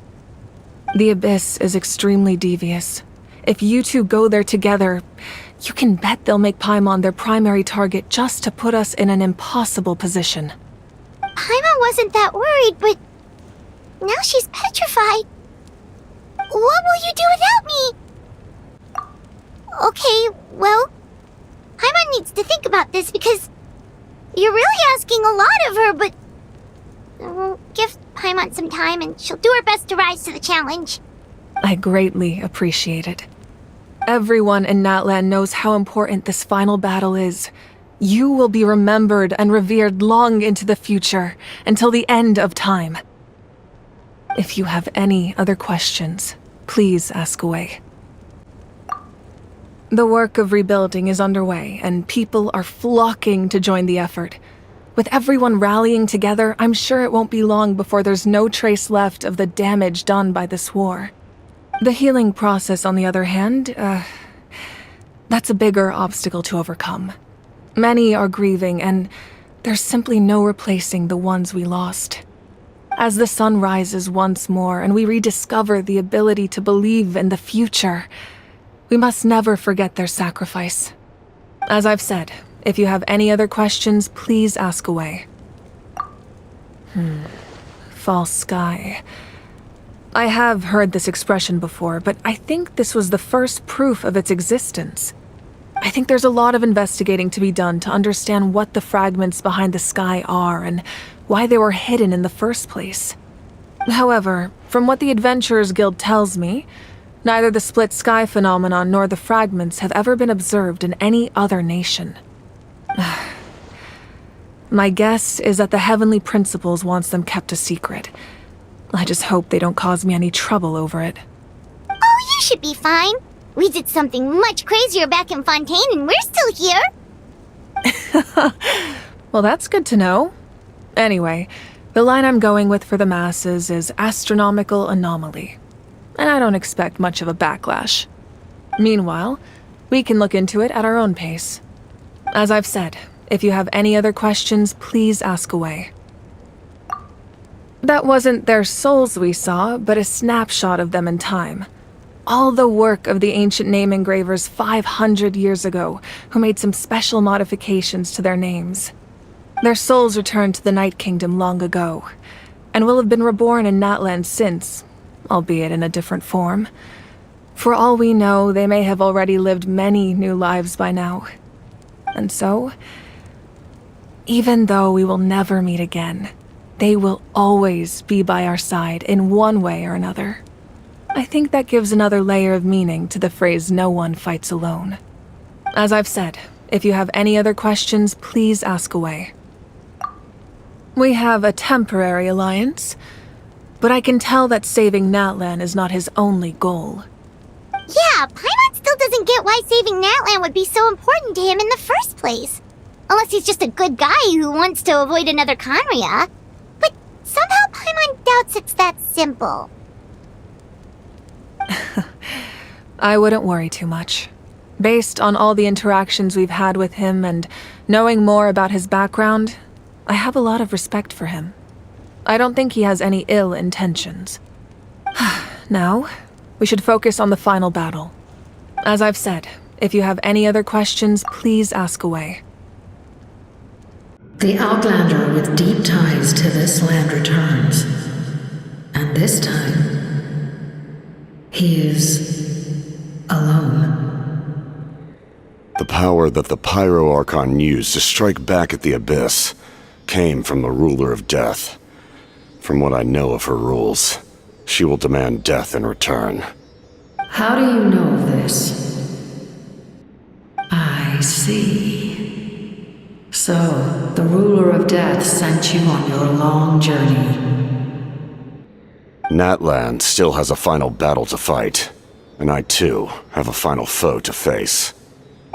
The Abyss is extremely devious. If you two go there together, you can bet they'll make Paimon their primary target just to put us in an impossible position. Paimon wasn't that worried, but now she's petrified. What will you do without me? Okay, well, Paimon needs to think about this because you're really asking a lot of her, but we'll give Paimon some time and she'll do her best to rise to the challenge. I greatly appreciate it. Everyone in Natlan knows how important this final battle is. You will be remembered and revered long into the future, until the end of time. If you have any other questions, please ask away. The work of rebuilding is underway, and people are flocking to join the effort. With everyone rallying together, I'm sure it won't be long before there's no trace left of the damage done by this war. The healing process, on the other hand, that's a bigger obstacle to overcome. Many are grieving, and there's simply no replacing the ones we lost. As the sun rises once more and we rediscover the ability to believe in the future, we must never forget their sacrifice. As I've said, if you have any other questions, please ask away. False sky. I have heard this expression before, but I think this was the first proof of its existence. I think there's a lot of investigating to be done to understand what the fragments behind the sky are and why they were hidden in the first place. However, from what the Adventurers Guild tells me, neither the split sky phenomenon nor the fragments have ever been observed in any other nation. My guess is that the Heavenly Principles wants them kept a secret. I just hope they don't cause me any trouble over it. Oh, you should be fine. We did something much crazier back in Fontaine and we're still here. Well, that's good to know. Anyway, the line I'm going with for the masses is astronomical anomaly. And I don't expect much of a backlash. Meanwhile, we can look into it at our own pace. As I've said, if you have any other questions, please ask away. That wasn't their souls we saw, but a snapshot of them in time. All the work of the ancient name engravers 500 years ago, who made some special modifications to their names. Their souls returned to the Night Kingdom long ago, and will have been reborn in Natlan since, albeit in a different form. For all we know, they may have already lived many new lives by now. And so, even though we will never meet again, they will always be by our side in one way or another. I think that gives another layer of meaning to the phrase "no one fights alone." As I've said, if you have any other questions, please ask away. We have a temporary alliance, but I can tell that saving Natlan is not his only goal. Yeah, Paimon still doesn't don't get why saving Natlan would be so important to him in the first place. Unless he's just a good guy who wants to avoid another Conria. But somehow Paimon doubts it's that simple. I wouldn't worry too much. Based on all the interactions we've had with him and knowing more about his background, I have a lot of respect for him. I don't think he has any ill intentions. Now, we should focus on the final battle. As I've said, if you have any other questions, please ask away. The Outlander with deep ties to this land returns. And this time, he is alone. The power that the Pyro Archon used to strike back at the Abyss came from the Ruler of Death. From what I know of her rules, she will demand death in return. How do you know of this? I see. So, the Ruler of Death sent you on your long journey. Natlan still has a final battle to fight, and I too have a final foe to face.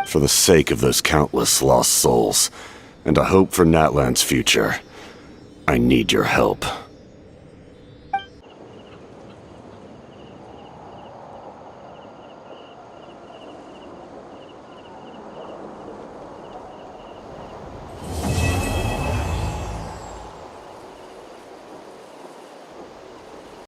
For the sake of those countless lost souls, and a hope for Natlan's future, I need your help.